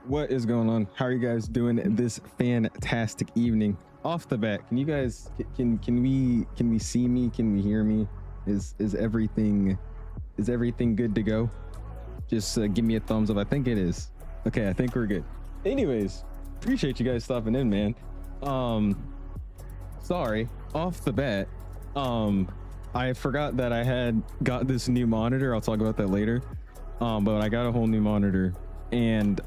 What is going on? How are you guys doing this fantastic evening? Off the bat, can you guys can we see me? Can we hear me? Is everything good to go? Just give me a thumbs up. I think it is. Okay, I think we're good. Anyways, appreciate you guys stopping in, man. Sorry, off the bat, I forgot that I had got this new monitor. I'll talk about that later. But I got a whole new monitor, and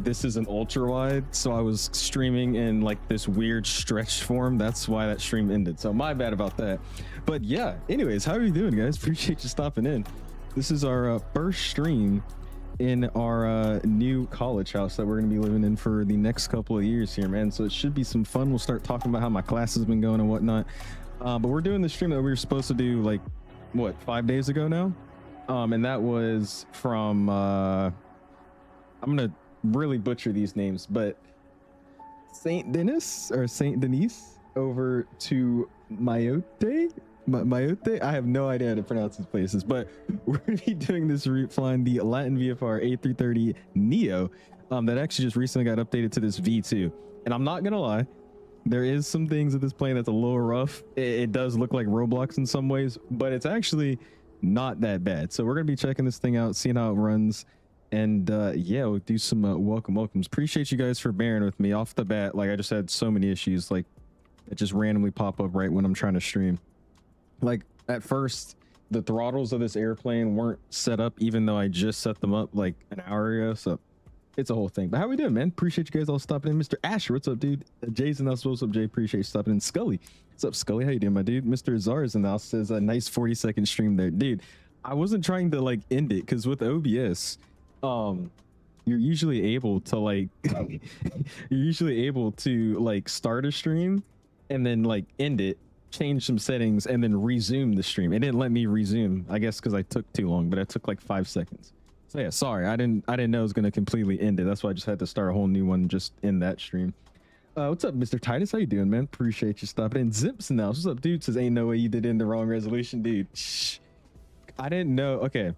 this is an ultra wide, so I was streaming in like this weird stretch form. That's why that stream ended, so my bad about that. But yeah, anyways, how are you doing, guys? Appreciate you stopping in. This is our first stream in our new college house that we're gonna be living in for the next couple of years here, man. So it should be some fun. We'll start talking about how my class has been going and whatnot. But we're doing the stream that we were supposed to do like what, 5 days ago now. And that was from I'm gonna really butcher these names, but Saint-Denis or Saint-Denis over to Mayotte. Mayotte. I have no idea how to pronounce these places, but we're gonna be doing this route flying the Latin VFR A330NEO that actually just recently got updated to this V2. And I'm not gonna lie, there is some things with this plane that's a little rough. It does look like Roblox in some ways, but it's actually not that bad. So we're gonna be checking this thing out, seeing how it runs, and yeah, we'll do some welcomes. Appreciate you guys for bearing with me. Off the bat, like I just had so many issues, like it just randomly pop up right when I'm trying to stream. Like at first the throttles of this airplane weren't set up, even though I just set them up like an hour ago, so it's a whole thing. But how we doing, man? Appreciate you guys all stopping in. Mr. Asher, what's up, dude? Jason, what's up, Jay? Appreciate you stopping in. Scully, what's up, Scully? How you doing, my dude? Mr. Zars in the house says a nice 40-second stream there, dude. I wasn't trying to like end it because with OBS, you're usually able to like start a stream and then like end it, change some settings, and then resume the stream. It didn't let me resume, I guess because I took too long, but I took like 5 seconds. So yeah, sorry, I didn't know it was gonna completely end it. That's why I just had to start a whole new one just in that stream. What's up, Mr. Titus? How you doing, man? Appreciate you stopping in. Zips now. What's up, dude? Says ain't no way you did it in the wrong resolution, dude. Shh. I didn't know. Okay,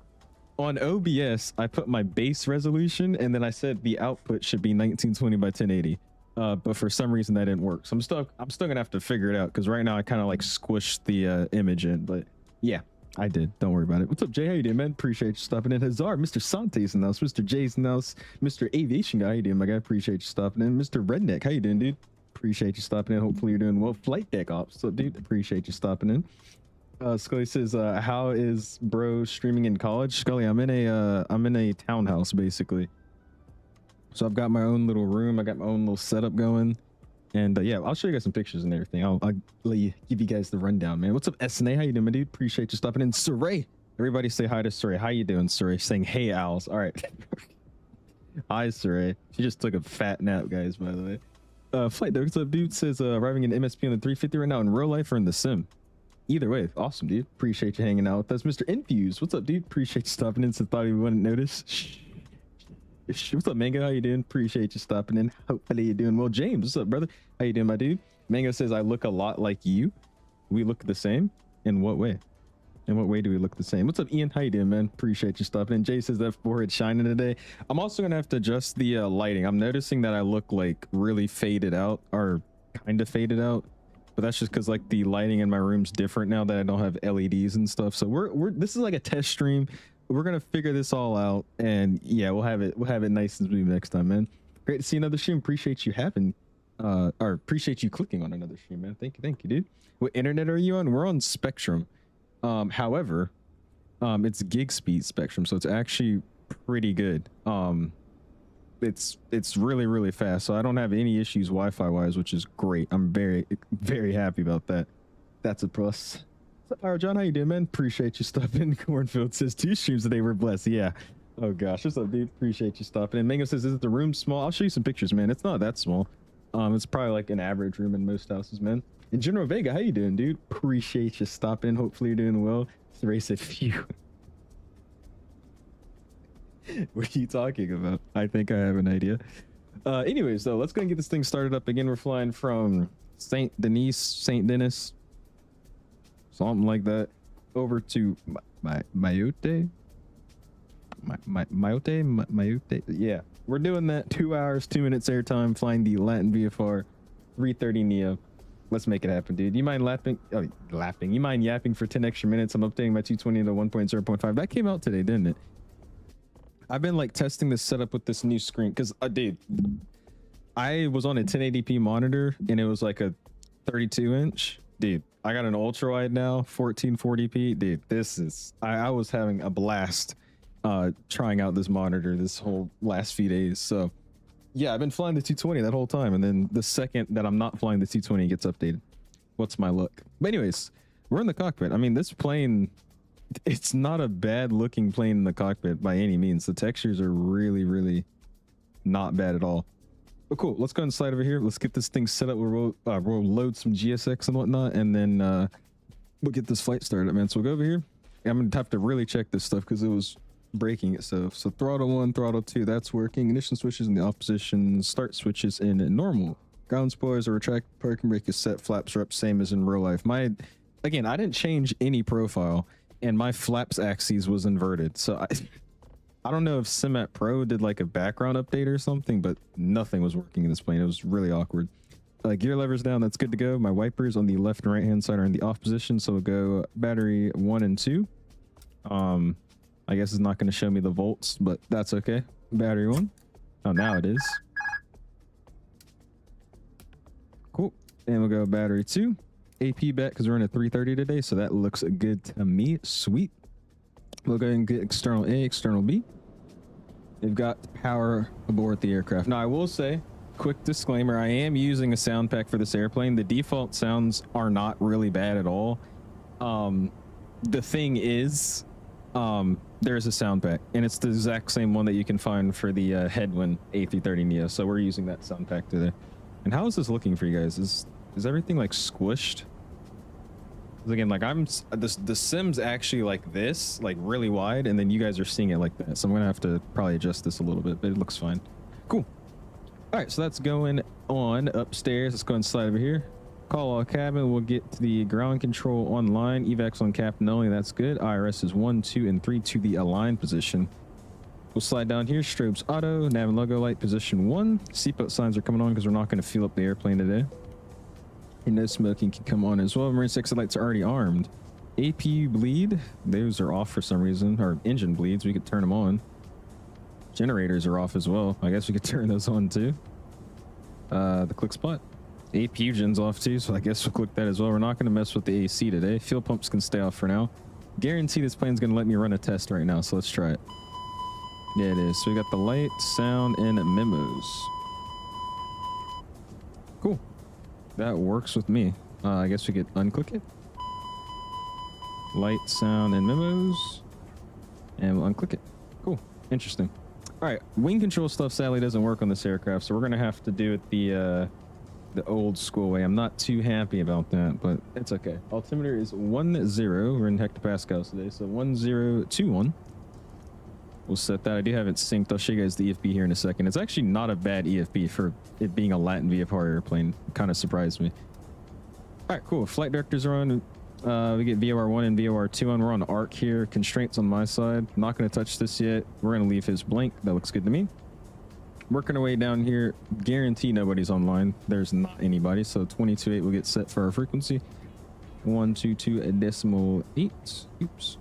on OBS I put my base resolution and then I said the output should be 1920 by 1080. But for some reason that didn't work. So I'm still gonna have to figure it out because right now I kind of like squished the image in. But yeah, I did. Don't worry about it. What's up, Jay? How you doing, man? Appreciate you stopping in. Hazard, Mr. Sante's in the house, Mr. Jay's in the house, Mr. Aviation Guy. How you doing, my guy? Appreciate you stopping in. Mr. Redneck, how you doing, dude? Appreciate you stopping in. Hopefully you're doing well. Flight Deck Ops, what's up, dude? Appreciate you stopping in. Scully says, how is bro streaming in college? Scully, I'm in a townhouse basically. So I've got my own little room. I got my own little setup going. And yeah, I'll show you guys some pictures and everything. I'll let you give you guys the rundown, man. What's up, SNA? How you doing, my dude? Appreciate you stopping in. Saray, everybody say hi to Saray. How you doing, Saray? Saying hey, owls. All right. Hi, Saray. She just took a fat nap, guys, by the way. Flight Dog, what's up, dude? Says arriving in MSP on the 350 right now in real life or in the sim. Either way, awesome, dude. Appreciate you hanging out with us. Mr. Infuse, what's up, dude? Appreciate you stopping in. So thought you wouldn't notice. Shh. What's up, Mango? How you doing? Appreciate you stopping in. Hopefully you're doing well. James, what's up, brother? How you doing, my dude? Mango says I look a lot like you. We look the same. In what way? In what way do we look the same? What's up, Ian? How you doing, man? Appreciate you stopping in. Jay says that forehead shining today. I'm also gonna have to adjust the lighting. I'm noticing that I look like really faded out, or kind of faded out, but that's just because like the lighting in my room's different now that I don't have LEDs and stuff. So this is like a test stream. We're gonna figure this all out, and yeah, we'll have it nice and smooth next time, man. Great to see another stream. Appreciate you having or appreciate you clicking on another stream, man. Thank you, dude. What internet are you on? We're on Spectrum. However, it's gig speed Spectrum, so it's actually pretty good. It's really fast, so I don't have any issues Wi-Fi wise, which is great. I'm very happy about that. That's a plus. What's up, Pyro John? How you doing, man? Appreciate you stopping in. Cornfield says 2 streams today were blessed. Yeah. Oh gosh, what's up, dude? Appreciate you stopping in. Mango says, is it the room small? I'll show you some pictures, man. It's not that small. It's probably like an average room in most houses, man. And General Vega, how you doing, dude? Appreciate you stopping in. Hopefully you're doing well. Saray said, phew. What are you talking about? I think I have an idea. Anyways, though, let's go and get this thing started up again. We're flying from Saint-Denis, something like that, over to Mayotte. Yeah. we're doing that. 2 hours, 2 minutes airtime, flying the Latin VFR 330neo. Let's make it happen, dude. You mind laughing? Oh, laughing. You mind yapping for 10 extra minutes? I'm updating my 220 to 1.0.5. That came out today, didn't it? I've been like testing this setup with this new screen because, dude, I was on a 1080p monitor and it was like a 32-inch. Dude, I got an ultra wide now, 1440p. Dude, this is, I was having a blast trying out this monitor this whole last few days. So yeah, I've been flying the 220 that whole time, and then the second that I'm not flying the 220 gets updated. What's my luck? But anyways, we're in the cockpit. I mean, this plane, it's not a bad looking plane in the cockpit by any means. The textures are really, really not bad at all. But cool, let's go and slide over here. Let's get this thing set up. We'll load some GSX and whatnot, and then we'll get this flight started, man. So we'll go over here. I'm gonna have to really check this stuff because it was breaking itself. So throttle 1, throttle 2, that's working. Ignition switches in the off position, start switches in normal. Ground spoilers are retract, parking brake is set, flaps are up, same as in real life. Again, I didn't change any profile, and my flaps axis was inverted. So I don't know if Simat Pro did like a background update or something, but nothing was working in this plane. It was really awkward. Gear levers down, that's good to go. My wipers on the left and right hand side are in the off position, so we'll go battery 1 and 2. I guess it's not going to show me the volts, but that's okay. Battery 1. Oh, now it is. Cool. And we'll go battery 2. AP back because we're in a 330 today, so that looks good to me. Sweet. We'll go ahead and get external A, external B. They've got power aboard the aircraft. Now, I will say, quick disclaimer, I am using a sound pack for this airplane. The default sounds are not really bad at all. The thing is, there's a sound pack, and it's the exact same one that you can find for the Headwind A330neo. So we're using that sound pack today. And how is this looking for you guys? Is everything like squished? Because again, like the sim's actually like this, like really wide, and then you guys are seeing it like that. So I'm gonna have to probably adjust this a little bit, but it looks fine. Cool. All right, so that's going on upstairs. Let's go and slide over here. Call all cabin. We'll get to the ground control online. Evacs on captain only. That's good. IRS is 1, 2, and 3 to the align position. We'll slide down here. Strobes auto. Nav and logo light position 1. Seatbelt signs are coming on because we're not going to fuel up the airplane today. And no smoking can come on as well. Marine exit lights are already armed. APU bleed. Those are off for some reason. Or engine bleeds. We could turn them on. Generators are off as well. I guess we could turn those on too. The click spot. APU gen's off too, so I guess we'll click that as well. We're not going to mess with the AC today. Fuel pumps can stay off for now. Guarantee this plane's going to let me run a test right now, so let's try it. Yeah, it is. So we got the light, sound, and memos. Cool. That works with me. I guess we could unclick it. Light, sound, and memos. And we'll unclick it. Cool. Interesting. All right. Wing control stuff sadly doesn't work on this aircraft, so we're going to have to do it the old school way. I'm not too happy about that, but it's okay. Altimeter is 10. We're in hectopascals today, so 1021. We'll set that. I do have it synced. I'll show you guys the EFB here in a second. It's actually not a bad EFB for it being a Latin VFR airplane. Kind of surprised me. All right, cool. Flight directors are on. We get VOR 1 and VOR 2 on. We're on ARC here. Constraints on my side. I'm not going to touch this yet. We're going to leave his blank. That looks good to me. Working our way down here. Guarantee nobody's online. There's not anybody. So 22.8 will get set for our frequency. 122.8. Oops.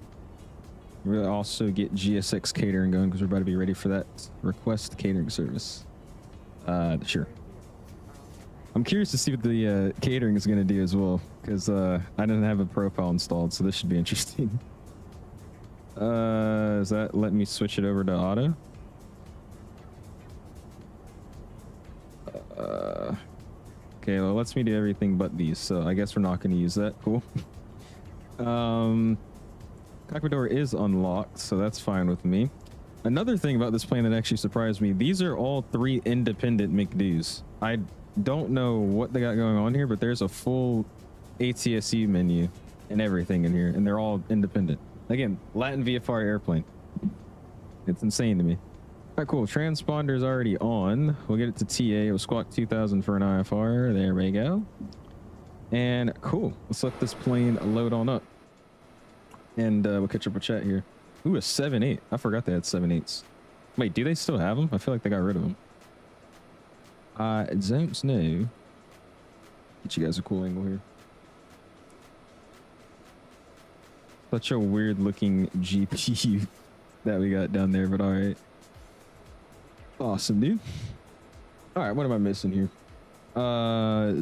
We'll also get GSX catering going because we're about to be ready for that request catering service. Sure. I'm curious to see what the catering is going to do as well because I didn't have a profile installed, so this should be interesting. Is that letting me switch it over to auto? Okay, well, it lets me do everything but these, so I guess we're not going to use that. Cool. Cockpit door is unlocked, so that's fine with me. Another thing about this plane that actually surprised me, these are all 3 independent McDo's. I don't know what they got going on here, but there's a full ATSU menu and everything in here, and they're all independent. Again, Latin VFR airplane. It's insane to me. All right, cool. Transponder's already on. We'll get it to TA. We'll squawk 2000 for an IFR. There we go. And cool. Let's let this plane load on up. And we'll catch up with chat here. Ooh, a 7.8. I forgot they had 7.8s. Wait, do they still have them? I feel like they got rid of them. I don't know. Get you guys a cool angle here. Such a weird looking GPU that we got down there, but all right. Awesome, dude. All right, what am I missing here?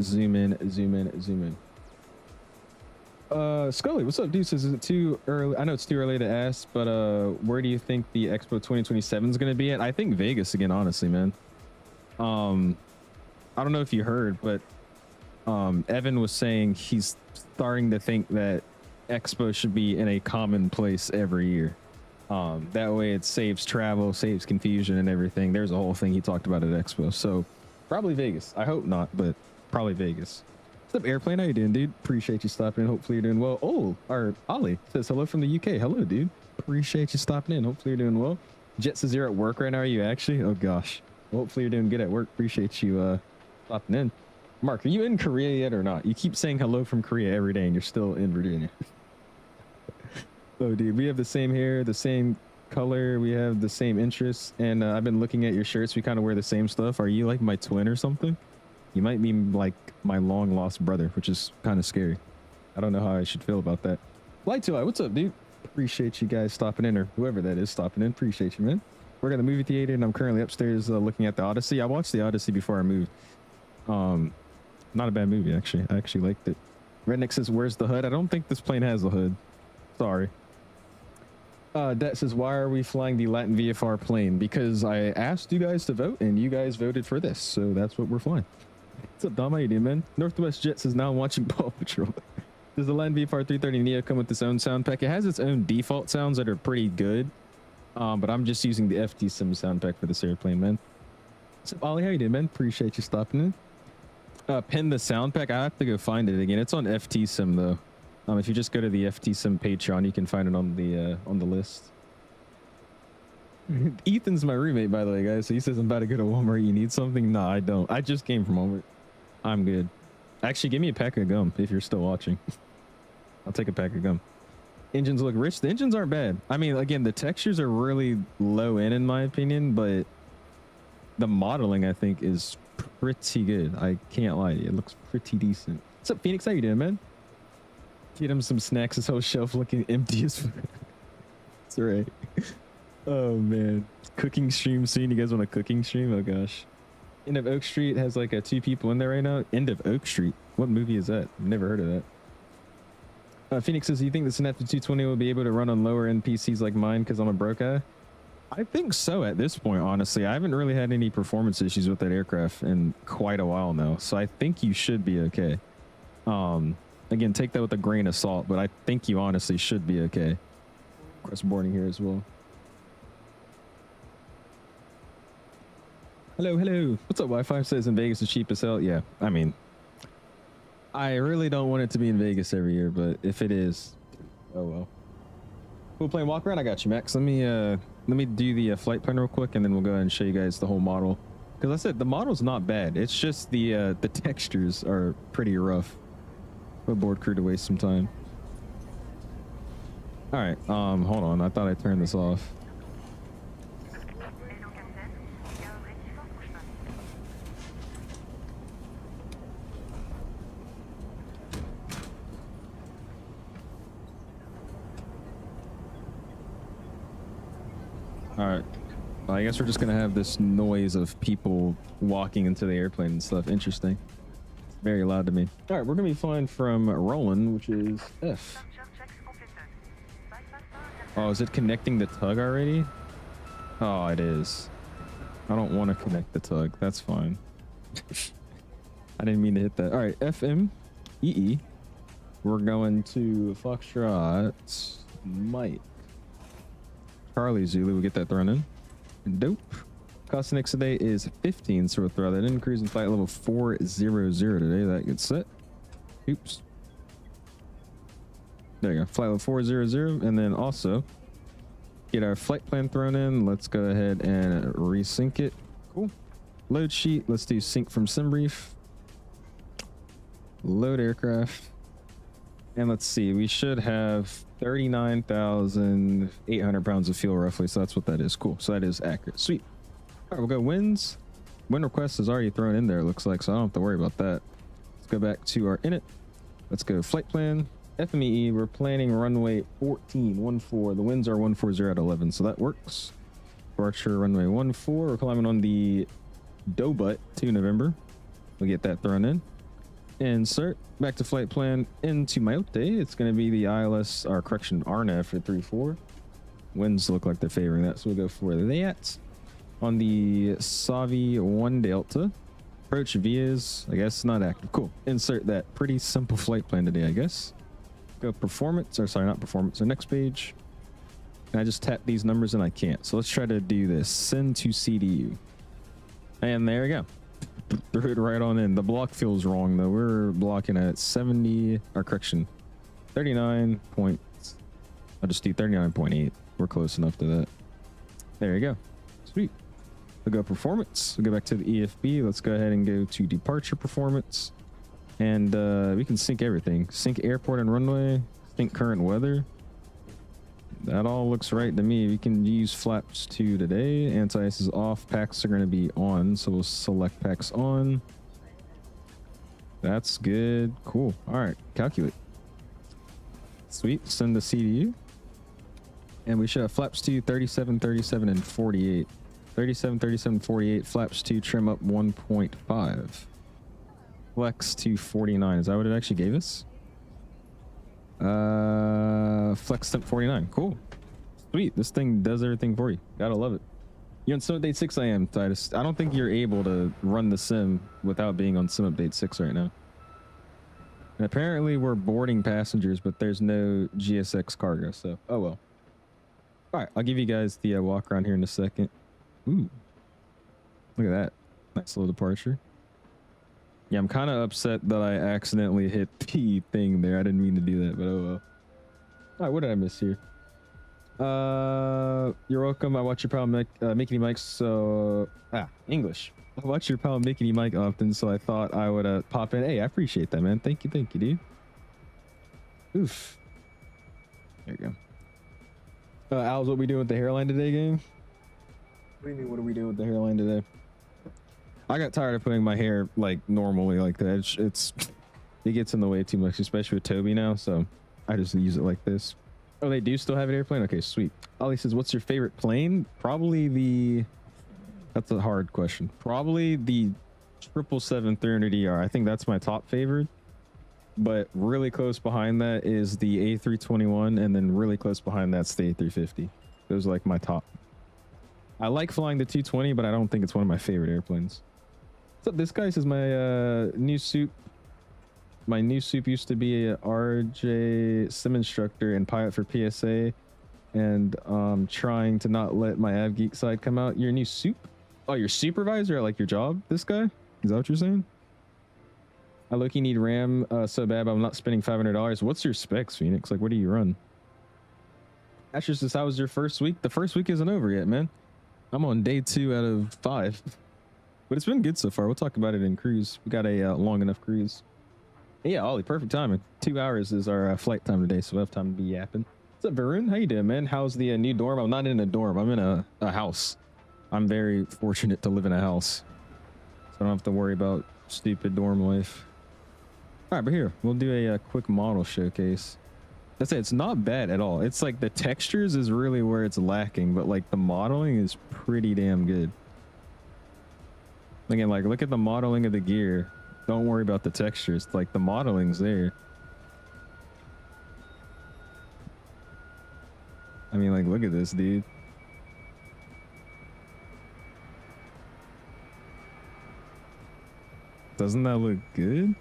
Zoom in. Scully, what's up, dude? Says, is it too early? I know it's too early to ask, but where do you think the Expo 2027 is going to be at? I think Vegas again, honestly, man. I don't know if you heard, but Evan was saying he's starting to think that Expo should be in a common place every year. That way it saves travel, saves confusion and everything. There's a whole thing he talked about at Expo. So probably Vegas. I hope not, but probably Vegas. What's up, Airplane? How you doing, dude? Appreciate you stopping in. Hopefully you're doing well. Oh, our Ollie says hello from the UK. Hello, dude. Appreciate you stopping in. Hopefully you're doing well. Jet says you're at work right now. Are you actually? Oh gosh. Well, hopefully you're doing good at work. Appreciate you stopping in. Mark, are you in Korea yet or not? You keep saying hello from Korea every day and you're still in Virginia. Oh, dude, we have the same hair, the same color. We have the same interests. And I've been looking at your shirts. We kind of wear the same stuff. Are you like my twin or something? You might be like my long lost brother, which is kind of scary. I don't know how I should feel about that. Light to light, what's up, dude? Appreciate you guys stopping in, or whoever that is stopping in. Appreciate you, man. We're at the movie theater and I'm currently upstairs looking at the Odyssey. I watched the Odyssey before I moved. Not a bad movie, actually. I actually liked it. Redneck says, where's the hood? I don't think this plane has a hood. Sorry. Det says, why are we flying the Latin VFR plane? Because I asked you guys to vote and you guys voted for this. So that's what we're flying. What's up, Dom? How you doing, man? Northwest Jet says, now I'm watching Paw Patrol. Does the Latin VFR 330NEO come with its own sound pack? It has its own default sounds that are pretty good. But I'm just using the FT-Sim sound pack for this airplane, man. What's up, Ollie? How you doing, man? Appreciate you stopping in. Pin the sound pack. I have to go find it again. It's on FT-Sim though. If you just go to the FT-Sim Patreon, you can find it on the list. Ethan's my roommate, by the way, guys. So he says, I'm about to go to Walmart. You need something? Nah, I don't. I just came from Walmart. I'm good. Actually, give me a pack of gum if you're still watching. I'll take a pack of gum. Engines look rich. The engines aren't bad. I mean, again, the textures are really low in my opinion, but the modeling, I think, is pretty good. I can't lie to you. It looks pretty decent. What's up, Phoenix? How you doing, man? Get him some snacks. His whole shelf looking empty as fuck. That's right. Oh, man. Cooking stream soon. You guys want a cooking stream? Oh, gosh. End of Oak Street has like 2 people in there right now. End of Oak Street. What movie is that? Never heard of that. Phoenix says, do you think the Synapse 220 will be able to run on lower end PCs like mine because I'm a broke guy? I think so at this point, honestly. I haven't really had any performance issues with that aircraft in quite a while now. So I think you should be okay. Again, take that with a grain of salt, but I think you honestly should be okay. Crest boarding here as well. Hello, hello. What's up? Wi-Fi says in Vegas is cheap as hell. Yeah, I mean, I really don't want it to be in Vegas every year, but if it is, oh well. We'll play walk around. I got you, Max. Let me do the flight plan real quick, and then we'll go ahead and show you guys the whole model. Because I said the model's not bad. It's just the textures are pretty rough. For board crew to waste some time. All right. Hold on. I thought I turned this off. All right. Well, I guess we're just gonna have this noise of people walking into the airplane and stuff. Interesting. Very loud to me. All right, we're gonna be flying from Roland, which is F. Oh, is it connecting the tug already? Oh, it is. I don't want to connect the tug. That's fine. I didn't mean to hit that. All right, FMEE. We're going to Foxtrot Mike. Charlie Zulu. We get that thrown in. Dope. Cost next today is 15, so we'll throw that in. Cruising flight level 400 today. That gets set. Oops. There you go. Flight level 400, and then also get our flight plan thrown in. Let's go ahead and resync it. Cool. Load sheet. Let's do sync from SimBrief. Load aircraft. And let's see, we should have 39,800 pounds of fuel roughly. So that's what that is. Cool. So that is accurate. Sweet. All right, we'll go winds. Wind request is already thrown in there, it looks like, so I don't have to worry about that. Let's go back to our init. Let's go flight plan. FMEE, we're planning runway 14. The winds are 140 at 11, so that works. Departure runway 14. We're climbing on the Dobut to November. We'll get that thrown in. Insert. Back to flight plan into Mayotte. It's going to be the ILS, or correction, RNAV for 34. Winds look like they're favoring that, so we'll go for that. On the Savi 1 Delta. Approach vias, I guess, not active. Cool. Insert that. Pretty simple flight plan today, I guess. Go performance, or sorry, not performance. So next page. Can I just tap these numbers and I can't? So let's try to do this. Send to CDU. And there we go. Threw it right on in. The block feels wrong though. We're blocking at 70, or correction, 39 points. I'll just do 39.8. We're close enough to that. There you go. Sweet. We'll go performance. We'll go back to the EFB. Let's go ahead and go to departure performance. And we can sync everything. Sync airport and runway. Sync current weather. That all looks right to me. We can use flaps 2 today. Anti-ice is off. Packs are going to be on. So we'll select packs on. That's good. Cool. All right. Calculate. Sweet. Send the CDU. And we should have flaps 2, 37, 37, and 48. 37, 37, 48. Flaps 2, trim up 1.5. Flex to 49. Is that what it actually gave us? Flex temp 49. Cool. Sweet. This thing does everything for you. Gotta love it. You're on sim update 6. I am, Titus. I don't think you're able to run the sim without being on sim update 6 right now. And apparently we're boarding passengers, but there's no GSX cargo, so oh well. All right, I'll give you guys the walk around here in a second. Ooh, look at that. Nice little departure. Yeah, I'm kind of upset that I accidentally hit the thing there. I didn't mean to do that, but oh well. All right, what did I miss here? You're welcome. I watch your pal Mickey Mike, so English. I watch your pal Mickey Mike often, so I thought I would pop in. Hey, I appreciate that, man. Thank you, dude. Oof. There you go. Al's, what we doing with the hairline today, gang? What do you mean, what are we doing with the hairline today? I got tired of putting my hair like normally like that. It gets in the way too much, especially with Toby now, so I just use it like this. Oh, they do still have an airplane? Okay, sweet. Ollie says, what's your favorite plane? Probably the... That's a hard question. Probably the 777-300ER. I think that's my top favorite. But really close behind that is the A321, and then really close behind that's the A350. Those are like my top. I like flying the 220, but I don't think it's one of my favorite airplanes. What's up? This guy says my new soup. My new soup used to be a RJ sim instructor and pilot for PSA, and trying to not let my 𝐂𝐬𝐬𝐬𝐬 side come out. Your new soup? Oh, your supervisor at like your job? This guy? Is that what you're saying? I look, you need RAM so bad, but I'm not spending $500. What's your specs, Phoenix? Like, what do you run? Asher says, how was your first week? The first week isn't over yet, man. I'm on day 2 out of 5. But it's been good so far. We'll talk about it in cruise. We got a long enough cruise. Yeah, Ollie, perfect timing. 2 hours is our flight time today, so we'll have time to be yapping. What's up, Varun? How you doing, man? How's the new dorm? I'm not in a dorm. I'm in a house. I'm very fortunate to live in a house, so I don't have to worry about stupid dorm life. All right, but here, we'll do a quick model showcase. That's it. It's not bad at all. It's like the textures is really where it's lacking, but like the modeling is pretty damn good. Again, like look at the modeling of the gear. Don't worry about the textures. Like the modeling's there. I mean, like, look at this, dude. Doesn't that look good?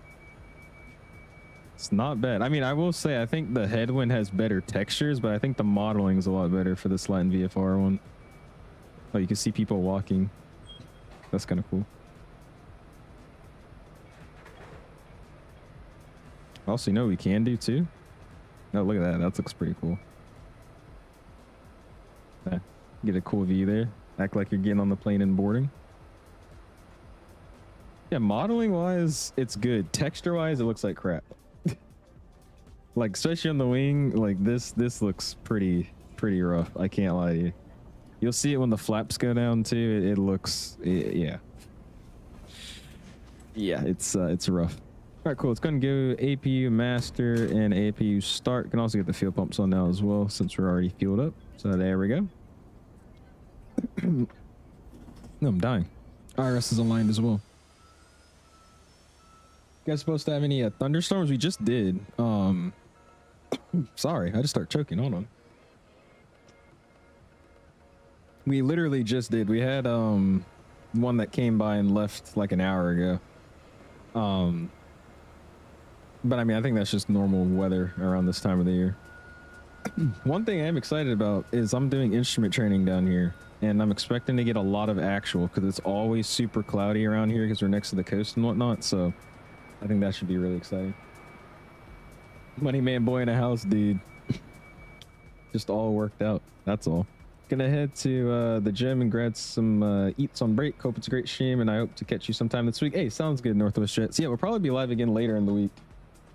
It's not bad. I mean, I will say, I think the headwind has better textures, but I think the modeling is a lot better for this Latin VFR one. Oh, you can see people walking. That's kind of cool. Also, you know what we can do too? Oh, look at that. That looks pretty cool. Yeah, get a cool view there. Act like you're getting on the plane and boarding. Yeah, modeling wise, it's good. Texture wise, it looks like crap. Like, especially on the wing, like this looks pretty rough. I can't lie to you. You'll see it when the flaps go down too. It looks, yeah. Yeah, it's rough. All right, cool. It's going to go APU master and APU start. Can also get the fuel pumps on now as well since we're already fueled up. So there we go. No, I'm dying. IRS is aligned as well. You guys supposed to have any thunderstorms? We just did. Sorry, I just start choking. Hold on. We literally just did. We had one that came by and left like an hour ago. But I mean, I think that's just normal weather around this time of the year. One thing I'm excited about is I'm doing instrument training down here, and I'm expecting to get a lot of actual because it's always super cloudy around here because we're next to the coast and whatnot. So I think that should be really exciting. Money man boy in a house, dude. Just all worked out. That's all. Gonna head to the gym and grab some eats on break. Hope it's a great stream, and I hope to catch you sometime this week. Hey, sounds good, Northwest Jets. Yeah, we'll probably be live again later in the week.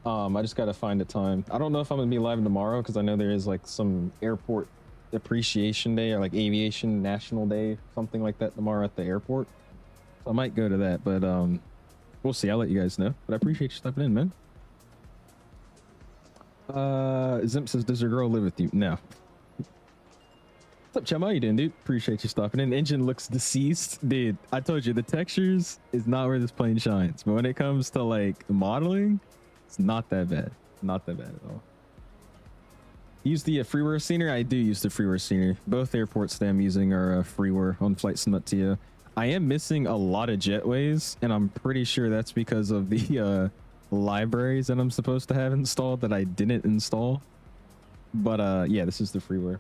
I just gotta find a time. I don't know if I'm gonna be live tomorrow because I know there is like some airport appreciation day or like aviation national day, something like that tomorrow at the airport. So I might go to that, but we'll see. I'll let you guys know. But I appreciate you stepping in, man. Zimp says, does your girl live with you? No. What's up, chum? How you doing, dude? Appreciate you stopping in. Engine looks deceased. Dude, I told you, the textures is not where this plane shines. But when it comes to like modeling, it's not that bad. Not that bad at all. Use the freeware scener? I do use the freeware scener. Both airports that I'm using are freeware on Flight Sim.to. I am missing a lot of jetways, and I'm pretty sure that's because of the libraries that I'm supposed to have installed that I didn't install. But yeah, this is the freeware.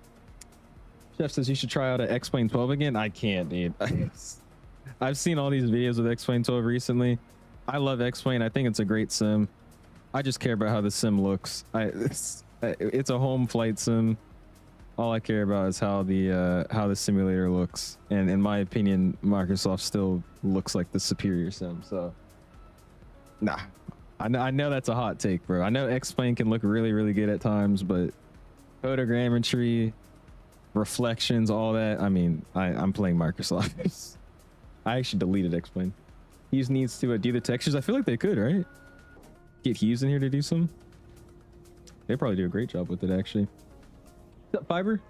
Chef says you should try out an X-Plane 12 again. I can't, dude. I've seen all these videos with X-Plane 12 recently. I love X-Plane. I think it's a great sim. I just care about how the sim looks. It's a home flight sim. All I care about is how the simulator looks. And in my opinion, Microsoft still looks like the superior sim. So, nah. I know that's a hot take, bro. I know X-Plane can look really, really good at times, but photogrammetry, reflections, all that. I mean, I'm playing Microsoft. I actually deleted X-Plane. Hughes needs to do the textures. I feel like they could, right? Get Hughes in here to do some. They probably do a great job with it, actually. What's up, Fiber?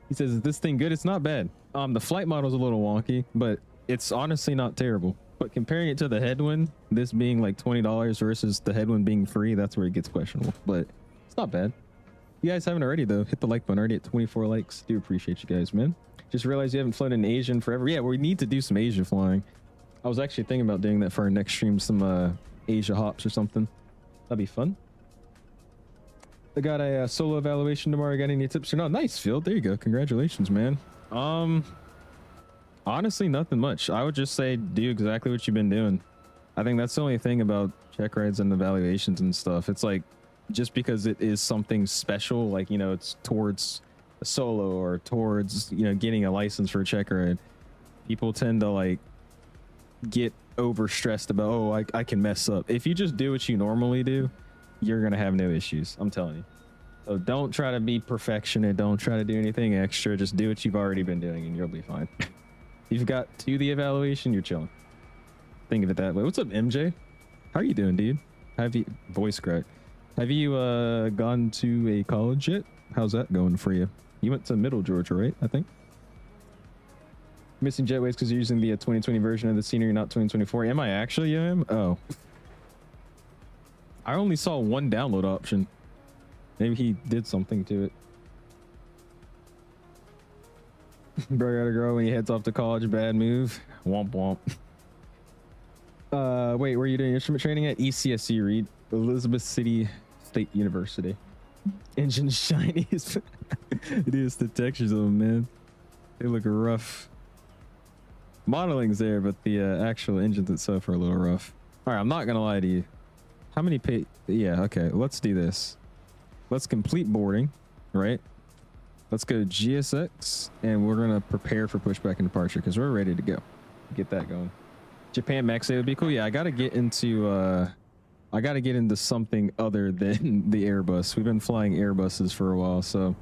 He says, is this thing good? It's not bad. The flight model's a little wonky, but it's honestly not terrible. But comparing it to the headwind, this being like $20 versus the headwind being free, that's where it gets questionable. But it's not bad. You guys haven't already, though. Hit the like button. Already at 24 likes. Do appreciate you guys, man. Just realized you haven't flown in Asia in forever. Yeah, we need to do some Asia flying. I was actually thinking about doing that for our next stream, some Asia hops or something. That'd be fun. I got a solo evaluation tomorrow. Got any tips or not? Nice, Phil. There you go. Congratulations, man. Honestly, nothing much. I would just say do exactly what you've been doing. I think that's the only thing about check rides and evaluations and stuff. It's like, just because it is something special, like, you know, it's towards a solo or towards, you know, getting a license for a check ride, people tend to like get over stressed about, oh, I can mess up. If you just do what you normally do, you're gonna have no issues. I'm telling you. So don't try to be perfectionist. Don't try to do anything extra. Just do what you've already been doing and you'll be fine. You've got to the evaluation, you're chilling. Think of it that way. What's up, MJ? How are you doing, dude? Have you voice crack? Have you gone to a college yet? How's that going for you? You went to Middle Georgia, right? I think. Missing jetways because you're using the 2020 version of the scenery, not 2024. Am I actually? I am. Oh. I only saw one download option. Maybe he did something to it. Bro gotta grow when he heads off to college. Bad move. Womp womp. Wait, where are you doing instrument training at? ECSU, Reed. Elizabeth City State University. Engine shiny. It is the textures of them, man. They look rough. Modeling's there, but the actual engines itself are a little rough. All right, I'm not gonna lie to you. How many yeah, okay, let's do this. Let's complete boarding, right? Let's go GSX, and we're gonna prepare for pushback and departure because we're ready to go. Get that going. Japan Max 8 would be cool. Yeah, I gotta get into I got to get into something other than the Airbus. We've been flying Airbuses for a while, so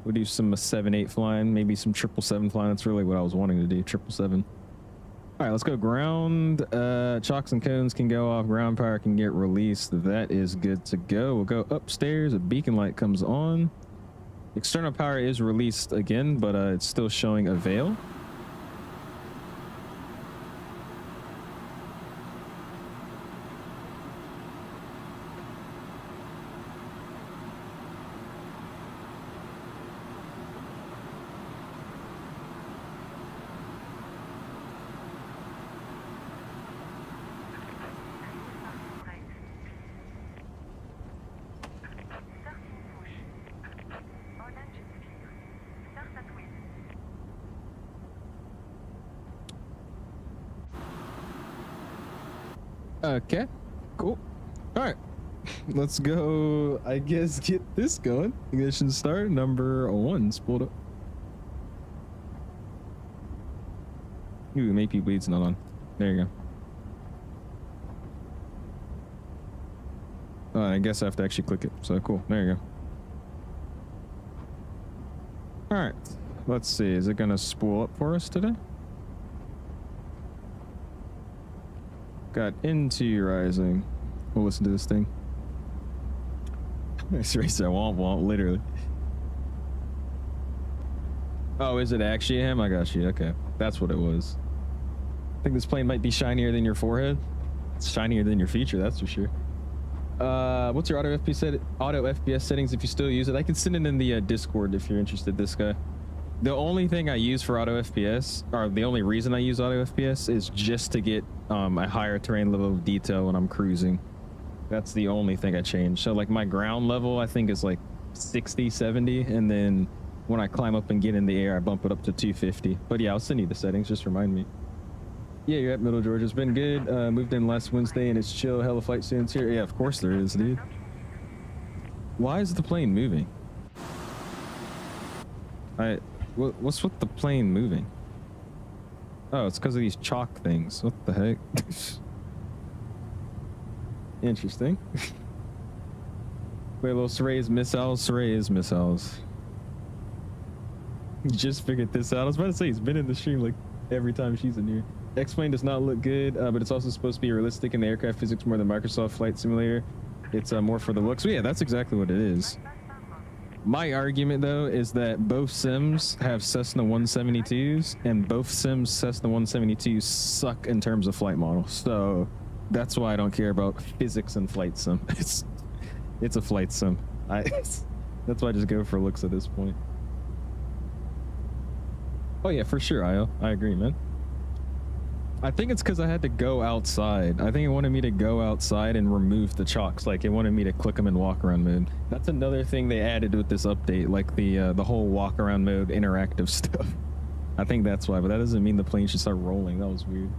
we'll do some 787 flying, maybe some 777 flying. That's really what I was wanting to do, 777. All right, let's go ground. Chocks and cones can go off. Ground power can get released. That is good to go. We'll go upstairs. A beacon light comes on. External power is released again, but it's still showing avail. Okay, cool. All right, let's go. I guess get this going. Ignition start. Number 1 spooled up. Ooh, maybe bleed's not on. There you go. I guess I have to actually click it. So cool. There you go. All right, let's see. Is it gonna spool up for us today? Got into rising. We'll listen to this thing. Nice racer, womp womp, literally. Oh, is it actually him? I got you. Okay, that's what it was. I think this plane might be shinier than your forehead. It's shinier than your feature, that's for sure. What's your auto FPS settings if you still use it? I can send it in the Discord if you're interested. This guy. The only thing I use for auto FPS, or the only reason I use auto FPS, is just to get a higher terrain level of detail when I'm cruising. That's the only thing I change. So like my ground level, I think is like 60, 70. And then when I climb up and get in the air, I bump it up to 250. But yeah, I'll send you the settings. Just remind me. Yeah, you're at Middle Georgia. It's been good. Moved in last Wednesday and it's chill. Hella flight students here. Yeah, of course there is, dude. Why is the plane moving? What's with the plane moving? Oh, it's because of these chalk things. What the heck? Interesting. Wait, little Soray's missiles. Saray is missiles. You just figured this out. I was about to say he's been in the stream like every time she's in here. X-Plane does not look good, but it's also supposed to be realistic in the aircraft physics more than Microsoft Flight Simulator. It's more for the looks. So yeah, that's exactly what it is. My argument, though, is that both sims have Cessna 172s, and both sims Cessna 172s suck in terms of flight model. So that's why I don't care about physics and flight sim. It's a flight sim. That's why I just go for looks at this point. Oh yeah, for sure, Io. I agree, man. I think it's because I had to go outside. I think it wanted me to go outside and remove the chalks. Like it wanted me to click them in walk around mode. That's another thing they added with this update, like the whole walk around mode interactive stuff. I think that's why, but that doesn't mean the plane should start rolling. That was weird.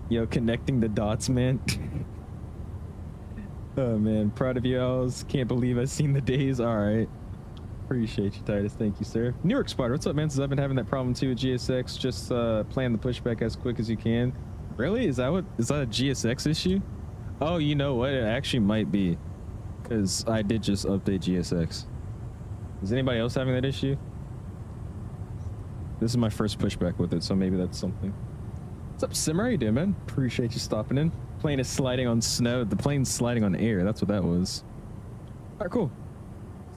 Yo, connecting the dots, man. Oh man, proud of you, Owls. Can't believe I've seen the days. All right. Appreciate you, Titus. Thank you, sir. New York Spider, what's up, man? Since I've been having that problem too with GSX, just plan the pushback as quick as you can. Really? Is that a GSX issue? Oh, you know what? It actually might be, because I did just update GSX. Is anybody else having that issue? This is my first pushback with it, so maybe that's something. What's up, Sim? How you doing, man? Appreciate you stopping in. Plane is sliding on snow. The plane's sliding on air. That's what that was. All right, cool.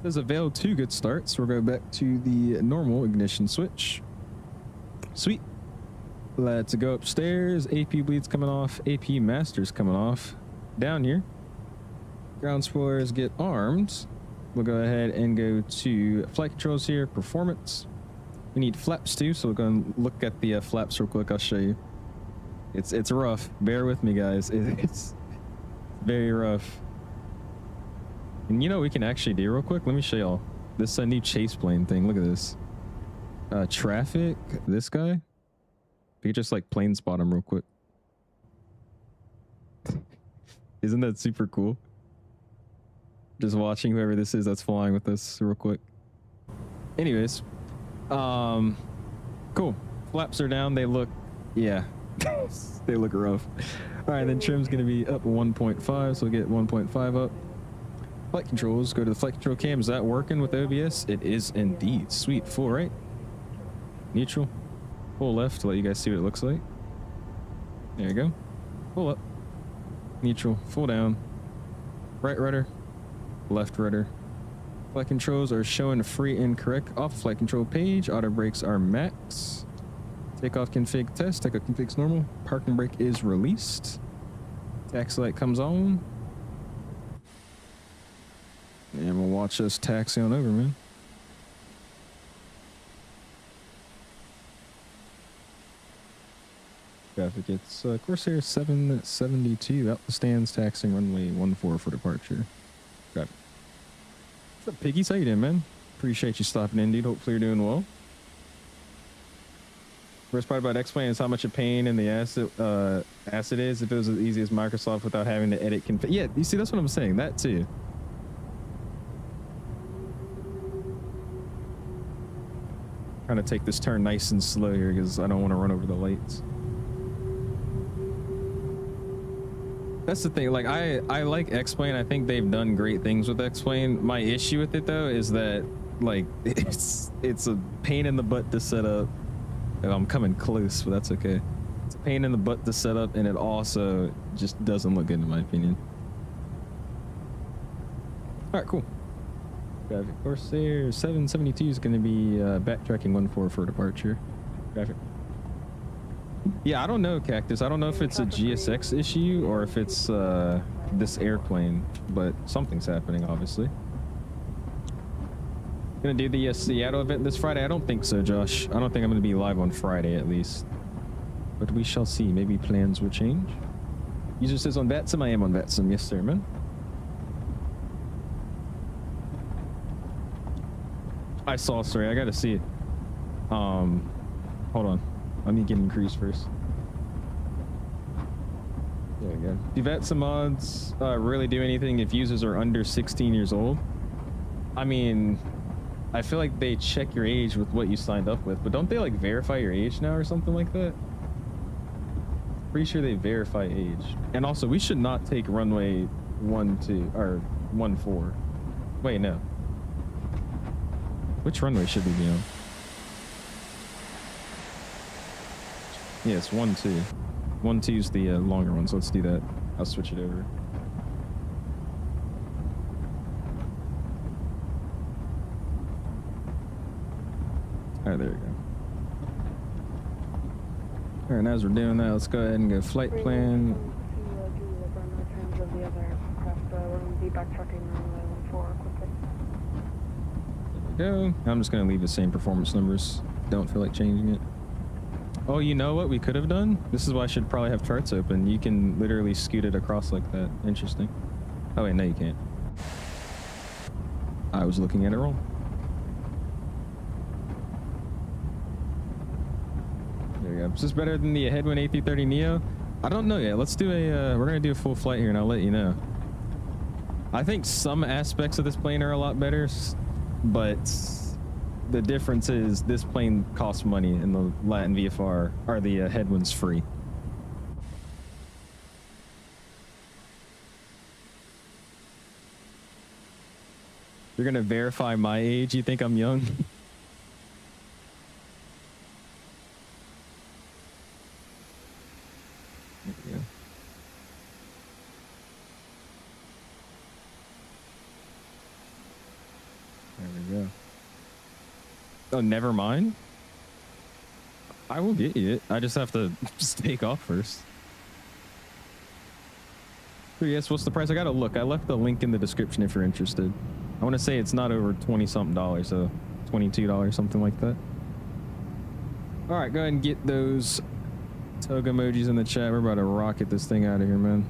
Says avail 2 good starts. We'll go back to the normal ignition switch. Sweet. Let's go upstairs. AP bleeds coming off. AP masters coming off. Down here. Ground spoilers get armed. We'll go ahead and go to flight controls here. Performance. We need flaps too, so we'll go and look at the flaps real quick. I'll show you. It's rough. Bear with me, guys. It's very rough. And you know what we can actually do real quick? Let me show y'all this new chase plane thing. Look at this. Traffic, this guy. We could just like plane spot him real quick. Isn't that super cool? Just watching whoever this is that's flying with us real quick. Anyways, cool. Flaps are down. They look, yeah, they look rough. All right, then trim's gonna be up 1.5, so we'll get 1.5 up. Flight controls, go to the flight control cam. Is that working with OBS? It is indeed. Sweet. Full right. Neutral. Full left to let you guys see what it looks like. There you go. Full up. Neutral. Full down. Right rudder. Left rudder. Flight controls are showing free and correct off the flight control page. Auto brakes are max. Takeoff config test. Takeoff config's normal. Parking brake is released. Taxi light comes on. And we'll watch us taxi on over, man. Traffic, it's Corsair 772 out the stands, taxiing runway 14 for departure. Traffic. What's up, Piggies? How you doing, man? Appreciate you stopping in, dude. Hopefully you're doing well. Worst part about X-Plane is how much a pain in the ass it is if it was as easy as Microsoft without having to edit config. Yeah, you see, that's what I'm saying. That too. Trying to take this turn nice and slow here because I don't want to run over the lights. That's the thing. Like I like X-Plane. I think they've done great things with X-Plane. My issue with it though is that like it's a pain in the butt to set up. And I'm coming close, but that's okay. It's a pain in the butt to set up, and it also just doesn't look good in my opinion. All right, cool. Traffic. Corsair 772 is going to be backtracking 14 for departure. Traffic. Yeah, I don't know, Cactus. I don't know if it's a GSX issue or if it's this airplane, but something's happening, obviously. Gonna do the Seattle event this Friday? I don't think so, Josh. I don't think I'm gonna be live on Friday, at least. But we shall see. Maybe plans will change. User says on VATSIM. I am on VATSIM. Yes, sir, man. I saw, sorry. I gotta see it. Hold on. Let me get increased first. There we go. Do VATSIM mods really do anything if users are under 16 years old? I mean, I feel like they check your age with what you signed up with, but don't they like verify your age now or something like that? Pretty sure they verify age. And also, we should not take runway 12 or 14. Wait, no. Which runway should we be on? Yeah, it's 12. 12 is the longer one, so let's do that. I'll switch it over. All right, there you go. All right, now as we're doing that, let's go ahead and go flight plan. There we go. I'm just gonna leave the same performance numbers. Don't feel like changing it. Oh, you know what we could have done? This is why I should probably have charts open. You can literally scoot it across like that. Interesting. Oh wait, no you can't. I was looking at it wrong. There we go. Is this better than the headwind A330NEO? I don't know yet. Let's do a, we're gonna do a full flight here and I'll let you know. I think some aspects of this plane are a lot better, but the difference is this plane costs money and the Latin VFR, or the headwind's free. You're gonna verify my age? You think I'm young? Yeah. There we go. Oh, never mind. I will get you it. I just have to just take off first. So yes, what's the price? I gotta look. I left the link in the description if you're interested. I want to say it's not over $20-something, so $22, something like that. All right, go ahead and get those toga emojis in the chat. We're about to rocket this thing out of here, man.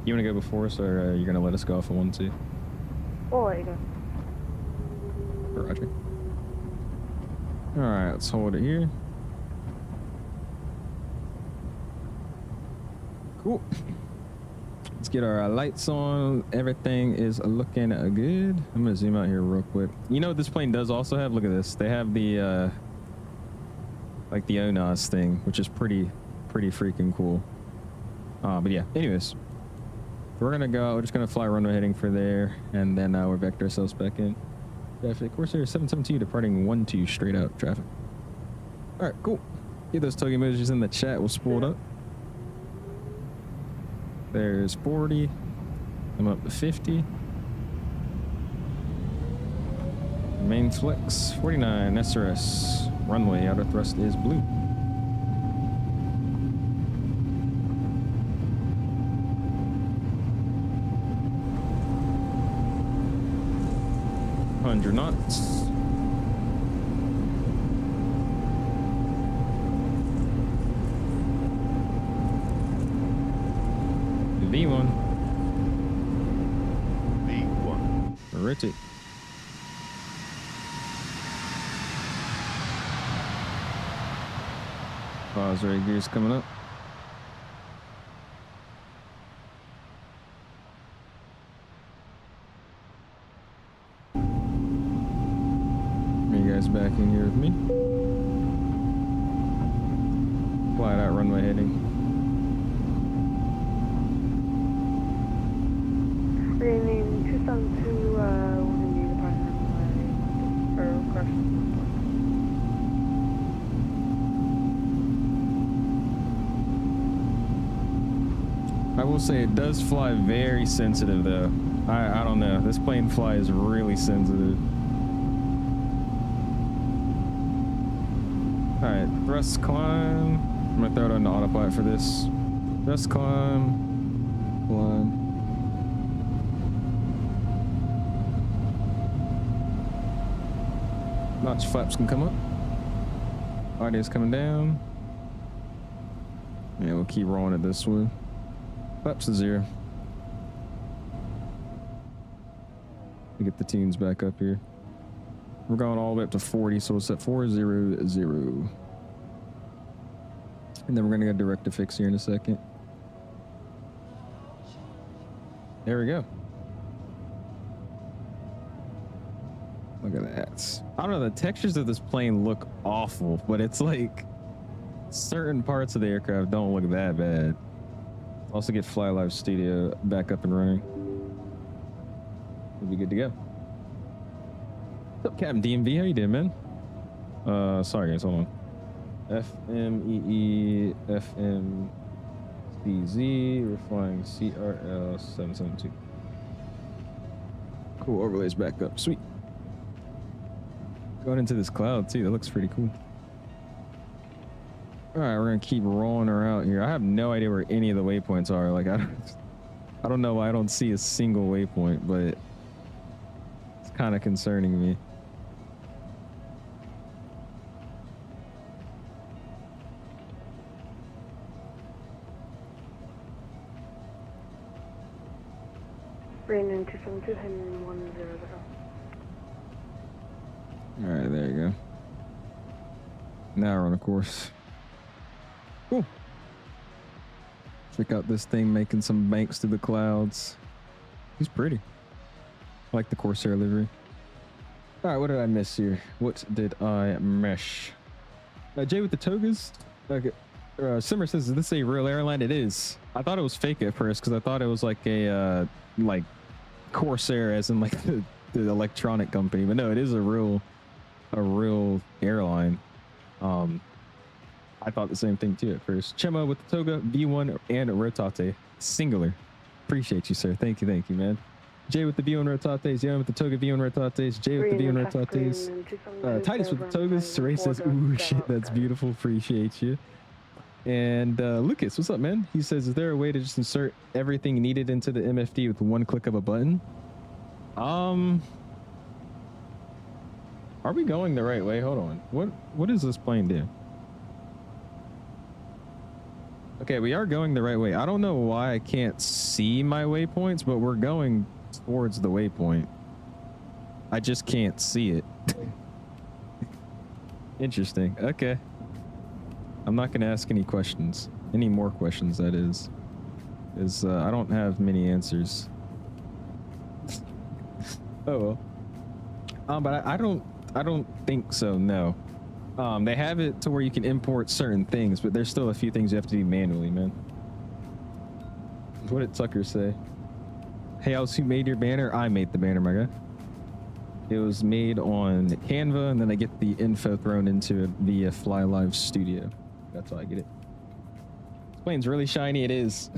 You want to go before us, or you're gonna let us go off of 12? I'll let you go. Roger. All right, let's hold it here. Cool. Let's get our lights on. Everything is looking good. I'm gonna zoom out here real quick. You know what this plane does also have? Look at this. They have the like the ONAS thing, which is pretty freaking cool. But yeah, anyways, we're gonna go. We're just gonna fly runway heading for there, and then we'll vector ourselves back in. Traffic, Corsair 772 departing 12 straight out traffic. All right, cool. Get those token emojis in the chat. We'll spool it up. There's 40. I'm up to 50. Main flex 49 SRS runway. Outer thrust is blue. Hundred knots. V1. V1. Rotate. Pause right gears coming up. You guys back in here with me. Flat out runway heading. Rename 272, when you departing runway, or correction. I will say it does fly very sensitive though. I don't know. This plane flies really sensitive. Alright, thrust climb. I'm gonna throw it on the autopilot for this. Thrust climb. Climb. Notch flaps can come up. Audio's coming down. Yeah, we'll keep rolling it this way. Flaps to 0. We get the tunes back up here. We're going all the way up to 40, so we'll set 400. And then we're gonna go direct to fix here in a second. There we go. Look at that. I don't know, the textures of this plane look awful, but it's like certain parts of the aircraft don't look that bad. Also get Fly Live Studio back up and running. We'll be good to go. What's up, Captain DMV? How you doing, man? Sorry guys, hold on. FMEE, FMCZ, we're flying CRL 772. Cool, overlays back up, sweet. Going into this cloud too, that looks pretty cool. All right, we're gonna keep rolling her out here. I have no idea where any of the waypoints are. Like I don't know why I don't see a single waypoint, but it's kind of concerning me. Rename 272, heading 100. All right, there you go. Now we're on a course. Cool. Check out this thing making some banks through the clouds. He's pretty. I like the Corsair livery. All right, what did I miss here? What did I mesh? Jay with the togas. Okay. Simmer says, "Is this a real airline?" It is. I thought it was fake at first because I thought it was like a like Corsair, as in like the electronic company. But no, it is a real airline. I thought the same thing too at first. Chema with the toga, V1 and rotate, singular. Appreciate you, sir. Thank you, man. Jay with the V1 rotates, Jan with the toga, V1 rotates, Jay with the V1 rotates. Titus with the togas. Ray says, "Ooh, shit, that's beautiful. Appreciate you." And Lucas, what's up, man? He says, "Is there a way to just insert everything needed into the MFD with one click of a button?" Are we going the right way? Hold on. What does this plane do? Okay, we are going the right way. I don't know why I can't see my waypoints, but we're going towards the waypoint. I just can't see it. Interesting. Okay. I'm not going to ask any questions. Any more questions, that is. I don't have many answers. Oh well. But I don't think so, no. They have it to where you can import certain things, but there's still a few things you have to do manually, man. What did Tucker say? Hey, who made your banner? I made the banner, my guy. It was made on Canva, and then I get the info thrown into it via Fly Live Studio. That's how I get it. This plane's really shiny. It is.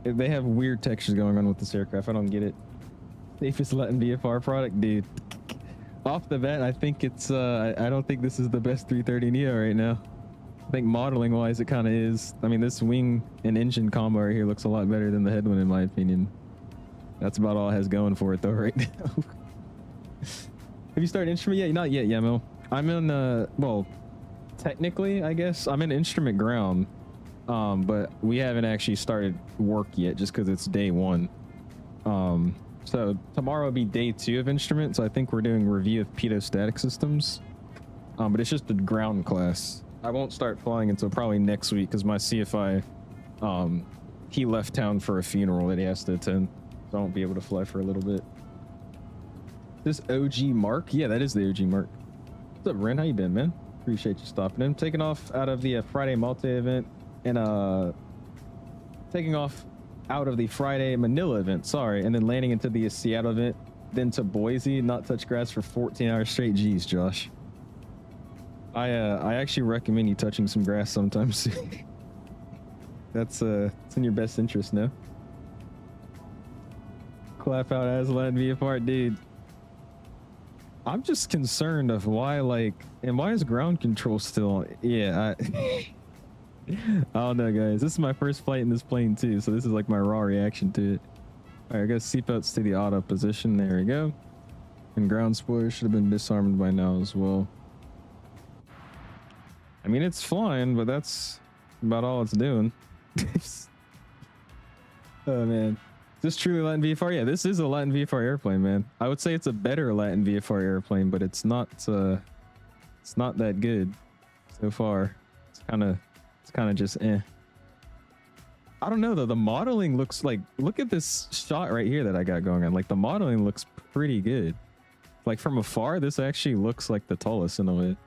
They have weird textures going on with this aircraft. I don't get it. Safest Latin VFR product, dude. Off the bat, I think it's I don't think this is the best 330neo right now. I think modeling wise it kind of is. I mean, this wing and engine combo right here looks a lot better than the headwind in my opinion. That's about all it has going for it though right now. Have you started instrument yet? Not yet, Yemo. I'm in well, technically I guess I'm in instrument ground, but we haven't actually started work yet just because it's day one. So tomorrow will be day 2 of instruments. So I think we're doing review of pitot-static systems, but it's just a ground class. I won't start flying until probably next week because my CFI, he left town for a funeral that he has to attend, so I won't be able to fly for a little bit. This OG Mark? Yeah, that is the OG Mark. What's up, Ren? How you been, man? Appreciate you stopping in. Taking off out of the Friday Malta event and taking off out of the Friday Manila event, sorry, and then landing into the Seattle event, then to Boise, not touch grass for 14 hours straight. Jeez, Josh. I actually recommend you touching some grass sometime soon. It's in your best interest, no? Clap out Aslan VFR, dude. I'm just concerned of why, like, and why is ground control still? Yeah, I don't know, guys. This is my first flight in this plane too, so this is like my raw reaction to it. All right, I got seatbelts to the auto position. There we go. And ground spoilers should have been disarmed by now as well. I mean, it's flying, but that's about all it's doing. Oh man, is this truly Latin VFR? Yeah, this is a Latin VFR airplane, man. I would say it's a better Latin VFR airplane, but it's not that good so far. It's kind of just eh. I don't know though, the modeling looks like, look at this shot right here that I got going on. Like the modeling looks pretty good. Like from afar, this actually looks like the tallest in a way.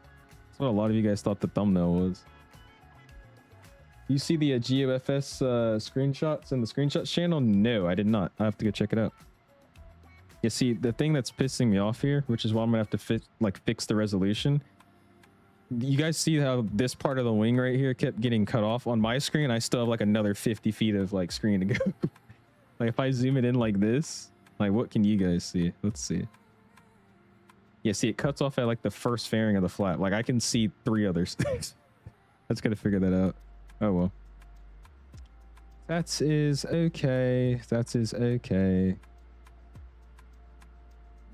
That's what a lot of you guys thought the thumbnail was. You see the GeoFS screenshots in the screenshots channel? No, I did not. I have to go check it out. You see, the thing that's pissing me off here, which is why I'm gonna have to fix the resolution. You guys see how this part of the wing right here kept getting cut off on my screen? I still have like another 50 feet of like screen to go. Like if I zoom it in like this, like what can you guys see? Let's see. Yeah, see it cuts off at like the first fairing of the flap. Like I can see 3 others. Let's gotta figure that out. Oh well. That is okay. That is okay.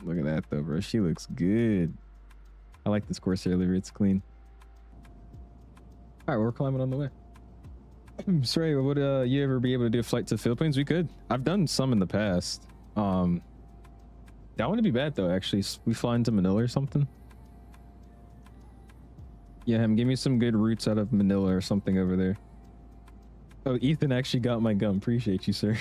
Look at that though, bro. She looks good. I like this Corsair livery. It's clean. All right, we're climbing on the way. Sorry, would you ever be able to do a flight to the Philippines? We could. I've done some in the past. That wouldn't be bad though. Actually, we fly into Manila or something. Yeah, give me some good routes out of Manila or something over there. Oh, Ethan actually got my gum. Appreciate you, sir.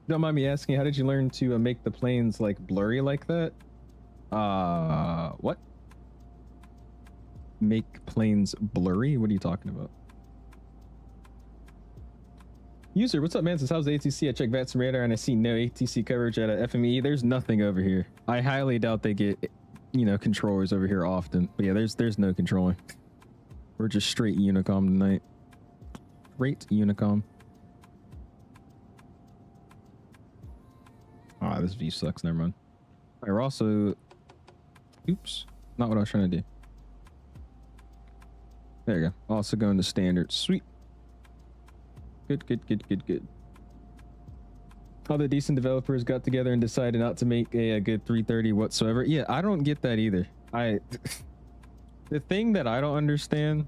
Don't mind me asking, how did you learn to make the planes like blurry like that? What? Make planes blurry? What are you talking about? User, what's up, man? Says, how's the ATC? I checked VATS radar and I see no ATC coverage at a FMEE. There's nothing over here. I highly doubt they get, you know, controllers over here often. But yeah, there's no controlling. We're just straight Unicom tonight. Straight Unicom. Ah, this view sucks. Never mind. All right, we're also... Oops. Not what I was trying to do. There you go. Also going to standard. Sweet. Good, good, good, good, good. All the decent developers got together and decided not to make a good 330 whatsoever. Yeah, I don't get that either. The thing that I don't understand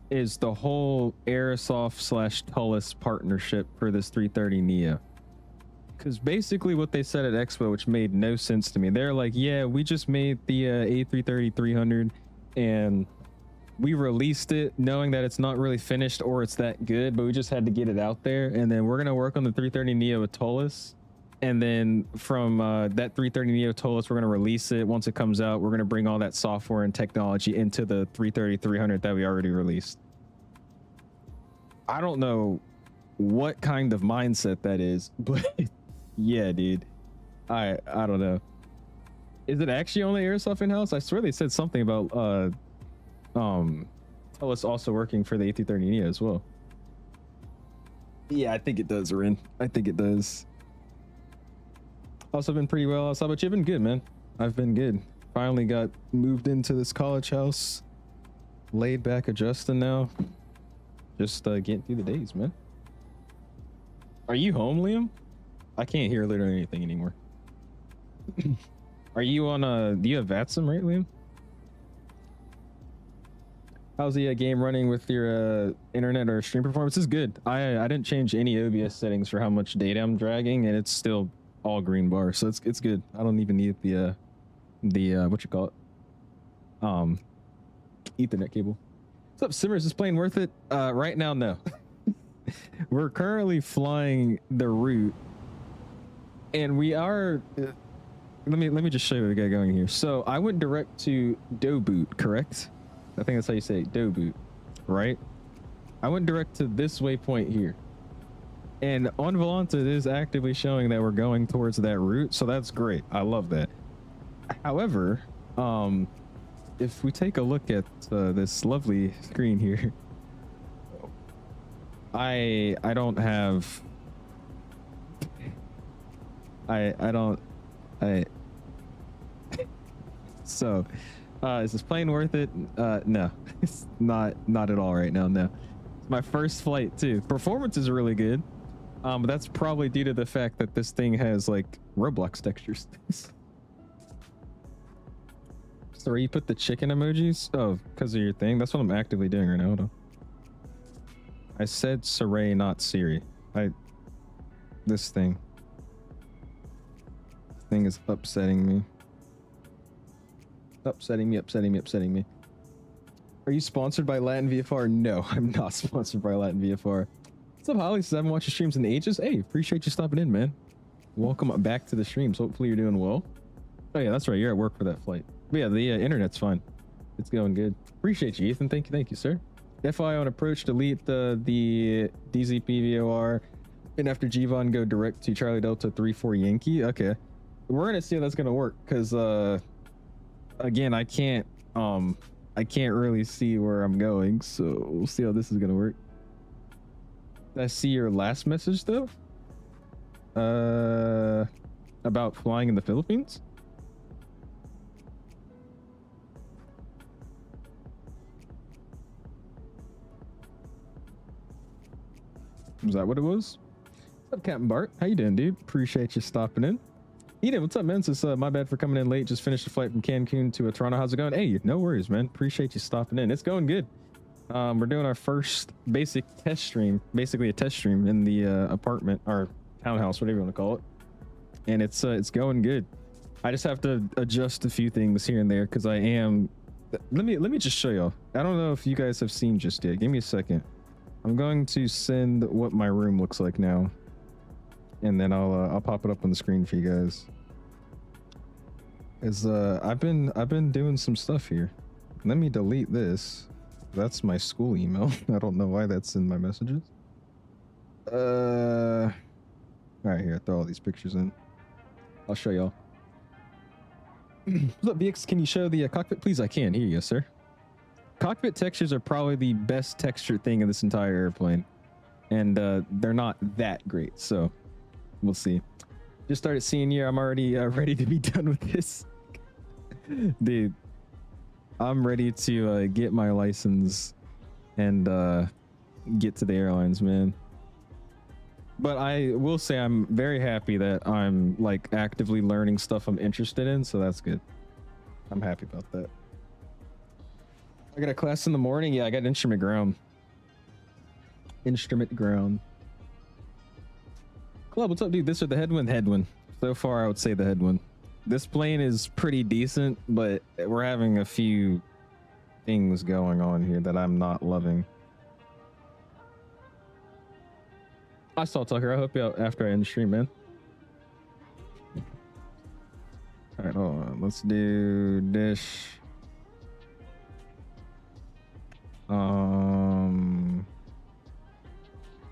is the whole Aerosoft / Tullus partnership for this 330neo. Because basically what they said at Expo, which made no sense to me, they're like, yeah, we just made the A330-300 and we released it knowing that it's not really finished or it's that good, but we just had to get it out there. And then we're going to work on the 330neo with Tullus. And then from that 330neo told us we're going to release it. Once it comes out, we're going to bring all that software and technology into the 330-300 that we already released. I don't know what kind of mindset that is, but yeah, dude. I don't know. Is it actually only airsoft in-house? I swear they said something about tell us also working for the A330neo as well. Yeah, I think it does, Rin. I think it does. Also been pretty well outside, but you've been good, man. I've been good. Finally got moved into this college house. Laid back, adjusting now. Just getting through the days, man. Are you home, Liam? I can't hear literally anything anymore. Are you on do you have VATSIM, right, Liam? How's the game running with your internet or stream performance? It's good. I didn't change any OBS settings for how much data I'm dragging, and it's still all green bar, so it's good. I don't even need the what you call it, Ethernet cable. What's up, Simmers? Is playing worth it? Right now, no. We're currently flying the route, and we are. Let me just show you what we got going here. So I went direct to Doboot, correct? I think that's how you say it, Doboot, right? I went direct to this waypoint here. And on Volanta, it is actively showing that we're going towards that route, so that's great. I love that. However, if we take a look at this lovely screen here, I don't have. So, is this plane worth it? No, it's not at all right now. No, it's my first flight too. Performance is really good. But that's probably due to the fact that this thing has like Roblox textures. Sorry, you put the chicken emojis? Oh, because of your thing? That's what I'm actively doing right now. Hold on. I said Saray, not Siri. This thing. This thing is upsetting me. Upsetting me. Are you sponsored by Latin VFR? No, I'm not sponsored by Latin VFR. What's up, Holly? Says I haven't watched your streams in ages. Hey, appreciate you stopping in, man. Welcome back to the streams. Hopefully you're doing well. Oh yeah, that's right. You're at work for that flight. But yeah, the internet's fine. It's going good. Appreciate you, Ethan. Thank you, sir. FI on approach, delete the DZPVOR, and after GVON go direct to Charlie Delta 34 Yankee. Okay, we're gonna see how that's gonna work because again, I can't really see where I'm going, so we'll see how this is gonna work. Did I see your last message though? About flying in the Philippines? Was that what it was? What's up, Captain Bart? How you doing, dude? Appreciate you stopping in. Eden, what's up, man? Says, my bad for coming in late. Just finished the flight from Cancun to Toronto. How's it going? Hey, no worries, man. Appreciate you stopping in. It's going good. We're doing our first basic test stream, basically a test stream in the apartment or townhouse, whatever you want to call it. And it's going good. I just have to adjust a few things here and there because I am. Let me just show y'all. I don't know if you guys have seen just yet. Give me a second. I'm going to send what my room looks like now, and then I'll pop it up on the screen for you guys. I've been doing some stuff here. Let me delete this. That's my school email. I don't know why that's in my messages. All right, here, throw all these pictures in. I'll show y'all. What's up, BX? Can you show the cockpit, please? I can. Here you go, sir. Cockpit textures are probably the best textured thing in this entire airplane, and they're not that great, so we'll see. Just started seeing you. I'm already ready to be done with this. Dude, I'm ready to get my license and get to the airlines, man. But I will say I'm very happy that I'm like actively learning stuff I'm interested in, so that's good. I'm happy about that. I got a class in the morning. Yeah, I got instrument ground. Instrument ground. Club, what's up, dude? This or the headwind? Headwind. So far, I would say the headwind. This plane is pretty decent, but we're having a few things going on here that I'm not loving. I saw Tucker. I hope you out after I end the stream, man. All right, hold on. Let's do dish.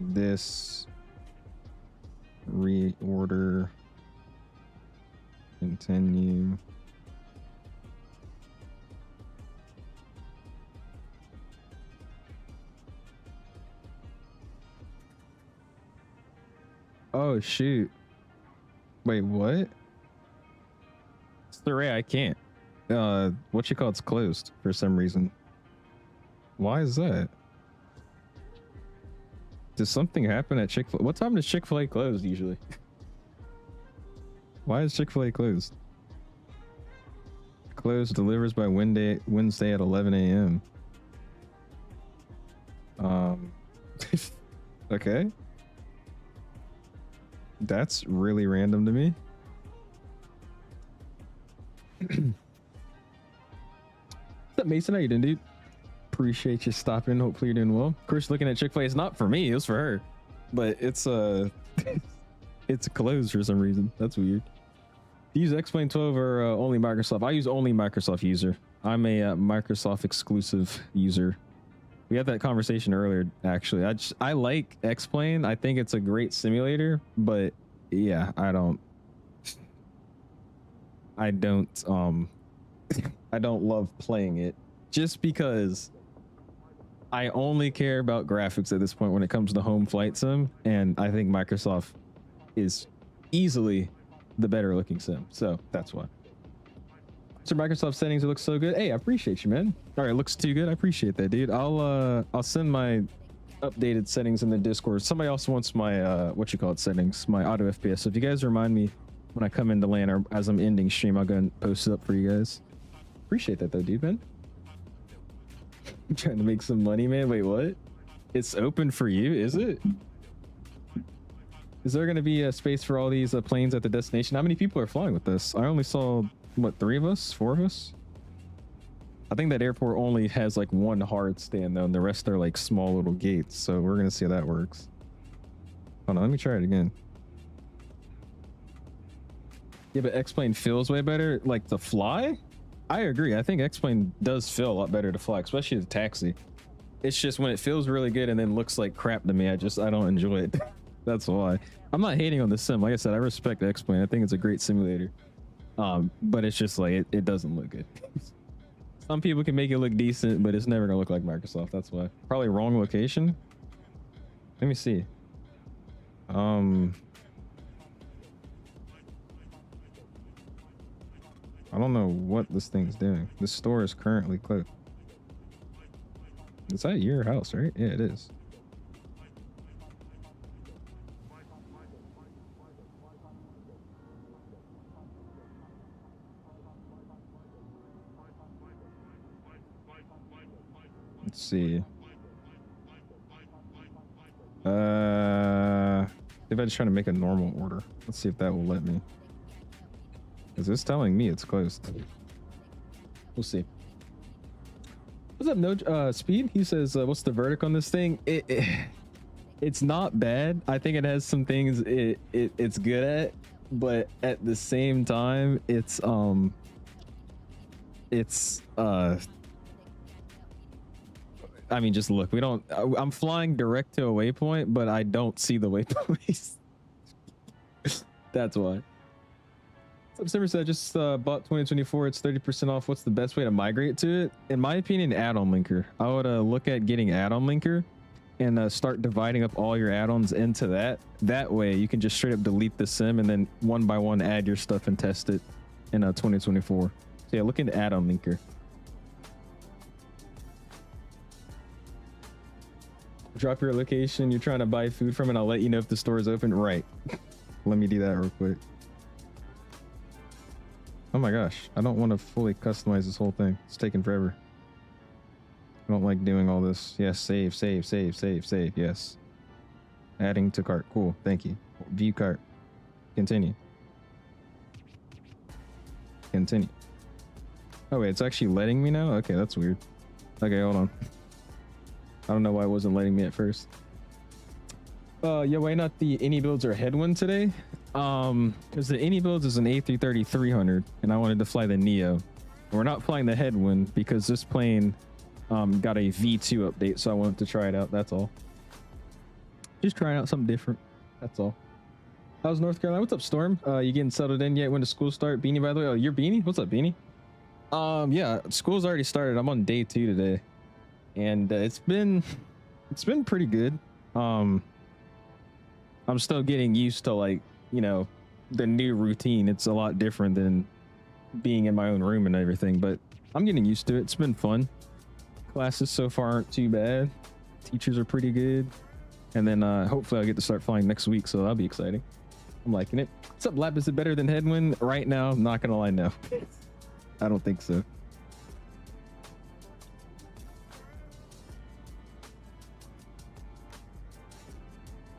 This reorder. Continue. Oh shoot. Wait, what? Sorry, I can't. What you call it's closed for some reason. Why is that? Does something happen at Chick-fil-A? What time does Chick-fil-A close usually? Why is Chick-fil-A closed? Closed delivers by Wednesday at 11 a.m. Okay. That's really random to me. What's up, Mason? How you doing, dude? Appreciate you stopping. Hopefully you're doing well. Of course, looking at Chick-fil-A, it's not for me, it's for her. But it's it's closed for some reason. That's weird. Do you use X-Plane 12 or only Microsoft? I use only Microsoft user. I'm a Microsoft exclusive user. We had that conversation earlier, actually. I like X-Plane. I think it's a great simulator, but yeah, I don't I don't love playing it just because I only care about graphics at this point when it comes to home flight sim, and I think Microsoft is easily the better looking sim, so that's why. So Microsoft settings, it looks so good. Hey, I appreciate you, man. All right, it looks too good. I appreciate that, dude. I'll send my updated settings in the Discord. Somebody else wants my settings, my auto FPS. So if you guys remind me when I come into land or as I'm ending stream, I'll go and post it up for you guys. Appreciate that though, dude, man. I'm trying to make some money, man. Wait, what? It's open for you, is it? Is there going to be a space for all these planes at the destination? How many people are flying with this? I only saw, what, 3 of us? 4 of us? I think that airport only has like one hard stand though, and the rest are like small little gates. So we're going to see how that works. Hold on, let me try it again. Yeah, but X-Plane feels way better. Like to fly? I agree. I think X-Plane does feel a lot better to fly, especially the taxi. It's just when it feels really good and then looks like crap to me, I don't enjoy it. That's why. I'm not hating on the sim. Like I said, I respect X-Plane. I think it's a great simulator. But it's just like, it doesn't look good. Some people can make it look decent, but it's never gonna look like Microsoft. That's why. Probably wrong location. Let me see. I don't know what this thing's doing. This store is currently closed. It's at your house, right? Yeah, it is. Let's see. If I just try to make a normal order, let's see if that will let me. Is this telling me it's closed? We'll see. What's up, No Speed? He says, "What's the verdict on this thing?" It's not bad. I think it has some things it's good at, but at the same time, I mean, just look. I'm flying direct to a waypoint, but I don't see the waypoints. That's why. Simmer said, just bought 2024. It's 30% off. What's the best way to migrate to it? In my opinion, add-on linker. I would look at getting add-on linker and start dividing up all your add-ons into that. That way, you can just straight up delete the sim and then one by one add your stuff and test it in 2024. So yeah, look into add-on linker. Drop your location you're trying to buy food from, and I'll let you know if the store is open. Right. Let me do that real quick. Oh my gosh, I don't want to fully customize this whole thing. It's taking forever. I don't like doing all this. Yes, save. Yes. Adding to cart. Cool, thank you. View cart. Continue. Oh wait, it's actually letting me now? Okay, that's weird. Okay, hold on. I don't know why it wasn't letting me at first. Yeah, why not the any builds or headwind today? Because the any builds is an A330-300 and I wanted to fly the Neo. We're not flying the headwind because this plane got a V2 update, so I wanted to try it out. That's all. Just trying out something different. That's all. How's North Carolina? What's up, Storm? You getting settled in yet? When does school start? Beanie, by the way. Oh, you're Beanie? What's up, Beanie? Yeah, school's already started. I'm on day 2 today, and it's been pretty good. I'm still getting used to, like, you know, the new routine. It's a lot different than being in my own room and everything, but I'm getting used to it. It's been fun. Classes so far aren't too bad. Teachers are pretty good. And then hopefully I'll get to start flying next week, so that'll be exciting. I'm liking it. What's up, Lap? Is it better than headwind? Right now, I'm not gonna lie, no. I don't think so.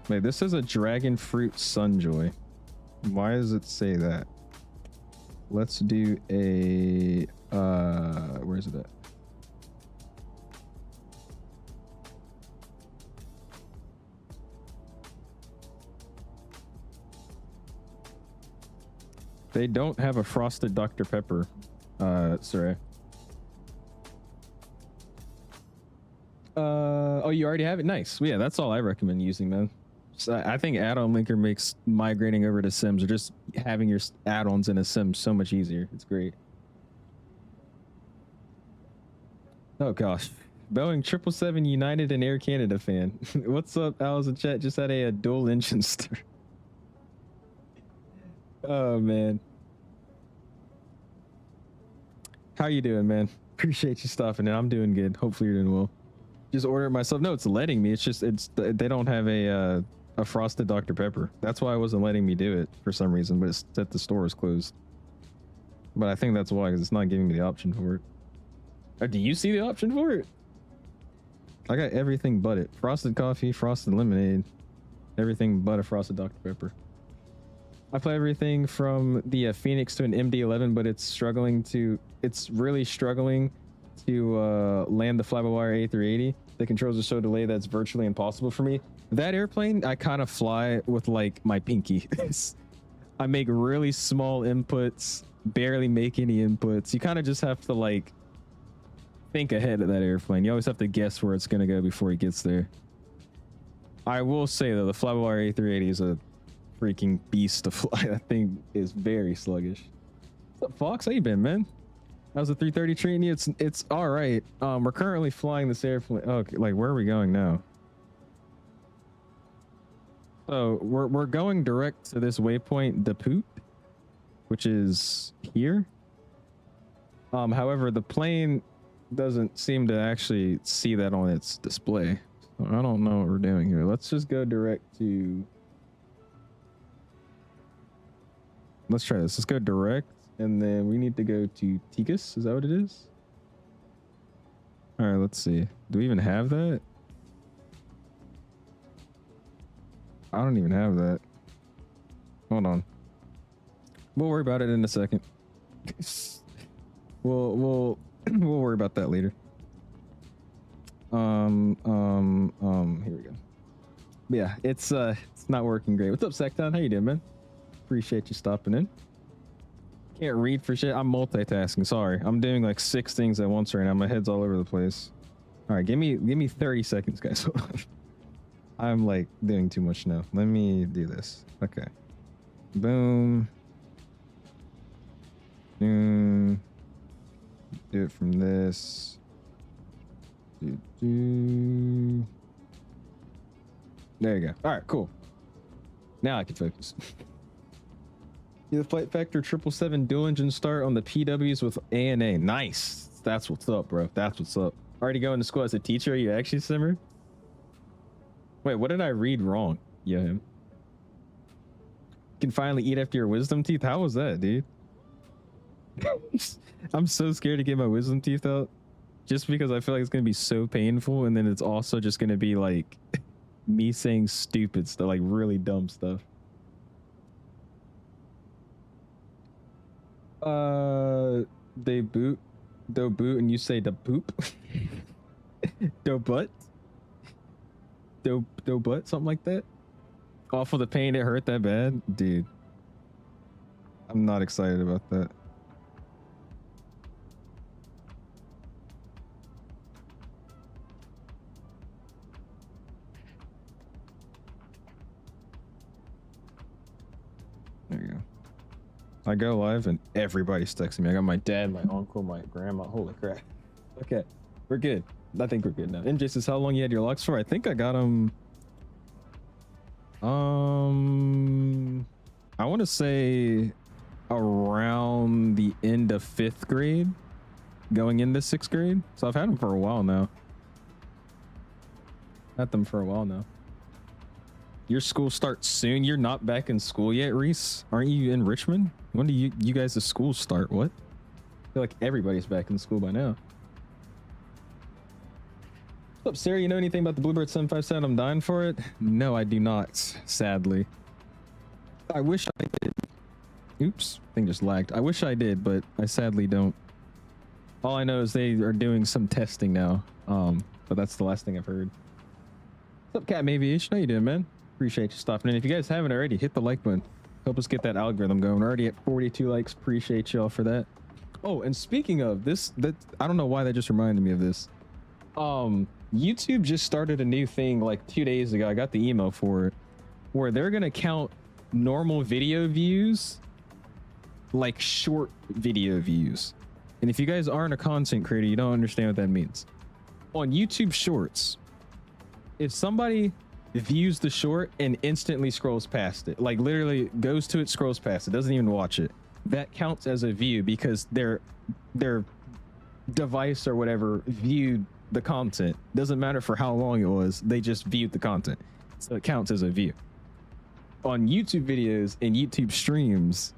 Wait, this is a dragon fruit sunjoy. Why does it say that? Let's do a where is it at? They don't have a frosted Dr. Pepper, sorry. Oh, you already have it? Nice. Well, yeah, that's all I recommend using, man. So I think add-on linker makes migrating over to Sims or just having your add-ons in a Sim so much easier. It's great. Oh gosh, Boeing 777 United and Air Canada fan. What's up, Owls in chat? Just had a dual engine start. Oh man, how you doing, man? Appreciate you stopping in. I'm doing good. Hopefully you're doing well. Just order it myself. No, it's letting me. It's just they don't have a frosted Dr. Pepper. That's why it wasn't letting me do it for some reason. But it's that the store is closed. But I think that's why, because it's not giving me the option for it. Do you see the option for it? I got everything but it. Frosted coffee, frosted lemonade, everything but a frosted Dr. Pepper. I play everything from the Phoenix to an MD-11, but it's really struggling to land the fly-by-wire A380. The controls are so delayed that it's virtually impossible for me. That airplane, I kind of fly with like my pinky. I make really small inputs, barely make any inputs. You kind of just have to like think ahead of that airplane. You always have to guess where it's going to go before it gets there. I will say though, the fly-by-wire A380 is a freaking beast to fly. That thing is very sluggish. What's up, Fox? How you been, man? How's the 330 treating you? It's all right. We're currently flying this airplane. Okay, like where are we going now? So we're going direct to this waypoint, the poop, which is here. However, the plane doesn't seem to actually see that on its display. So I don't know what we're doing here. Let's just go direct to. Let's try this. Let's go direct, and then we need to go to Tikas. Is that what it is? All right, let's see. Do we even have that? I don't even have that. Hold on. We'll worry about it in a second. We'll worry about that later. Here we go. Yeah, it's not working great. What's up, Secton? How you doing, man? Appreciate you stopping in. Can't read for shit. I'm multitasking. Sorry, I'm doing like 6 things at once right now. My head's all over the place. All right, give me 30 seconds, guys. I'm like doing too much now. Let me do this. Okay. Boom. Do it from this. There you go. All right, cool. Now I can focus. The Flight Factor 777 dual engine start on the PWs with ANA. Nice. That's what's up, bro. That's what's up. Already going to school as a teacher? Are you actually, Simmer? Wait, what did I read wrong? Yeah, him. You can finally eat after your wisdom teeth? How was that, dude? I'm so scared to get my wisdom teeth out. Just because I feel like it's going to be so painful. And then it's also just going to be like me saying stupid stuff, like really dumb stuff. They boot, do boot, and you say the poop. Do butt, do butt, something like that. Off of the pain, it hurt that bad? Dude. I'm not excited about that. There you go. I go live and everybody's texting me. I got my dad, my uncle, my grandma. Holy crap. Okay, we're good. I think we're good now. MJ says, how long you had your locks for? I think I got them. I want to say around the end of 5th grade, going into 6th grade. So I've had them for a while now. Had them for a while now. Your school starts soon. You're not back in school yet, Reese? Aren't you in Richmond? When do you guys' the school start? What? I feel like everybody's back in school by now. What's up, Sarah? You know anything about the Bluebird 757? I'm dying for it. No, I do not, sadly. I wish I did. Oops, thing just lagged. I wish I did, but I sadly don't. All I know is they are doing some testing now. But that's the last thing I've heard. What's up, Cat Aviation? How you doing, man? Appreciate you stopping in. If you guys haven't already, hit the like button. Help us get that algorithm going. We're already at 42 likes. Appreciate y'all for that. Oh, and speaking of this, I don't know why that just reminded me of this. YouTube just started a new thing like 2 days ago. I got the email for it, where they're gonna count normal video views like short video views. And if you guys aren't a content creator, you don't understand what that means. On YouTube Shorts, if somebody views the short and instantly scrolls past it, like literally goes to it, scrolls past it, doesn't even watch it, that counts as a view because their device or whatever viewed the content. Doesn't matter for how long it was, they just viewed the content, so it counts as a view. On YouTube videos and YouTube streams,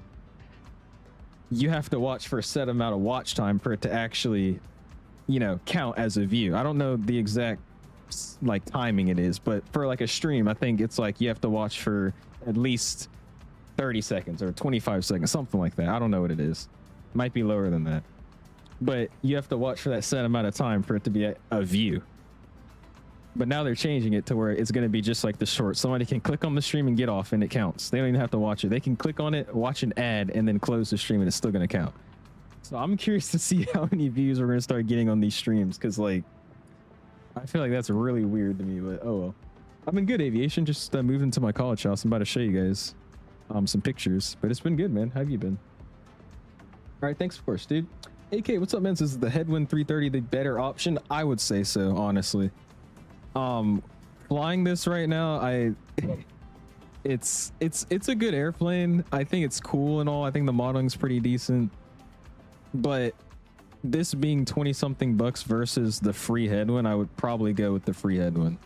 you have to watch for a set amount of watch time for it to actually, you know, count as a view. I don't know the exact like timing it is, but for like a stream, I think it's like you have to watch for at least 30 seconds or 25 seconds, something like that. I don't know what it is. Might be lower than that, but you have to watch for that set amount of time for it to be a view. But now they're changing it to where it's going to be just like the short. Somebody can click on the stream and get off and it counts. They don't even have to watch it. They can click on it, watch an ad, and then close the stream and it's still going to count. So I'm curious to see how many views we're going to start getting on these streams, because like I feel like that's really weird to me, but oh well. I've been good, Aviation. Just moved into my college house. I'm about to show you guys some pictures, but it's been good, man. How have you been? All right, thanks, of course, dude. AK, what's up, man? Is the Headwind 330 the better option? I would say so, honestly. Flying this right now, it's a good airplane. I think it's cool and all. I think the modeling's pretty decent, but this being 20 something bucks versus the free Headwind, I would probably go with the free Headwind.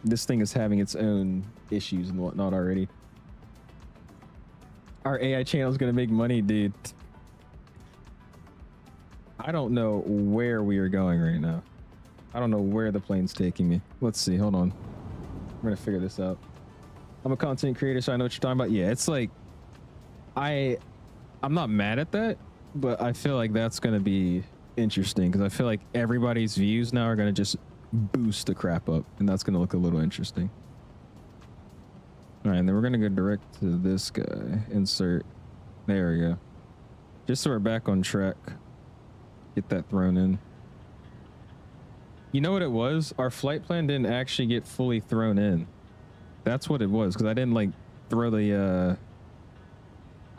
This thing is having its own issues and whatnot already. Our AI channel is gonna make money, dude. I don't know where we are going right now. I don't know where the plane's taking me. Let's see, hold on. I'm gonna figure this out. I'm a content creator, so I know what you're talking about. Yeah, it's like I'm not mad at that, but I feel like that's gonna be interesting because I feel like everybody's views now are gonna just boost the crap up, and that's gonna look a little interesting. All right, and then we're gonna go direct to this guy. Insert. There we go. Just so we're back on track. Get that thrown in. You know what it was? Our flight plan didn't actually get fully thrown in. That's what it was, because I didn't like throw the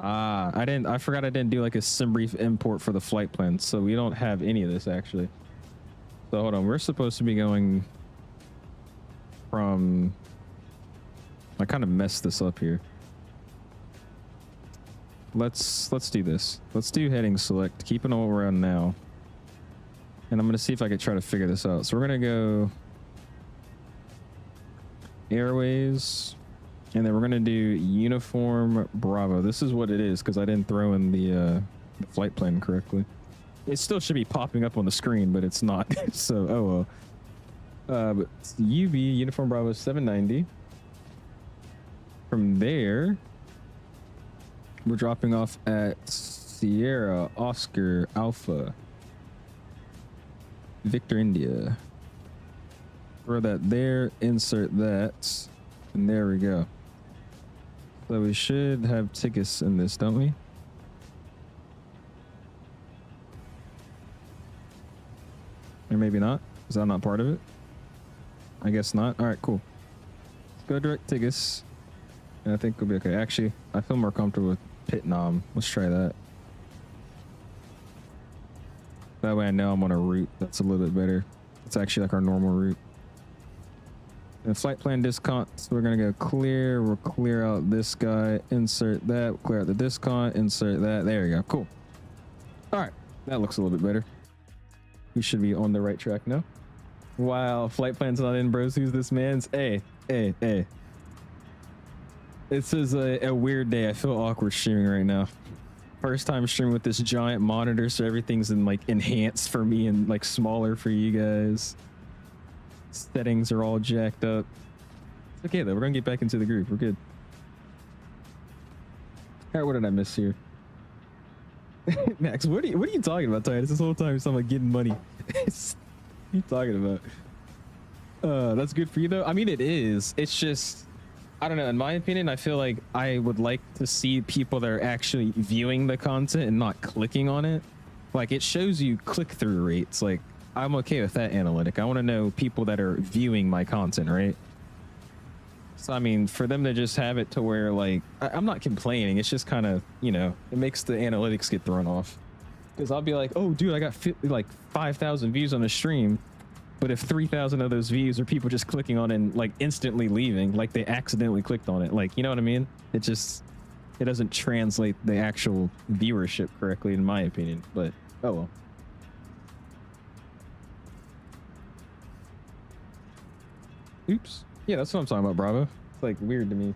I forgot I didn't do like a SimBrief import for the flight plan, so we don't have any of this actually. So hold on, we're supposed to be going from, I kind of messed this up here. Let's do this. Let's do heading select, keeping on what we're on now. And I'm going to see if I can try to figure this out. So we're going to go Airways, and then we're going to do Uniform Bravo. This is what it is, because I didn't throw in the flight plan correctly. It still should be popping up on the screen, but it's not. So, oh well. But it's UB, Uniform Bravo 790. From there, we're dropping off at Sierra Oscar Alpha Victor India. Throw that there, insert that. And there we go. So we should have tickets in this, don't we? Or maybe not. Is that not part of it? I guess not. All right, cool. Let's go direct tickets. And I think we'll be okay. Actually, I feel more comfortable with pit nom. Let's try that. That way I know I'm on a route that's a little bit better. It's actually like our normal route. And flight plan discounts, we're gonna go clear. We'll clear out this guy, insert that, we'll clear out the discount, insert that. There we go. Cool. All right, that looks a little bit better. We should be on the right track now. Wow, flight plan's not in, bros. Who's this man's? Hey. This is a weird day. I feel awkward streaming right now. First time streaming with this giant monitor, so everything's in like enhanced for me and like smaller for you guys. Settings are all jacked up. It's okay though, we're gonna get back into the groove. We're good. Alright, what did I miss here? Max, what are you talking about, Titus? This whole time you sound like getting money. What are you talking about? That's good for you though. I mean, it is. It's just, I don't know. In my opinion, I feel like I would like to see people that are actually viewing the content and not clicking on it. Like, it shows you click-through rates. Like, I'm okay with that analytic. I want to know people that are viewing my content, right? So, I mean, for them to just have it to where, like, I'm not complaining. It's just kind of, you know, it makes the analytics get thrown off. Because I'll be like, oh, dude, I got like 5,000 views on the stream. But if 3,000 of those views are people just clicking on it and like instantly leaving, like they accidentally clicked on it, like, you know what I mean? It doesn't translate the actual viewership correctly, in my opinion. But oh well. Oops. Yeah, that's what I'm talking about, Bravo. It's like weird to me.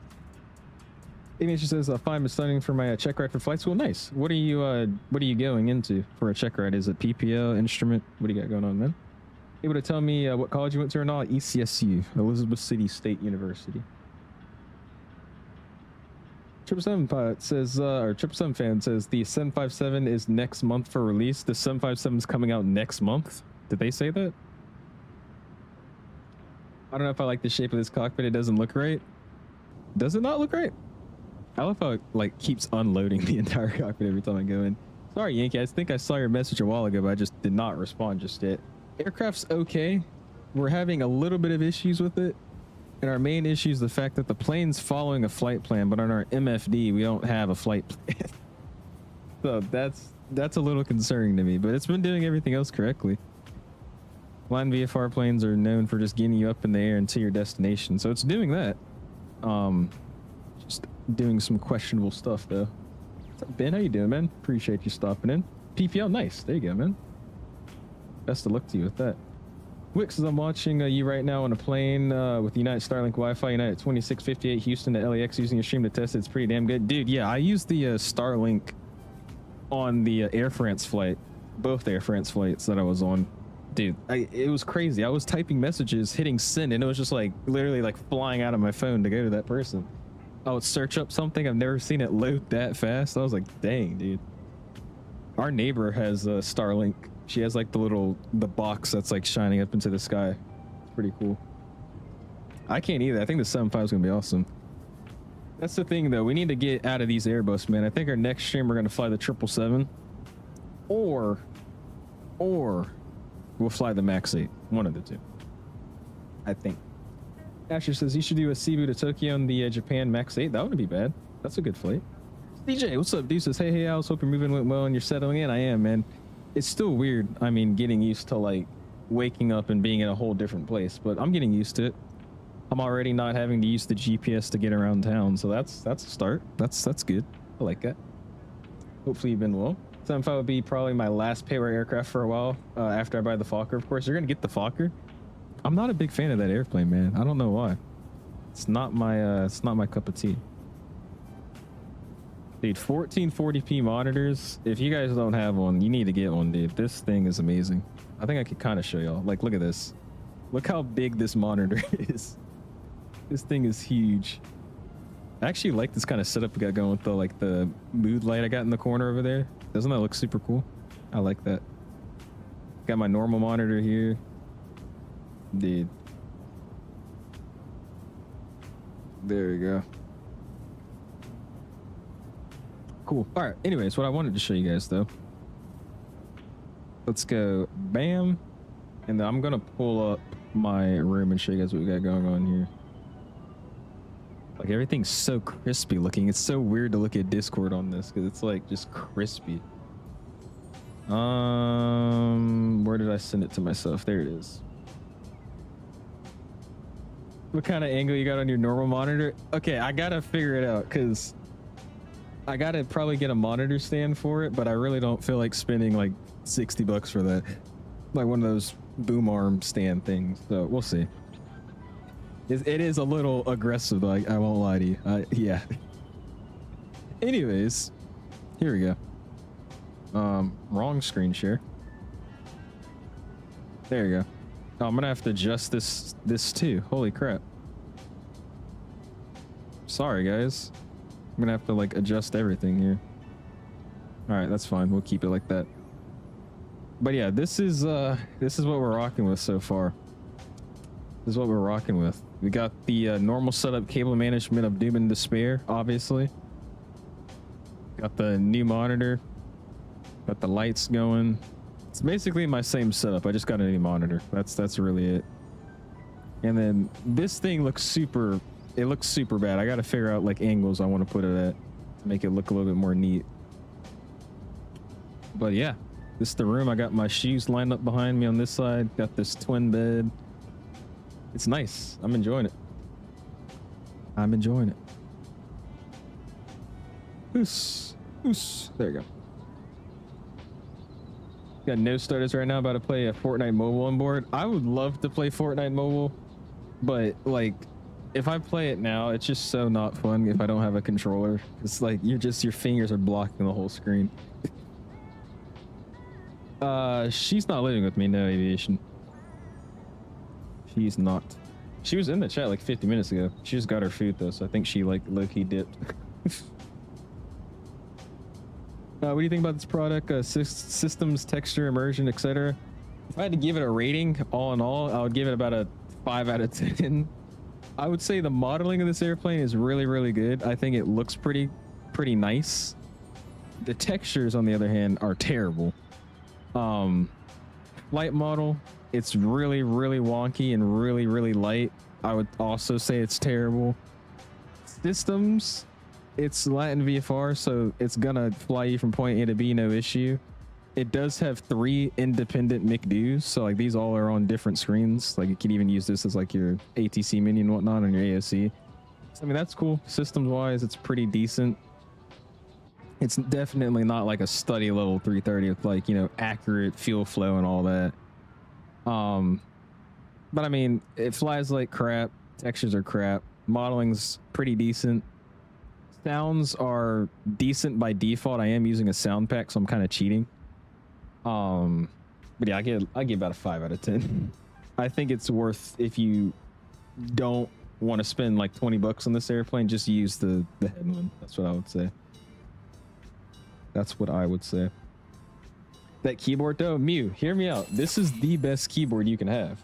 Amy says, fine, but studying for my check ride for flight school. Nice. What are you going into for a check ride? Is it PPL, instrument? What do you got going on, man? Able to tell me what college you went to or not? ECSU, Elizabeth City State University. 777 pilot says, or 777 fan says, the 757 is next month for release. The 757 is coming out next month. Did they say that? I don't know if I like the shape of this cockpit. It doesn't look right. Does it not look right? I love how it like keeps unloading the entire cockpit every time I go in. Sorry, Yankee. I think I saw your message a while ago, but I just did not respond just yet. Aircraft's okay. We're having a little bit of issues with it. And our main issue is the fact that the plane's following a flight plan, but on our MFD, we don't have a flight plan. So that's a little concerning to me, but it's been doing everything else correctly. Line VFR planes are known for just getting you up in the air and to your destination. So it's doing that. Just doing some questionable stuff though. What's up, Ben? How you doing, man? Appreciate you stopping in. PPL, nice. There you go, man. Best of luck to you with that. Wix, as I'm watching you right now on a plane with United Starlink Wi-Fi, United 2658 Houston to LAX using your stream to test it. It's pretty damn good. Dude, yeah, I used the Starlink on the Air France flight. Both Air France flights that I was on. Dude, it was crazy. I was typing messages, hitting send, and it was just like literally like flying out of my phone to go to that person. I would search up something. I've never seen it load that fast. I was like, dang, dude. Our neighbor has a Starlink. She has like the box that's like shining up into the sky. It's pretty cool. I can't either. I think the 75 is gonna be awesome. That's the thing though. We need to get out of these Airbus, man. I think our next stream we're gonna fly the 777, or we'll fly the MAX 8. One of the two, I think. Asher says you should do a Cebu to Tokyo on the Japan MAX 8. That wouldn't be bad. That's a good flight. DJ, what's up? Dude says, hey, I was hoping moving went well and you're settling in. I am, man. It's still weird. I mean, getting used to like waking up and being in a whole different place, but I'm getting used to it. I'm already not having to use the GPS to get around town, so that's a start. That's good. I like that. Hopefully you've been well. 75 would be probably my last pay-wear aircraft for a while after I buy the Fokker. Of course, you're gonna get the Fokker. I'm not a big fan of that airplane, man. I don't know why. It's not my cup of tea. Dude, 1440p monitors. If you guys don't have one, you need to get one, dude. This thing is amazing. I think I could kind of show y'all. Like, look at this. Look how big this monitor is. This thing is huge. I actually like this kind of setup we got going with the mood light I got in the corner over there. Doesn't that look super cool? I like that. Got my normal monitor here. Dude. There you go. Cool. All right. Anyways, what I wanted to show you guys though. Let's go. Bam. And then I'm gonna pull up my room and show you guys what we got going on here. Like everything's so crispy looking. It's so weird to look at Discord on this because it's like just crispy. Where did I send it to myself? There it is. What kind of angle you got on your normal monitor? Okay, I gotta figure it out because I gotta probably get a monitor stand for it, but I really don't feel like spending like 60 bucks for that. Like one of those boom arm stand things. So we'll see. It is a little aggressive, like I won't lie to you. Yeah. Anyways, here we go. Wrong screen share. There you go. Oh, I'm gonna have to adjust this too. Holy crap. Sorry guys. I'm gonna have to like adjust everything here. All right, that's fine. We'll keep it like that. But yeah, this is what we're rocking with so far. This is what we're rocking with. We got the normal setup cable management of Doom and Despair, obviously. Got the new monitor. Got the lights going. It's basically my same setup. I just got a new monitor. That's really it. And then this thing looks super. It looks super bad. I got to figure out like angles I want to put it at to make it look a little bit more neat. But yeah, this is the room. I got my shoes lined up behind me on this side. Got this twin bed. It's nice. I'm enjoying it. I'm enjoying it. Oos. Oos. There you go. Got no starters right now. About to play a Fortnite mobile on board. I would love to play Fortnite mobile, but like if I play it now, it's just so not fun if I don't have a controller. It's like your fingers are blocking the whole screen. She's not living with me, no, Aviation. She's not. She was in the chat like 50 minutes ago. She just got her food though, so I think she like low-key dipped. What do you think about this product? Systems, texture, immersion, etc. If I had to give it a rating, all in all, I would give it about a 5 out of 10. I would say the modeling of this airplane is really, really good. I think it looks pretty nice. The textures, on the other hand, are terrible. Flight model, it's really, really wonky and really, really light. I would also say it's terrible. Systems, it's Latin VFR, so it's gonna fly you from point A to B, no issue. It does have 3 independent MCDUs, so like these all are on different screens. Like you can even use this as like your ATC menu and whatnot on your AOC. So, I mean, that's cool. Systems wise, it's pretty decent. It's definitely not like a study level 330 with like, you know, accurate fuel flow and all that. But I mean, it flies like crap. Textures are crap. Modeling's pretty decent. Sounds are decent by default. I am using a sound pack, so I'm kind of cheating. But yeah, I give about a 5 out of 10. I think it's worth, if you don't want to spend like 20 bucks on this airplane, just use the headwind. That's what I would say. That's what I would say. That keyboard though, Mew, hear me out. This is the best keyboard you can have.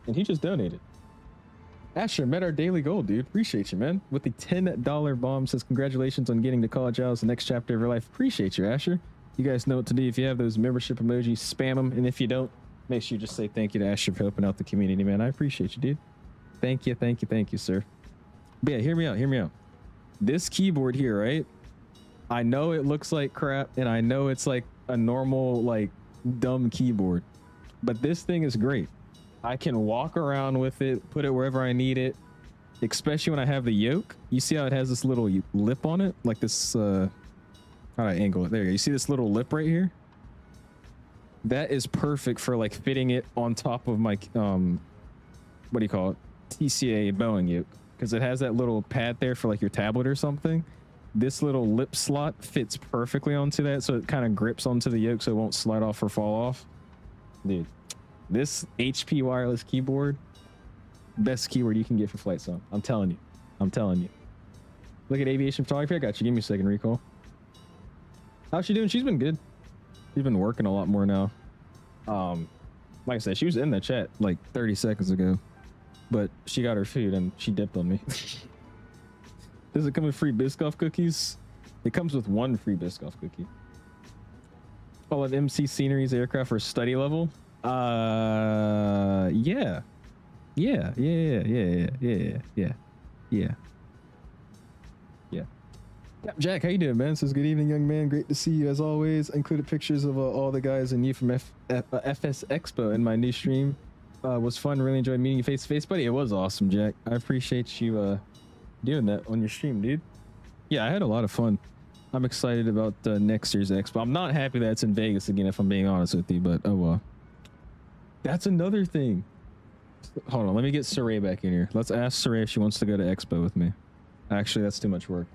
And he just donated. Asher met our daily goal, dude. Appreciate you, man. With the $10 bomb, says congratulations on getting to college hours, the next chapter of your life. Appreciate you, Asher. You guys know what to do. If you have those membership emojis, spam them. And if you don't, make sure you just say thank you to Asher for helping out the community, man. I appreciate you, dude. Thank you, sir. But yeah, hear me out. This keyboard here, right? I know it looks like crap, and I know it's like a normal, like, dumb keyboard. But this thing is great. I can walk around with it, put it wherever I need it, especially when I have the yoke. You see how it has this little lip on it? Like this, how do I angle it? There you go. You see this little lip right here? That is perfect for like fitting it on top of my, what do you call it? TCA Boeing yoke. Because it has that little pad there for like your tablet or something. This little lip slot fits perfectly onto that, so it kind of grips onto the yoke so it won't slide off or fall off. Dude, this HP wireless keyboard, best keyboard you can get for flight zone. I'm telling you. Look at aviation photography. I got you. Give me a second, Recall. How's she doing? She's been good. She's been working a lot more now. Like I said, she was in the chat like 30 seconds ago, but she got her food and she dipped on me. Does it come with free Biscoff cookies? It comes with one free Biscoff cookie. All of MC Scenery's aircraft are study level. Yeah. Yeah. Jack, how you doing, man? Says good evening, young man. Great to see you as always. I included pictures of all the guys and you from FS Expo in my new stream. Was fun. Really enjoyed meeting you face to face, buddy. It was awesome, Jack. I appreciate you doing that on your stream, dude. Yeah, I had a lot of fun. I'm excited about next year's Expo. I'm not happy that it's in Vegas again, if I'm being honest with you, but oh well. That's another thing. Hold on, let me get Saray back in here. Let's ask Saray if she wants to go to Expo with me. Actually, that's too much work.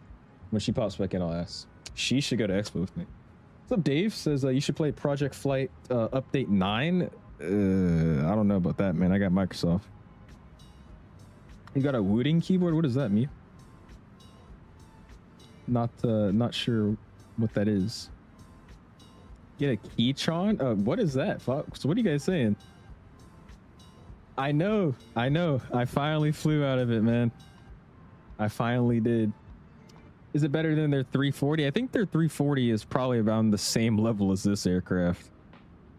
When she pops back in, I'll ask. She should go to Expo with me. What's up, Dave? Says you should play Project Flight Update 9. I don't know about that, man. I got Microsoft. You got a Wooting keyboard? What does that mean? Not sure what that is. Get a 𝐂𝐨𝐬𝐢𝐬? What is that, Fox? What are you guys saying? I know. I finally flew out of it, man. I finally did. Is it better than their 340? I think their 340 is probably around the same level as this aircraft.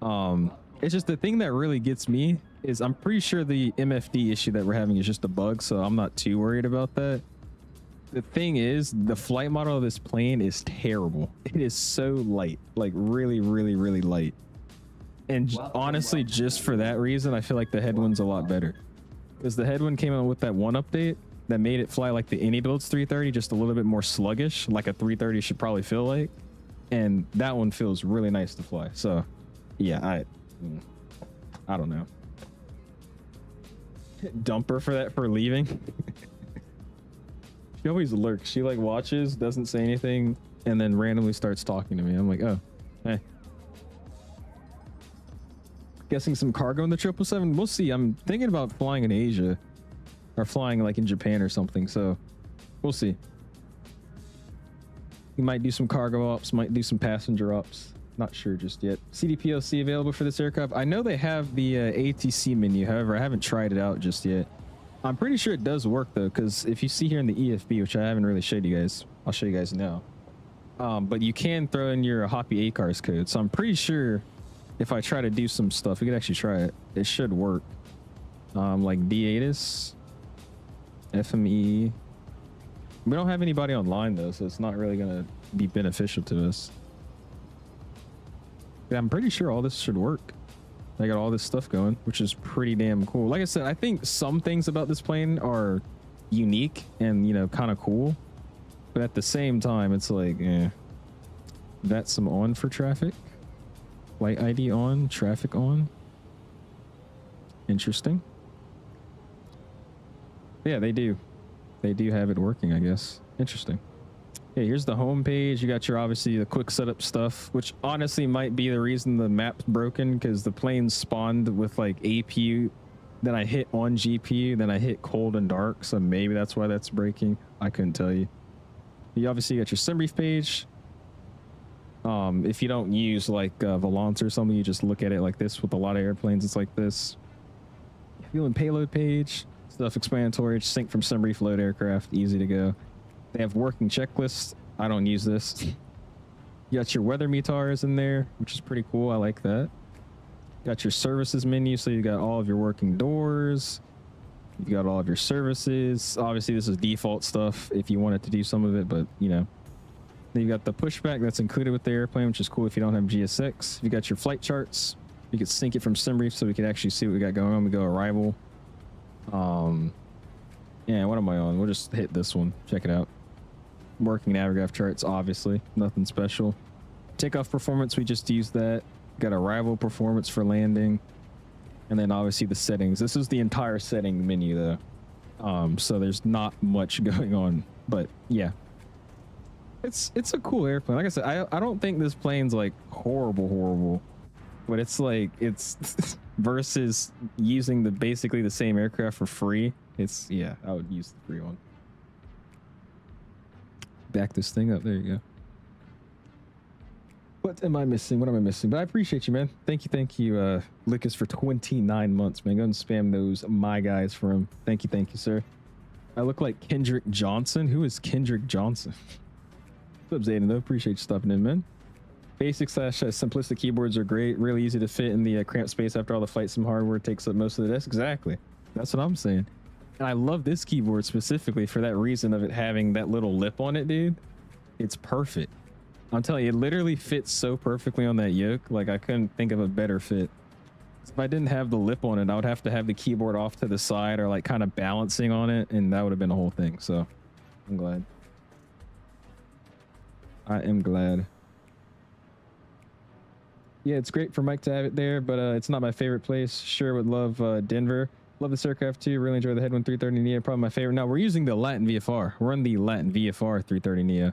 It's just the thing that really gets me is I'm pretty sure the MFD issue that we're having is just a bug, so I'm not too worried about that. The thing is, the flight model of this plane is terrible. It is so light, like really light. And honestly, just for that reason, I feel like the headwind's a lot better. Because the headwind came out with that one update that made it fly like the AnyBuilds 330, just a little bit more sluggish, like a 330 should probably feel like. And that one feels really nice to fly. So yeah, I don't know. Dump her for that, for leaving. She always lurks. She like watches, doesn't say anything, and then randomly starts talking to me. I'm like, oh, hey. Guessing some cargo in the 777. We'll see. I'm thinking about flying in Asia, or flying like in Japan or something. So we'll see. You might do some cargo ops, might do some passenger ops. Not sure just yet. CDPLC available for this aircraft? I know they have the ATC menu. However, I haven't tried it out just yet. I'm pretty sure it does work though, because if you see here in the EFB, which I haven't really showed you guys, I'll show you guys now. But you can throw in your Hoppy ACARS code. So I'm pretty sure if I try to do some stuff, we could actually try it. It should work. Like DZA, FMEE. We don't have anybody online though, so it's not really gonna be beneficial to us. But I'm pretty sure all this should work. I got all this stuff going, which is pretty damn cool. Like I said, I think some things about this plane are unique and, you know, kind of cool. But at the same time, it's like, that's some on for traffic. Flight ID on, traffic on. Interesting. Yeah, they do. They do have it working, I guess. Interesting. Yeah, here's the home page. You got your, obviously, the quick setup stuff, which honestly might be the reason the map's broken, because the plane spawned with like APU, then I hit on GPU, then I hit cold and dark, so maybe that's why that's breaking. I couldn't tell you. You obviously got your SimBrief page. If you don't use like Volants or something, you just look at it like this. With a lot of airplanes, it's like this. Fuel and payload page, self-explanatory, sync from SimBrief, load aircraft, easy to go. They have working checklists. I don't use this. You got your weather METARs in there, which is pretty cool. I like that. Got your services menu, so you got all of your working doors. You got all of your services. Obviously, this is default stuff if you wanted to do some of it, but you know. Then you got the pushback that's included with the airplane, which is cool if you don't have GSX. You got your flight charts. You can sync it from SimBrief so we can actually see what we got going on. We go arrival. Yeah, what am I on? We'll just hit this one. Check it out. Working Navigraph charts, obviously. Nothing special. Takeoff performance, we just used that. Got arrival performance for landing. And then obviously the settings. This is the entire setting menu though. So there's not much going on. But yeah. It's a cool airplane. Like I said, I don't think this plane's like horrible. But it's like, it's versus using basically the same aircraft for free. It's, yeah, I would use the free one. Back this thing up. There you go. What am I missing? What am I missing? But I appreciate you, man. Thank you, Lucas, for 29 months, man. Go and spam those my guys for him. Thank you, sir. I look like Kendrick Johnson. Who is Kendrick Johnson? What's up, Zayden, though? Appreciate you stopping in, man. Basic / simplistic keyboards are great. Really easy to fit in the cramped space after all the flight sim hardware takes up most of the desk. Exactly. That's what I'm saying. And I love this keyboard specifically for that reason of it having that little lip on it, dude. It's perfect. I'm telling you, it literally fits so perfectly on that yoke. Like, I couldn't think of a better fit. If I didn't have the lip on it, I would have to have the keyboard off to the side or like kind of balancing on it, and that would have been a whole thing. So I'm glad. I am glad. Yeah, it's great for Mike to have it there, but it's not my favorite place. Sure would love Denver. Love this aircraft too. Really enjoy the Headwind 330NEO. Probably my favorite. Now we're using the Latin VFR. We're on the Latin VFR 330NEO.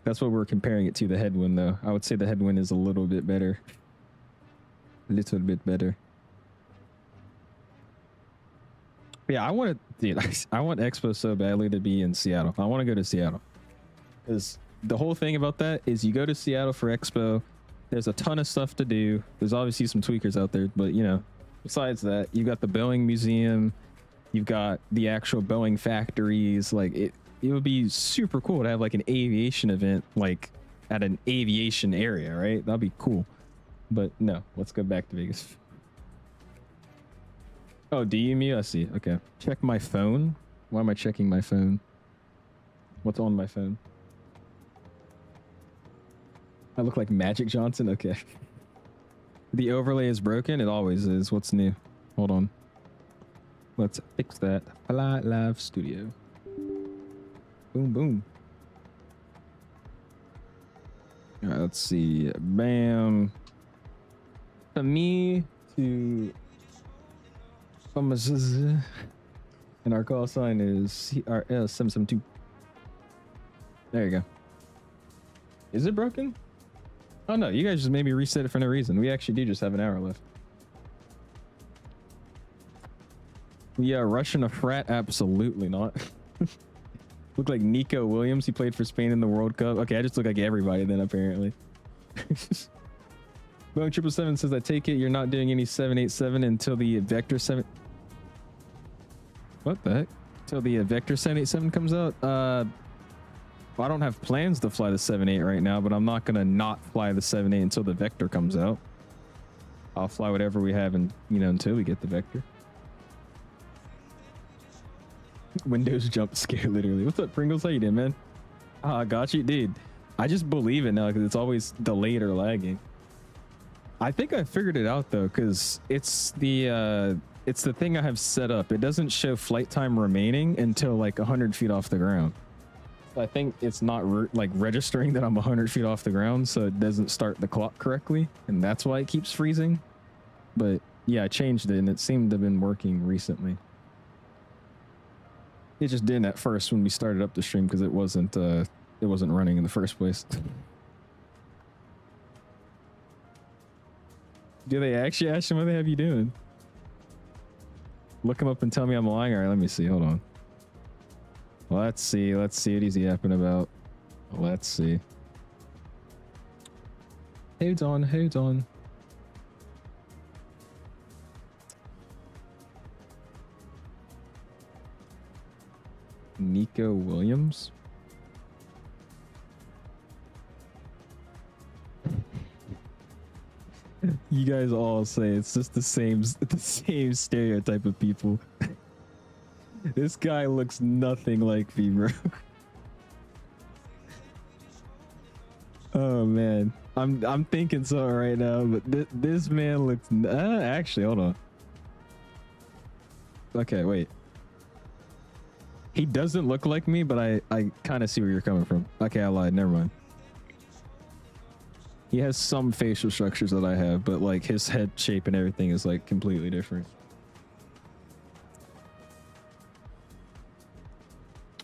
That's what we're comparing it to, the Headwind, though. I would say the Headwind is a little bit better. A little bit better. Yeah, I want Expo so badly to be in Seattle. I want to go to Seattle. Because the whole thing about that is you go to Seattle for Expo, there's a ton of stuff to do. There's obviously some tweakers out there, but you know, besides that, you've got the Boeing Museum, you've got the actual Boeing factories. Like it would be super cool to have like an aviation event, like at an aviation area, right? That'd be cool. But no, let's go back to Vegas. Oh, DMU, I see. Okay. Check my phone. Why am I checking my phone? What's on my phone? I look like Magic Johnson? Okay. The overlay is broken. It always is. What's new? Hold on. Let's fix that. Fly Live Studio. Boom, boom. All right, let's see. Bam. From me to Pamandzi. And our call sign is CRS772. There you go. Is it broken? Oh no, you guys just made me reset it for no reason. We actually do just have an hour left. Yeah, Russian a frat? Absolutely not. Look like Nico Williams. He played for Spain in the World Cup. Okay, I just look like everybody then, apparently. Boeing 777 says, I take it you're not doing any 787 until the Vector 7... What the heck? Until the Vector 787 comes out? I don't have plans to fly the 78 right now, but I'm not going to not fly the 78 until the Vector comes out. I'll fly whatever we have, and you know, until we get the Vector. Windows jump scare, literally. What's up, Pringles? How you doing, man? Ah, got you, dude. I just believe it now because it's always delayed or lagging. I think I figured it out though, because it's the thing I have set up. It doesn't show flight time remaining until like 100 feet off the ground. So I think it's not like registering that I'm 100 feet off the ground, so it doesn't start the clock correctly, and that's why it keeps freezing. But yeah, I changed it, and it seemed to have been working recently. It just didn't at first when we started up the stream because it wasn't running in the first place. Do they actually ask him what they have you doing? Look him up and tell me I'm lying. All right, let me see. Hold on. Let's see what he's yapping about. Let's see. Hold on. Nico Williams. You guys all say it's just the same stereotype of people. This guy looks nothing like me, bro. Oh man, I'm thinking so right now, but this man looks. Actually, hold on. Okay, wait. He doesn't look like me, but I kind of see where you're coming from. Okay, I lied. Never mind. He has some facial structures that I have, but like his head shape and everything is like completely different.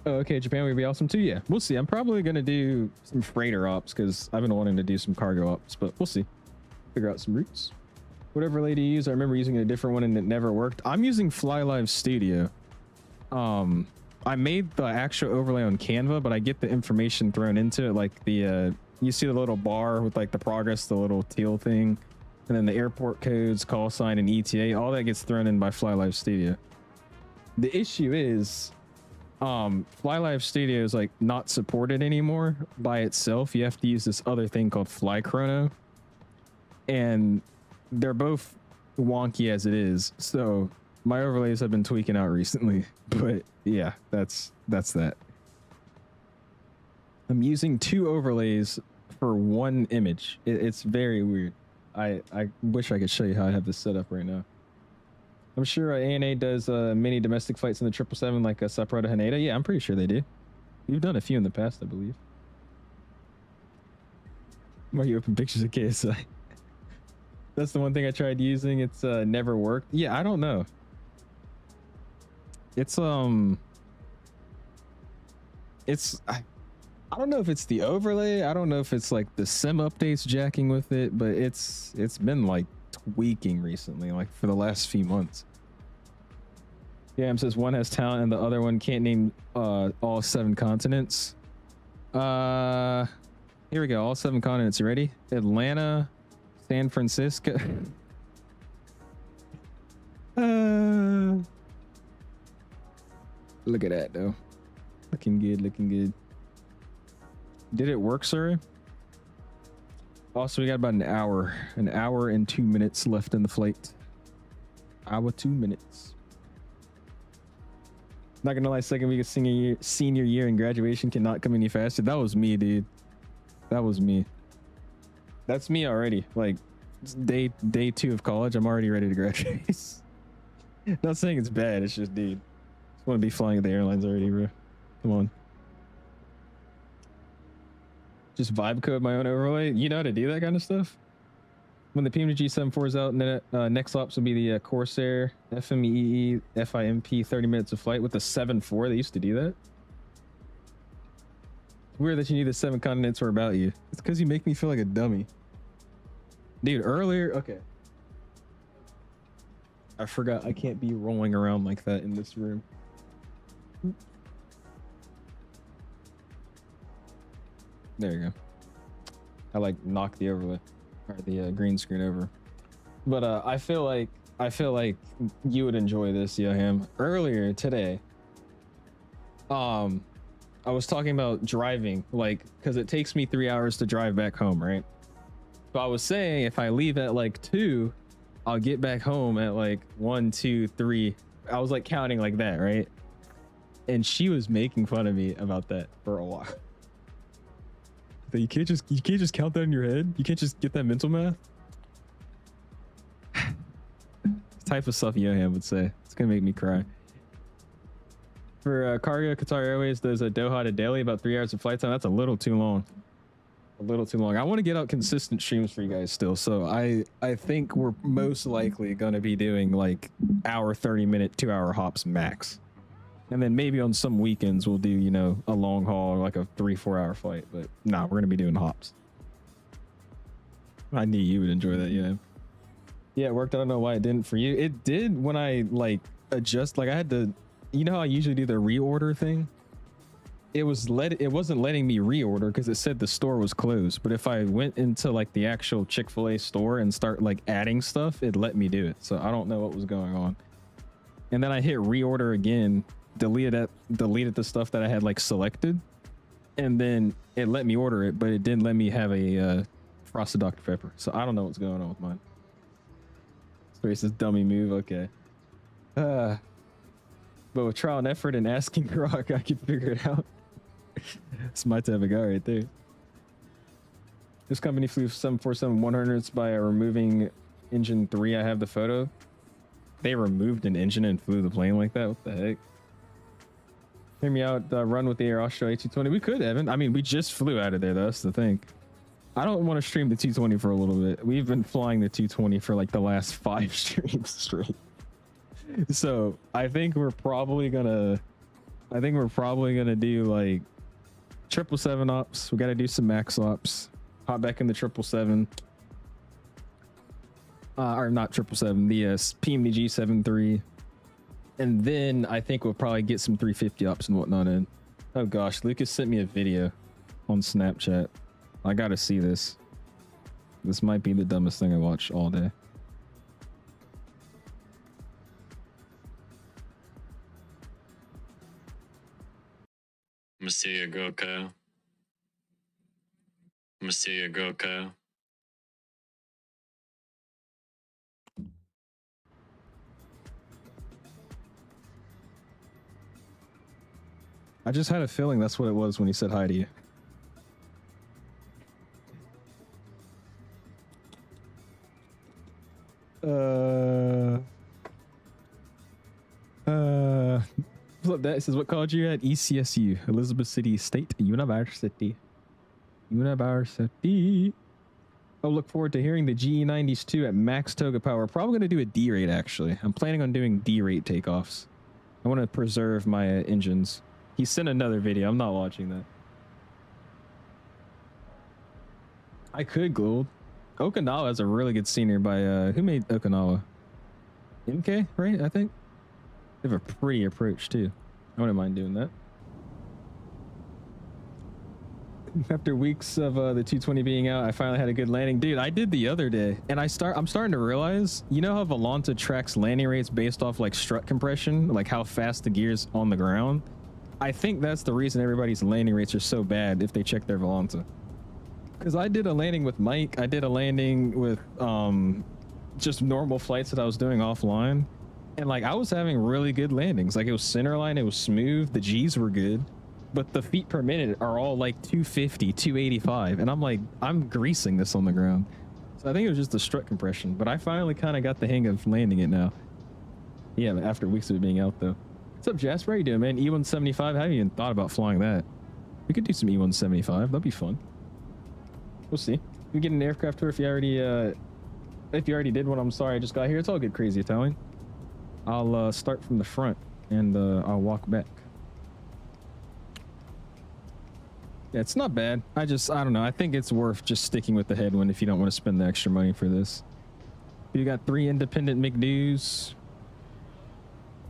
Oh, okay, Japan would be awesome too. Yeah, we'll see. I'm probably gonna do some freighter ops because I've been wanting to do some cargo ops, but we'll see. Figure out some routes. Whatever lady you use, I remember using a different one and it never worked. I'm using Fly Live Studio. I made the actual overlay on Canva, but I get the information thrown into it, like the you see the little bar with like the progress, the little teal thing, and then the airport codes, call sign, and ETA. All that gets thrown in by Fly Live Studio. The issue is FlyLive Studio is like not supported anymore by itself. You have to use this other thing called FlyChrono, and they're both wonky as it is. So my overlays have been tweaking out recently, but yeah, that's that. I'm using 2 overlays for 1 image. It's very weird. I wish I could show you how I have this set up right now. I'm sure ANA does many domestic flights in the 777 like a Sapporo to Haneda. Yeah, I'm pretty sure they do. We've done a few in the past, I believe. Why you open pictures of KSI? That's the one thing I tried using. It's never worked. Yeah, I don't know. It's I don't know if it's the overlay. I don't know if it's like the sim updates jacking with it, but it's been like tweaking recently, like for the last few months. Yeah, says one has talent and the other one can't name all 7 continents. Here we go. All 7 continents. You ready? Atlanta, San Francisco. Look at that though. Looking good, looking good. Did it work, sir? Also, we got about an hour and 2 minutes left in the flight. Hour 2 minutes. Not gonna lie, second week of senior year and graduation cannot come any faster. That was me, dude. That was me. That's me already. Like day 2 of college, I'm already ready to graduate. Not saying it's bad. It's just, dude, I just want to be flying at the airlines already, bro. Come on. Just vibe code my own overlay. You know how to do that kind of stuff. When the PMG G74 is out, and then next ops will be the Corsair FMEE FIMP 30 minutes of flight with the 7.4. They used to do that. Weird that you knew the 7 continents were about you. It's because you make me feel like a dummy. Dude, earlier, okay. I forgot I can't be rolling around like that in this room. There you go. I like knocked the overlay or the green screen over. But I feel like you would enjoy this, 𝐲𝐻𝐻𝐻. Earlier today, I was talking about driving, like, because it takes me 3 hours to drive back home, right? So I was saying if I leave at like 2, I'll get back home at like 1, 2, 3. I was like counting like that, right? And she was making fun of me about that for a while. That you can't just count that in your head. You can't just get that mental math. Type of stuff 𝐲𝐻𝐻𝐻 would say. It's gonna make me cry. For cargo, Qatar Airways does a Doha to Delhi, about 3 hours of flight time. That's a little too long. A little too long. I want to get out consistent streams for you guys still, so I think we're most likely gonna be doing like hour 30-minute 2-hour hops max. And then maybe on some weekends we'll do, you know, a long haul or like a 3-4 hour flight. But nah, we're gonna be doing hops. I knew you would enjoy that, yeah. Yeah, it worked. I don't know why it didn't for you. It did when I like adjust. Like I had to, you know how I usually do the reorder thing. It wasn't letting me reorder because it said the store was closed. But if I went into like the actual Chick-fil-A store and start like adding stuff, it let me do it. So I don't know what was going on. And then I hit reorder again. Deleted the stuff that I had like selected, and then it let me order it, but it didn't let me have a frosted Dr. Pepper. So I don't know what's going on with mine. So it's this dummy move, okay. But with trial and effort and asking Grok, I can figure it out. It's my type of guy right there. This company flew 747-100s by removing engine 3. I have the photo. They removed an engine and flew the plane like that. What the heck? Hear me out. Run with the Air Austria A220. We could, Evan. I mean, we just flew out of there. That's the thing. I don't want to stream the 220 for a little bit. We've been flying the 220 for like the last 5 streams straight. So I think we're probably gonna do like 777 ops. We got to do some max ops. Hop back in the 777. Or not 777. The PMDG 73. And then I think we'll probably get some 350 ops and whatnot in. Oh gosh, Lucas sent me a video on Snapchat. I gotta see this. This might be the dumbest thing I watched all day. I'ma steal your girl, Kyle. I'ma steal your girl, Kyle. I just had a feeling that's what it was when he said hi to you. That says, what college you at? ECSU, Elizabeth City State University. I'll look forward to hearing the GE90s too at max toga power. Probably going to do a D rate actually. I'm planning on doing D rate takeoffs. I want to preserve my engines. He sent another video. I'm not watching that. I could Gould. Okinawa has a really good scenery by who made Okinawa? MK, right? I think they have a pretty approach too. I wouldn't mind doing that. After weeks of the 220 being out, I finally had a good landing. Dude, I did the other day, and I'm starting to realize, you know how Volanta tracks landing rates based off like strut compression, like how fast the gear's on the ground? I think that's the reason everybody's landing rates are so bad if they check their Volanta. Because I did a landing with Mike, I did a landing with just normal flights that I was doing offline, and like I was having really good landings. Like it was centerline, it was smooth, the G's were good, but the feet per minute are all like 250, 285, and I'm like, I'm greasing this on the ground. So I think it was just the strut compression, but I finally kind of got the hang of landing it now. Yeah, after weeks of it being out though. What's up, Jasper? How you doing, man? E175? I haven't even thought about flying that. We could do some E175. That'd be fun. We'll see. We get an aircraft tour if you already did one. I'm sorry, I just got here. It's all good, Crazy Italian. I'll start from the front and I'll walk back. Yeah, it's not bad. I don't know. I think it's worth just sticking with the headwind if you don't want to spend the extra money for this. You got 3 independent McDo's.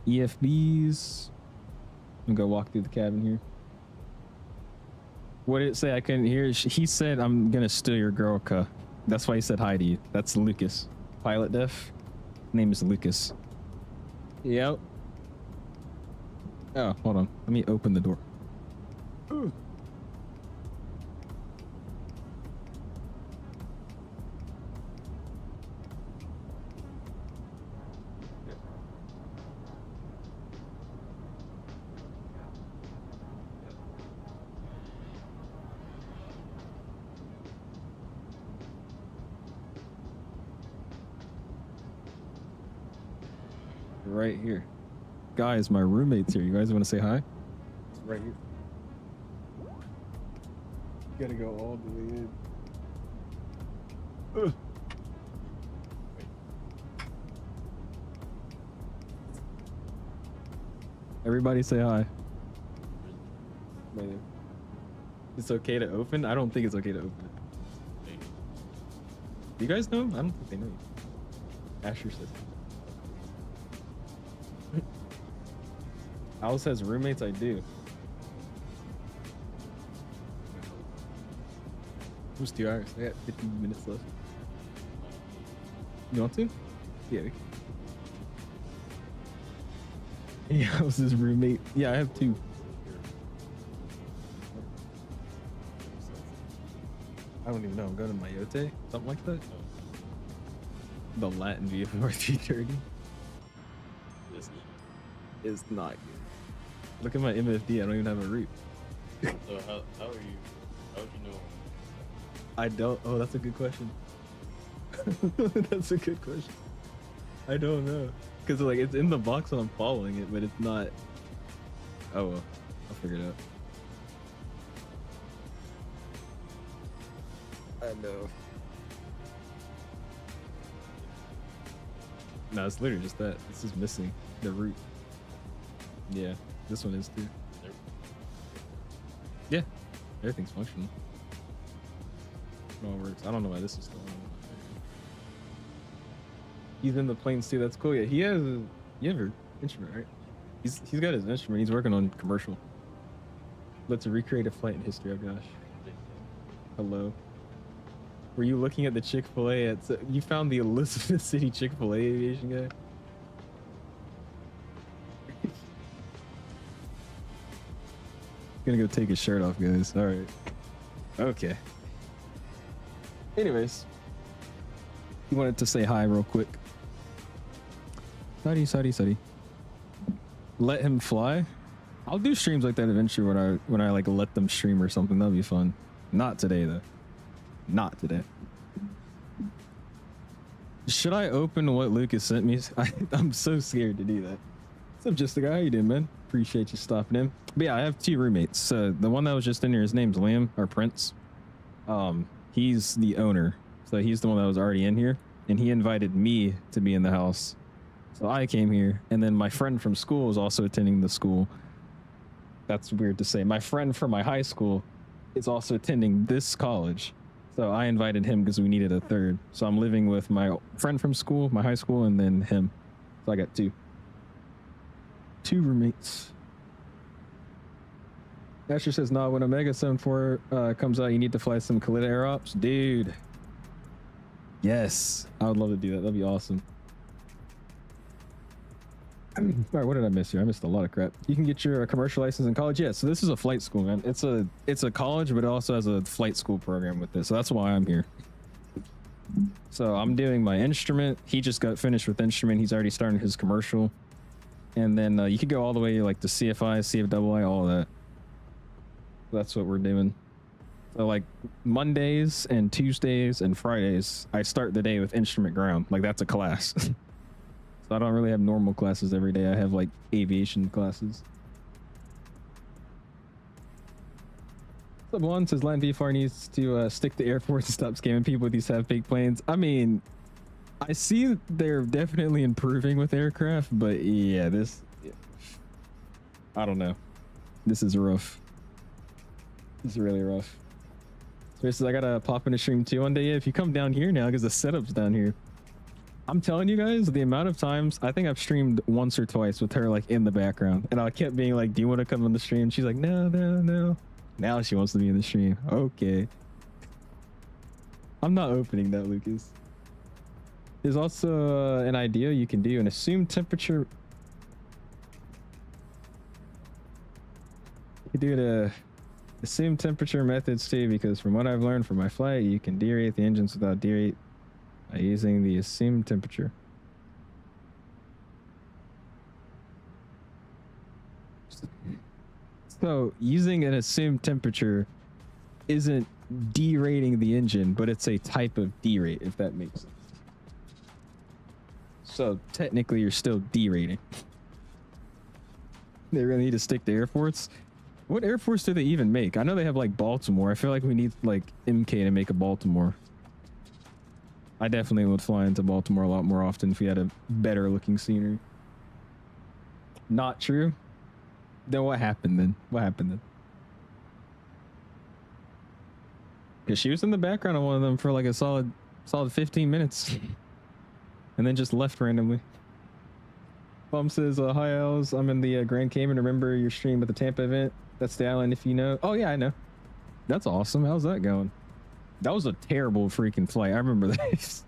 EFBs. I'm gonna go walk through the cabin here. What did it say? I couldn't hear. He said, I'm gonna steal your girl, Ka. That's why he said hi to you. That's Lucas. Pilot def. Name is Lucas. Yep. Oh, hold on. Let me open the door. Ooh. Right here. Guys, my roommate's here. You guys want to say hi? It's right here. Gotta go all the way in. Ugh. Everybody say hi. Wait. It's okay to open? I don't think it's okay to open it. Do you guys know? I don't think they know you. Asher says. Alice has roommates? I do. Who's 2 hours? I got 15 minutes left. You want to? Yeah. Yeah, I was his roommate. Yeah, I have 2. I don't even know. I'm going to Mayotte? Something like that? The Latin VFR 330 is not good. Look at my MFD. I don't even have a route. So how are you? How would you know? I don't. Oh, that's a good question. That's a good question. I don't know. Because like it's in the box when I'm following it, but it's not. Oh well. I'll figure it out. I know. No, it's literally just that. This is missing the route. Yeah, this one is too. Yeah, everything's functional. It all works. I don't know why this is still on. He's in the planes too. That's cool. Yeah, he has. You have your instrument, right? He's got his instrument. He's working on commercial. Let's recreate a flight in history. Oh gosh. Hello. Were you looking at the Chick-fil-A at? You found the Elizabeth City Chick-fil-A aviation guy? gonna go take his shirt off, guys. All right. Okay. Anyways, he wanted to say hi real quick. Sorry. Let him fly. I'll do streams like that eventually when I like let them stream or something. That'll be fun. Not today though. Not today. Should I open what Lucas sent me? I'm so scared to do that. What's up, just the guy? How you doing, man? Appreciate you stopping in. But yeah, I have 2 roommates. The one that was just in here, his name's Liam or Prince. He's the owner, so he's the one that was already in here, and he invited me to be in the house. So I came here, and then my friend from school is also attending the school. That's weird to say. My friend from my high school is also attending this college. So I invited him because we needed a third. So I'm living with my friend from school, my high school, and then him. So I got 2 roommates. Asher says, nah, when Omega 74 comes out, you need to fly some Khalid Air Ops. Dude. Yes. I would love to do that. That'd be awesome. All right, what did I miss here? I missed a lot of crap. You can get your commercial license in college. Yeah, so this is a flight school, man. It's a college, but it also has a flight school program with this. So that's why I'm here. So I'm doing my instrument. He just got finished with instrument. He's already starting his commercial. And then you could go all the way like to CFI, CFII, all of that. That's what we're doing. So like Mondays and Tuesdays and Fridays, I start the day with instrument ground. Like that's a class. So I don't really have normal classes every day. I have like aviation classes. Sub one says Land VFR needs to stick to airports and stop scamming people with these half-baked planes. I mean, I see they're definitely improving with aircraft, but yeah, I don't know. This is rough. This is really rough. So this is, I gotta pop in a stream too one day. Yeah, if you come down here now, because the setup's down here. I'm telling you guys, the amount of times, I think I've streamed once or twice with her like in the background, and I kept being like, do you want to come on the stream? She's like, no. Now she wants to be in the stream. Okay. I'm not opening that, Lucas. There's also an idea you can do, an assumed temperature. You can do the assumed temperature methods too, because from what I've learned from my flight, you can derate the engines without derate by using the assumed temperature. So using an assumed temperature isn't derating the engine, but it's a type of derate, if that makes sense. So technically you're still derating. They really need to stick to airports. What airports do they even make? I know they have like Baltimore. I feel like we need like MK to make a Baltimore. I definitely would fly into Baltimore a lot more often if we had a better looking scenery. Not true? Then what happened then? What happened then? Because she was in the background on one of them for like a solid 15 minutes. And then just left randomly. Bum says, hi Als, I'm in the Grand Cayman. Remember your stream at the Tampa event? That's the island if you know. Oh yeah, I know. That's awesome. How's that going? That was a terrible freaking flight. I remember that.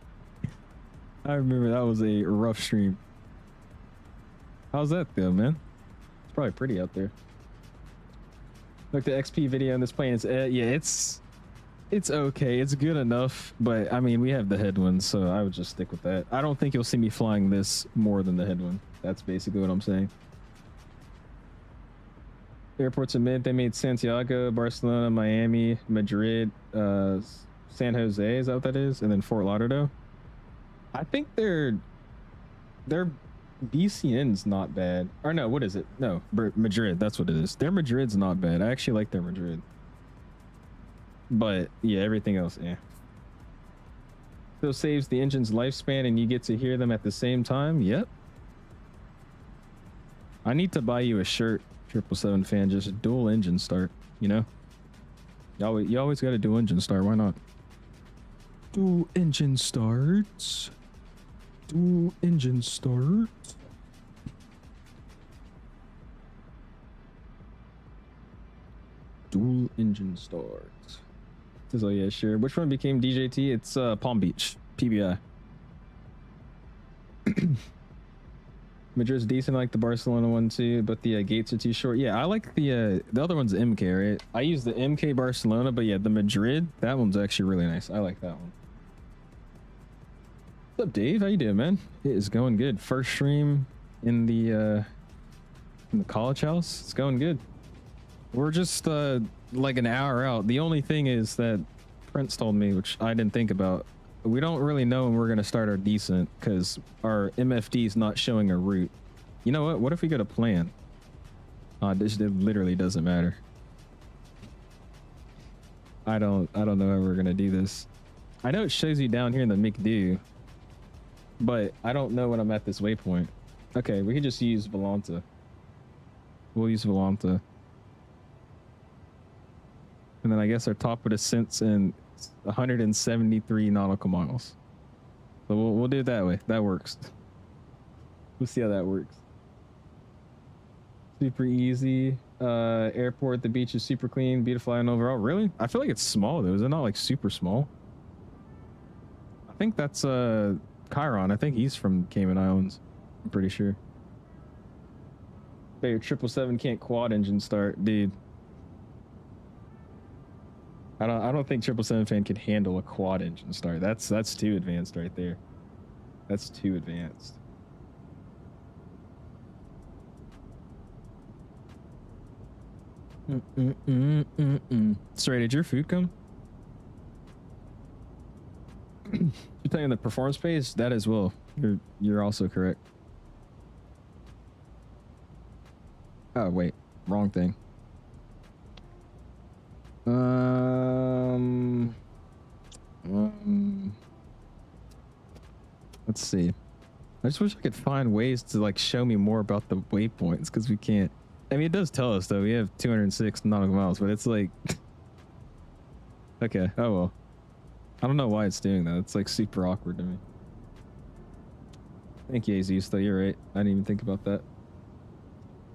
I remember that was a rough stream. How's that though, man? It's probably pretty out there. Look, the XP video on this plane is yeah, it's okay. It's good enough, but I mean, we have the headwind, so I would just stick with that. I don't think you'll see me flying this more than the headwind. That's basically what I'm saying. Airports admit they made Santiago, Barcelona, Miami, Madrid, San Jose, is that what that is? And then Fort Lauderdale. I think their BCN's not bad. Or no, what is it? No, Madrid, that's what it is. Their Madrid's not bad. I actually like their Madrid. But yeah, everything else, yeah. Still saves the engine's lifespan and you get to hear them at the same time. Yep. I need to buy you a shirt, 777 fan, just a dual engine start, you know? You always got a dual engine start, why not? Dual engine starts. Dual engine start. Dual engine starts. Oh yeah, sure. Which one became DJT? It's Palm Beach, PBI. Madrid's decent. I like the Barcelona one too, but the gates are too short. Yeah, I like the other one's MK, right? I use the MK Barcelona, but yeah, the Madrid, that one's actually really nice. I like that one. What's up, Dave? How you doing, man? It is going good. First stream in the college house. It's going good. We're just like an hour out. The only thing is that Prince told me, which I didn't think about, we don't really know when we're going to start our descent because our MFD is not showing a route. You know what? What if we get a plan? This literally doesn't matter. I don't know how we're going to do this. I know it shows you down here in the McDo, but I don't know when I'm at this waypoint. Okay, we can just use Volanta. We'll use Volanta. And then I guess our top of descent's in 173 nautical miles. So we'll do it that way. That works. We'll see how that works. Super easy. Airport, the beach is super clean, beautiful and overall. Really? I feel like it's small though. Is it not like super small? I think that's Chiron. I think he's from Cayman Islands. I'm pretty sure. But your 777 can't quad engine start, dude. I don't think 777 fan can handle a quad engine start. That's too advanced right there. That's too advanced. Sorry, did your food come? You're playing the performance page? That as well. You're also correct. Oh wait, wrong thing. Let's see. I just wish I could find ways to like show me more about the waypoints because we can't. I mean, it does tell us though. We have 206 nautical miles, but it's like, okay. Oh well. I don't know why it's doing that. It's like super awkward to me. Thank you, AZ. Though you're right. I didn't even think about that.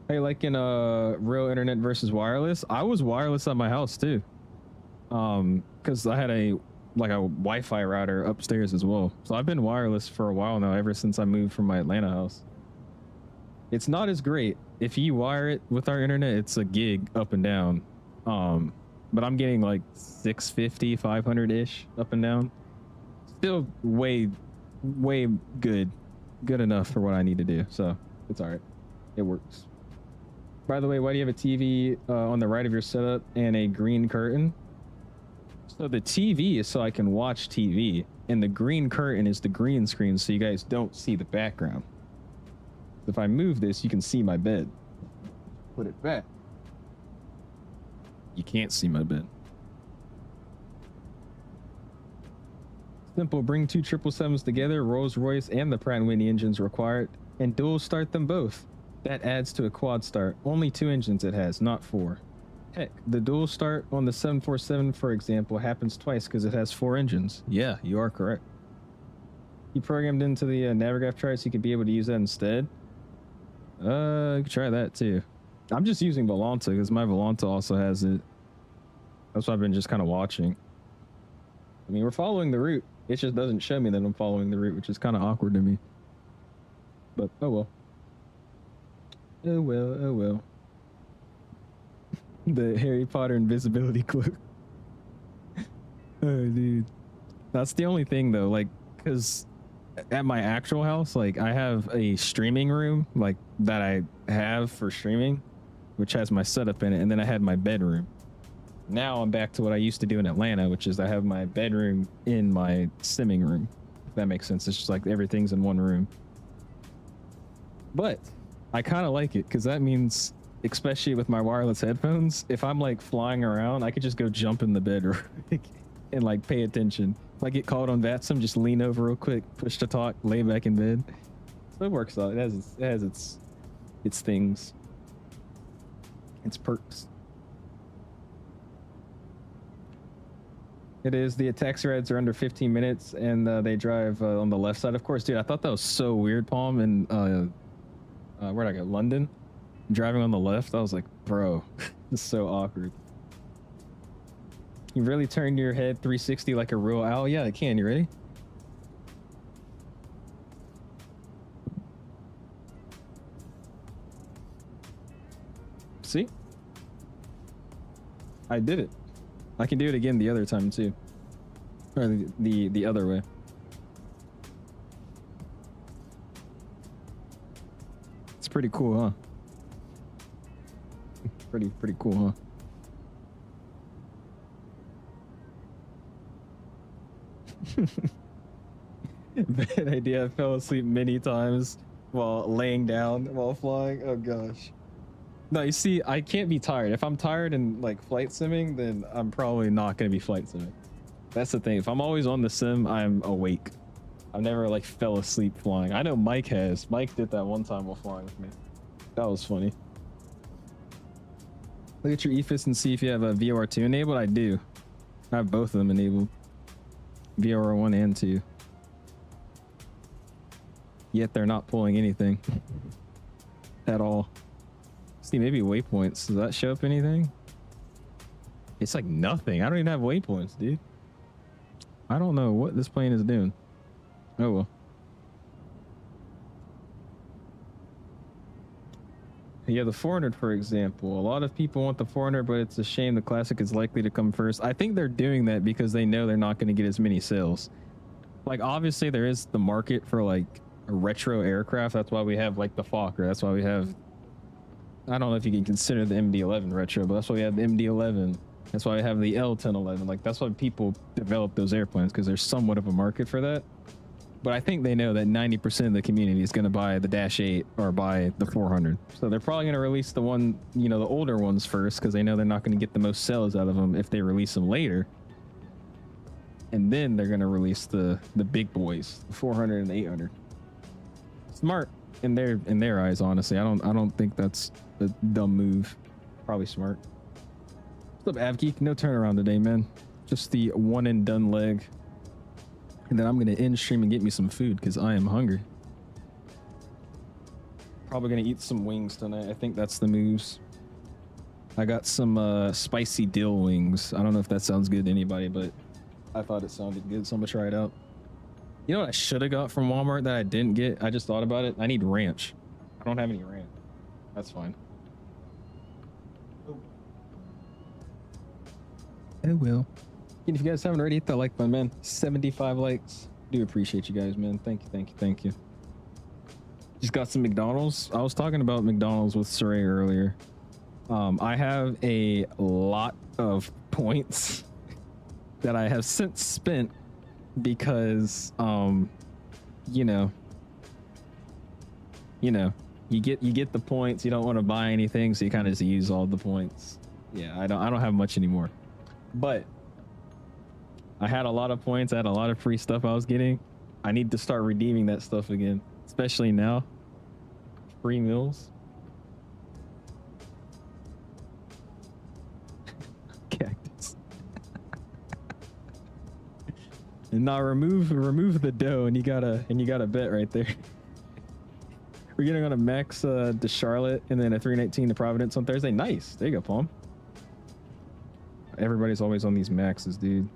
Hey, like in real internet versus wireless, I was wireless at my house too. Because I had a Wi-Fi router upstairs as well. So I've been wireless for a while now, ever since I moved from my Atlanta house. It's not as great. If you wire it with our internet, it's a gig up and down. But I'm getting like 650, 500-ish up and down. Still way good enough for what I need to do. So it's all right. It works. By the way, why do you have a TV on the right of your setup and a green curtain? So the TV is so I can watch TV, and the green curtain is the green screen so you guys don't see the background. If I move this, you can see my bed. Put it back. You can't see my bed. Simple, bring two 777s together, Rolls-Royce and the Pratt & Whitney engines required, and dual start them both. That adds to a quad start. Only 2 engines it has, not 4. Heck, the dual start on the 747, for example, happens twice because it has 4 engines. Yeah, you are correct. You programmed into the Navigraph chart so you could be able to use that instead. You could try that too. I'm just using Volanta because my Volanta also has it. That's why I've been just kind of watching. I mean, we're following the route. It just doesn't show me that I'm following the route, which is kind of awkward to me. But, oh well. Oh well, oh well. The Harry Potter invisibility cloak. Oh, dude. That's the only thing, though, like, because at my actual house, like, I have a streaming room, like, that I have for streaming, which has my setup in it, and then I had my bedroom. Now I'm back to what I used to do in Atlanta, which is I have my bedroom in my simming room. If that makes sense. It's just like everything's in one room. But I kind of like it because that means, especially with my wireless headphones, if I'm like flying around, I could just go jump in the bed and like pay attention. If I get called on VATSIM, just lean over real quick, push to talk, lay back in bed. So it works out. It has its things, its perks. It is. The taxi rides are under 15 minutes and they drive on the left side. Of course, dude, I thought that was so weird, Palm, and where'd I go? London? Driving on the left, I was like, bro, this is so awkward. You really turn your head 360 like a real owl? Yeah, I can. You ready? See? I did it. I can do it again the other time too. Or the other way. It's pretty cool, huh? Pretty cool, huh? Bad idea. I fell asleep many times while laying down while flying. Oh gosh. No, you see, I can't be tired. If I'm tired and like flight simming, then I'm probably not going to be flight simming. That's the thing. If I'm always on the sim, I'm awake. I've never like fell asleep flying. I know Mike has. Mike did that one time while flying with me. That was funny. Look at your EFIS and see if you have a VOR2 enabled. I do. I have both of them enabled. VOR1 and 2. Yet they're not pulling anything at all. See, maybe waypoints. Does that show up anything? It's like nothing. I don't even have waypoints, dude. I don't know what this plane is doing. Oh well. Yeah, the 400, for example. A lot of people want the 400, but it's a shame the Classic is likely to come first. I think they're doing that because they know they're not going to get as many sales. Like, obviously, there is the market for, like, a retro aircraft. That's why we have, like, the Fokker. That's why we have... I don't know if you can consider the MD-11 retro, but that's why we have the MD-11. That's why we have the L-1011. Like, that's why people develop those airplanes, because there's somewhat of a market for that. But I think they know that 90% of the community is going to buy the Dash 8 or buy the 400. So they're probably going to release the one, you know, the older ones first, because they know they're not going to get the most sales out of them if they release them later. And then they're going to release the big boys, the 400 and the 800. Smart in their eyes, honestly. I don't think that's a dumb move. Probably smart. What's up, Avgeek? No turnaround today, man. Just the one and done leg. And then I'm going to end stream and get me some food because I am hungry. Probably going to eat some wings tonight. I think that's the moves. I got some spicy dill wings. I don't know if that sounds good to anybody, but I thought it sounded good, so I'm going to try it out. You know what I should have got from Walmart that I didn't get? I just thought about it. I need ranch. I don't have any ranch. That's fine. Oh well. And if you guys haven't already, hit that like button, man. 75 likes. Do appreciate you guys, man. Thank you. Just got some McDonald's. I was talking about McDonald's with Saray earlier. I have a lot of points that I have since spent because, you get the points. You don't want to buy anything, so you kind of just use all the points. Yeah, I don't have much anymore, but I had a lot of points. I had a lot of free stuff I was getting. I need to start redeeming that stuff again, especially now. Free meals. Cactus. And now remove the dough, and you got a bet right there. We're getting on a Max to Charlotte, and then a 319 to Providence on Thursday. Nice. There you go, Palm. Everybody's always on these Maxes, dude.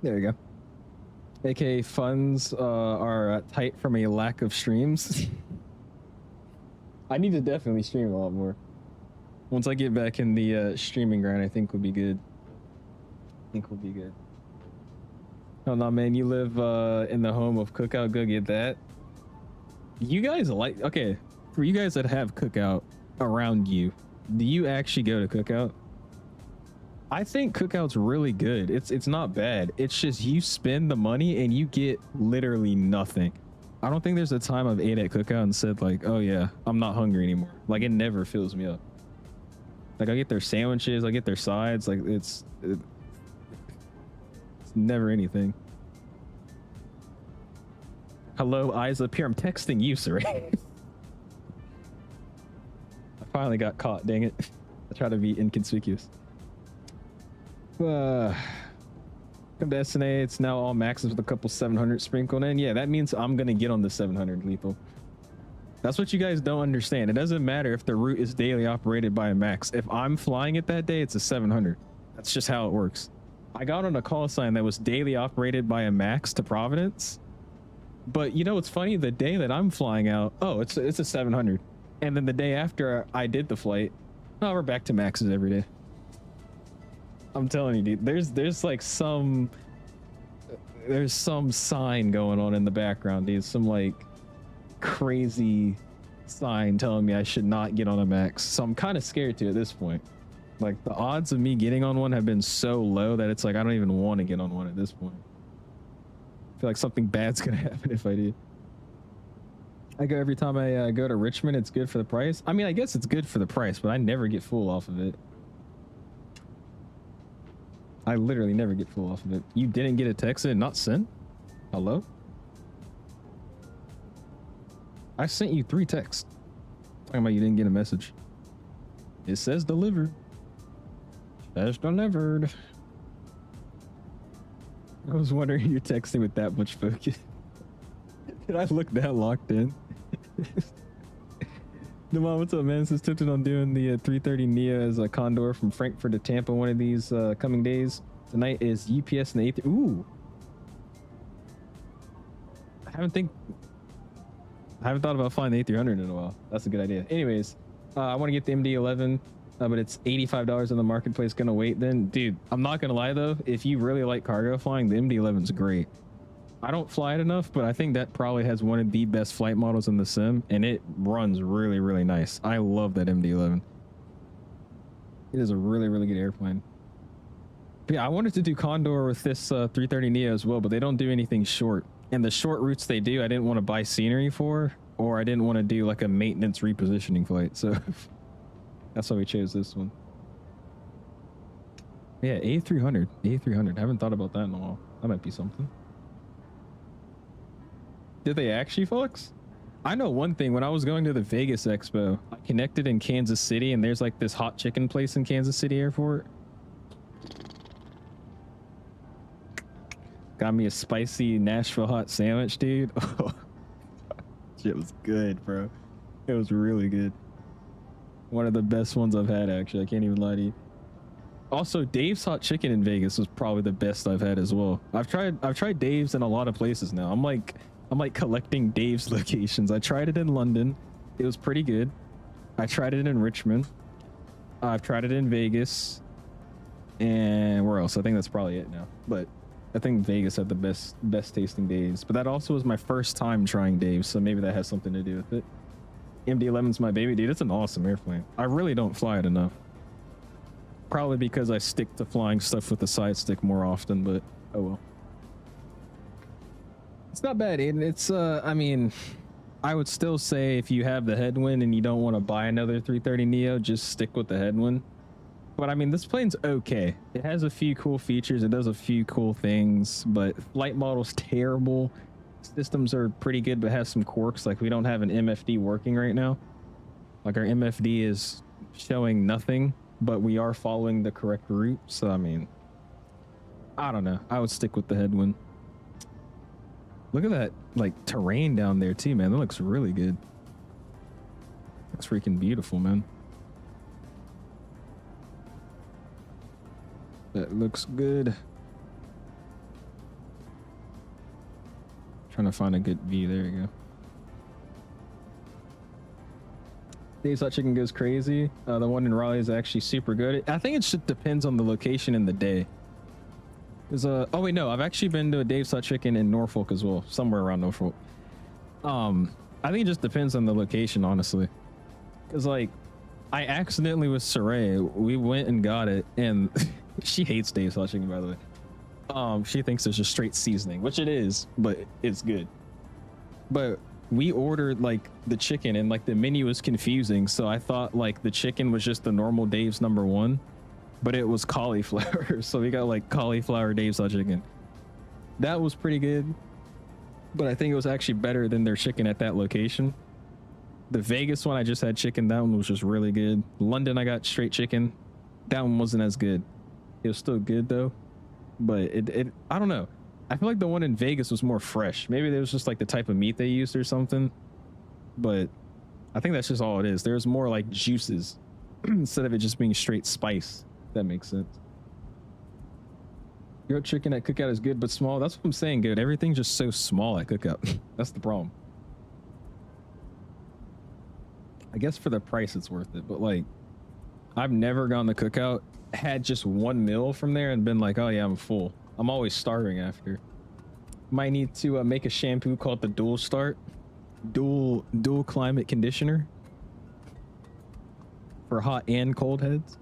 There you go. AKA funds are tight from a lack of streams. I need to definitely stream a lot more. Once I get back in the streaming grind, I think we'll be good. Oh no, man, you live in the home of Cookout. Go get that. You guys okay, for you guys that have Cookout around you, do you actually go to Cookout? I think Cookout's really good. It's not bad. It's just you spend the money and you get literally nothing. I don't think there's a time I've ate at Cookout and said like, oh yeah, I'm not hungry anymore. Like, it never fills me up. Like, I get their sandwiches, I get their sides. Like, it's never anything. Hello, eyes up here. I'm texting you, sir. I finally got caught. Dang it. I try to be inconspicuous. Come to SNA, it's now all maxes with a couple 700 sprinkled in. Yeah, that means I'm gonna get on the 700 lethal. That's what you guys don't understand. It doesn't matter if the route is daily operated by a max. If I'm flying it that day, it's a 700. That's just how it works. I got on a call sign that was daily operated by a max to Providence. But you know what's funny? The day that I'm flying out, oh, it's a 700. And then the day after I did the flight, oh, we're back to maxes every day. I'm telling you, dude, there's like some sign going on in the background, dude. Some like crazy sign telling me I should not get on a max. So I'm kind of scared to at this point. Like the odds of me getting on one have been so low that it's like I don't even want to get on one at this point. I feel like something bad's gonna happen if I do. I go every time I go to Richmond. It's good for the price. I mean, I guess it's good for the price, but I never get full off of it. I literally never get full off of it. You didn't get a text and not sent? Hello? I sent you 3 texts. Talking about you didn't get a message. It says delivered. Says delivered. I was wondering you're texting with that much focus. Did I look that locked in? Demon, what's up, man? Says tempted on doing the 330NEO as a Condor from Frankfurt to Tampa one of these coming days. Tonight is UPS and the 8th. Ooh. I haven't thought about flying the A300 in a while. That's a good idea. Anyways, I want to get the MD-11, but it's $85 in the marketplace. Gonna wait then. Dude, I'm not gonna lie though. If you really like cargo flying, the MD-11's great. I don't fly it enough, but I think that probably has one of the best flight models in the sim, and it runs really, really nice. I love that MD-11. It is a really, really good airplane. But yeah, I wanted to do Condor with this 330NEO as well, but they don't do anything short. And the short routes they do, I didn't want to buy scenery for, or I didn't want to do like a maintenance repositioning flight. So that's why we chose this one. Yeah, A300. I haven't thought about that in a while. That might be something. Did they actually, folks? I know one thing. When I was going to the Vegas Expo, I connected in Kansas City, and there's like this hot chicken place in Kansas City Airport. Got me a spicy Nashville hot sandwich, dude. Oh, shit was good, bro. It was really good. One of the best ones I've had, actually. I can't even lie to you. Also, Dave's hot chicken in Vegas was probably the best I've had as well. I've tried Dave's in a lot of places now. I'm like collecting Dave's locations. I tried it in London. It was pretty good. I tried it in Richmond. I've tried it in Vegas. And where else? I think that's probably it now. But I think Vegas had the best tasting Dave's. But that also was my first time trying Dave's, so maybe that has something to do with it. MD-11's my baby, dude. It's an awesome airplane. I really don't fly it enough. Probably because I stick to flying stuff with the side stick more often, but oh well. It's not bad, Aiden. It's I mean, I would still say if you have the headwind and you don't want to buy another 330NEO, just stick with the headwind. But I mean, this plane's okay. It has a few cool features. It does a few cool things, but flight model's terrible. Systems are pretty good, but has some quirks. Like we don't have an MFD working right now. Like our MFD is showing nothing, but we are following the correct route. So I mean, I don't know. I would stick with the headwind. Look at that like terrain down there too, man. That looks really good. Looks freaking beautiful, man. That looks good. Trying to find a good view. There you go. Dave's Hot Chicken goes crazy. The one in Raleigh is actually super good. I think it just depends on the location and the day. There's a, oh wait, no, I've actually been to a Dave's Hot Chicken in Norfolk as well, somewhere around Norfolk. I think it just depends on the location, honestly. Because like, I accidentally with Saray, we went and got it, and she hates Dave's Hot Chicken, by the way. She thinks it's just straight seasoning, which it is, but it's good. But we ordered like the chicken, and like the menu was confusing, so I thought like the chicken was just the normal Dave's #1, but it was cauliflower. So we got like cauliflower Dave's Hot Chicken. That was pretty good, but I think it was actually better than their chicken at that location. The Vegas one, I just had chicken. That one was just really good. London, I got straight chicken. That one wasn't as good. It was still good though. but I don't know. I feel like the one in Vegas was more fresh. Maybe there was just like the type of meat they used or something, but I think that's just all it is. There's more like juices instead of it just being straight spice. If that makes sense. Grilled chicken at Cookout is good but small. That's what I'm saying, good. Everything's just so small at Cookout. That's the problem. I guess for the price it's worth it, but like I've never gone to Cookout, had just one meal from there and been like, oh yeah, I'm full. I'm always starving after. Might need to make a shampoo called the Dual Start. Dual climate conditioner for hot and cold heads.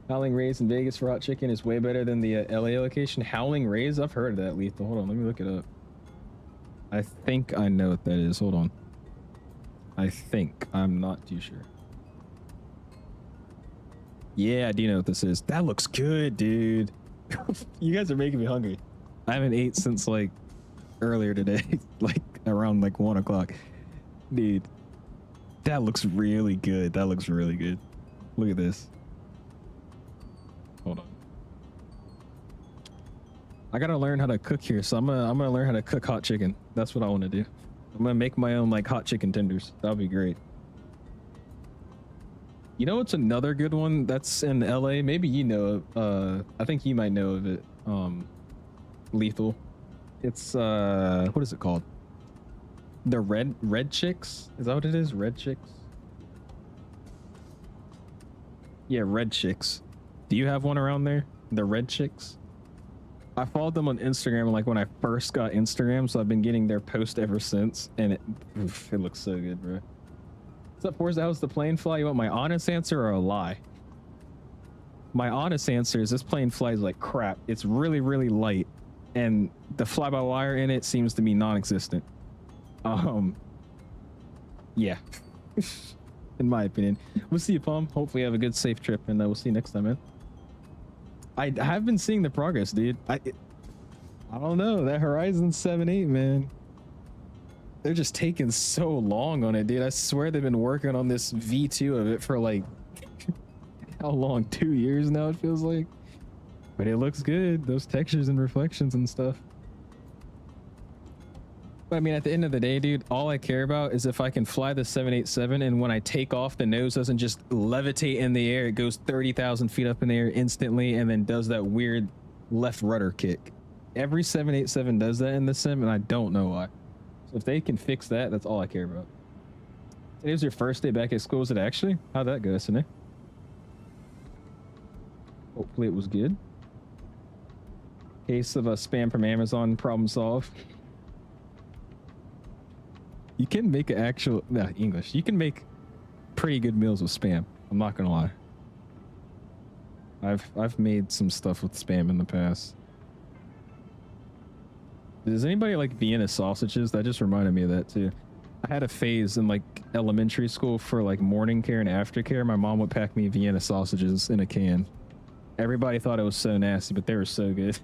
Howling Rays in Vegas for hot chicken is way better than the LA location. Howling Rays? I've heard of that, Lethal. Hold on, let me look it up. I think I know what that is. Hold on. I think. I'm not too sure. Yeah, I do know what this is. That looks good, dude. You guys are making me hungry. I haven't ate since like earlier today, like around like 1 o'clock. Dude, that looks really good. That looks really good. Look at this. Hold on. I gotta learn how to cook here, so I'm gonna learn how to cook hot chicken. That's what I want to do. I'm gonna make my own like hot chicken tenders. That'll be great. You know what's another good one that's in LA? Maybe you know. I think you might know of it. Lethal. It's what is it called? The Red Chicks? Is that what it is? Red Chicks? Yeah, Red Chicks. Do you have one around there? The Red Chicks? I followed them on Instagram like when I first got Instagram, so I've been getting their post ever since, and it looks so good, bro. What's up, Forza? How's the plane fly? You want my honest answer or a lie? My honest answer is this plane flies like crap. It's really, really light, and the fly-by-wire in it seems to be non-existent. Yeah. In my opinion. We'll see you, Palm. Hopefully you have a good, safe trip, and we'll see you next time, man. I have been seeing the progress, dude. I don't know. That Horizon 7.8, man. They're just taking so long on it, dude. I swear they've been working on this V2 of it for like how long? 2 years now, it feels like. But it looks good. Those textures and reflections and stuff. But I mean, at the end of the day, dude, all I care about is if I can fly the 787 and when I take off, the nose doesn't just levitate in the air. It goes 30,000 feet up in the air instantly and then does that weird left rudder kick. Every 787 does that in the sim, and I don't know why. So if they can fix that, that's all I care about. Today was your first day back at school. Was it actually? How'd that go, Sine? Hopefully it was good. Case of a spam from Amazon, problem solved. You can make an actual English. You can make pretty good meals with spam. I'm not gonna lie. I've made some stuff with spam in the past. Does anybody like Vienna sausages? That just reminded me of that too. I had a phase in like elementary school for like morning care and aftercare. My mom would pack me Vienna sausages in a can. Everybody thought it was so nasty, but they were so good.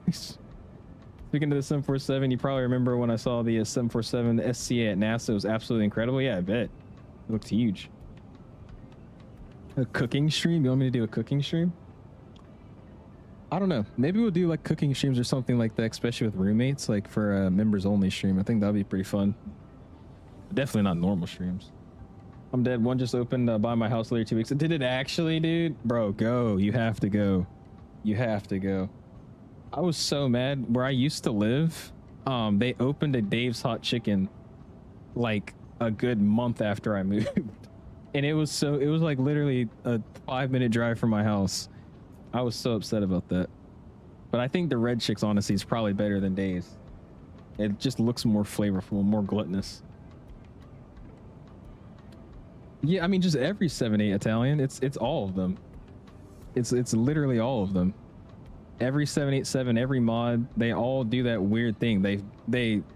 Speaking of the 747, you probably remember when I saw the 747 SCA at NASA. It was absolutely incredible. Yeah, I bet. It looked huge. A cooking stream? You want me to do a cooking stream? I don't know. Maybe we'll do like cooking streams or something like that, especially with roommates, like for a members only stream. I think that'd be pretty fun. Definitely not normal streams. I'm dead. One just opened by my house later 2 weeks. Did it actually, dude? Bro, go. You have to go. You have to go. I was so mad. Where I used to live, they opened a Dave's Hot Chicken like a good month after I moved. And it was like literally a 5-minute drive from my house. I was so upset about that. But I think the Red Chicks honestly is probably better than Dave's. It just looks more flavorful, more gluttonous. Yeah, I mean just every 7-8 Italian, it's all of them. It's literally all of them. Every 787, every mod, they all do that weird thing.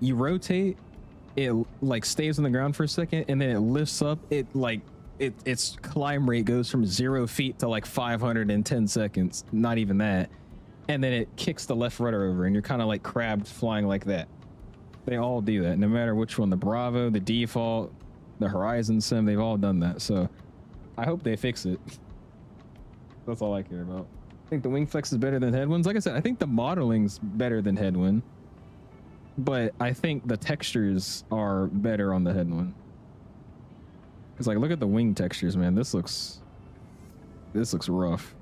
You rotate, it like stays on the ground for a second, and then it lifts up. Its climb rate goes from 0 feet to like 500 in 10 seconds. Not even that. And then it kicks the left rudder over, and you're kind of like crabbed flying like that. They all do that, no matter which one. The Bravo, the Default, the Horizon Sim, they've all done that. So I hope they fix it. That's all I care about. think the wing flex is better than headwinds. Like I said, I think the modeling's better than headwind, but I think the textures are better on the headwind. Cause like, look at the wing textures, man. This looks rough.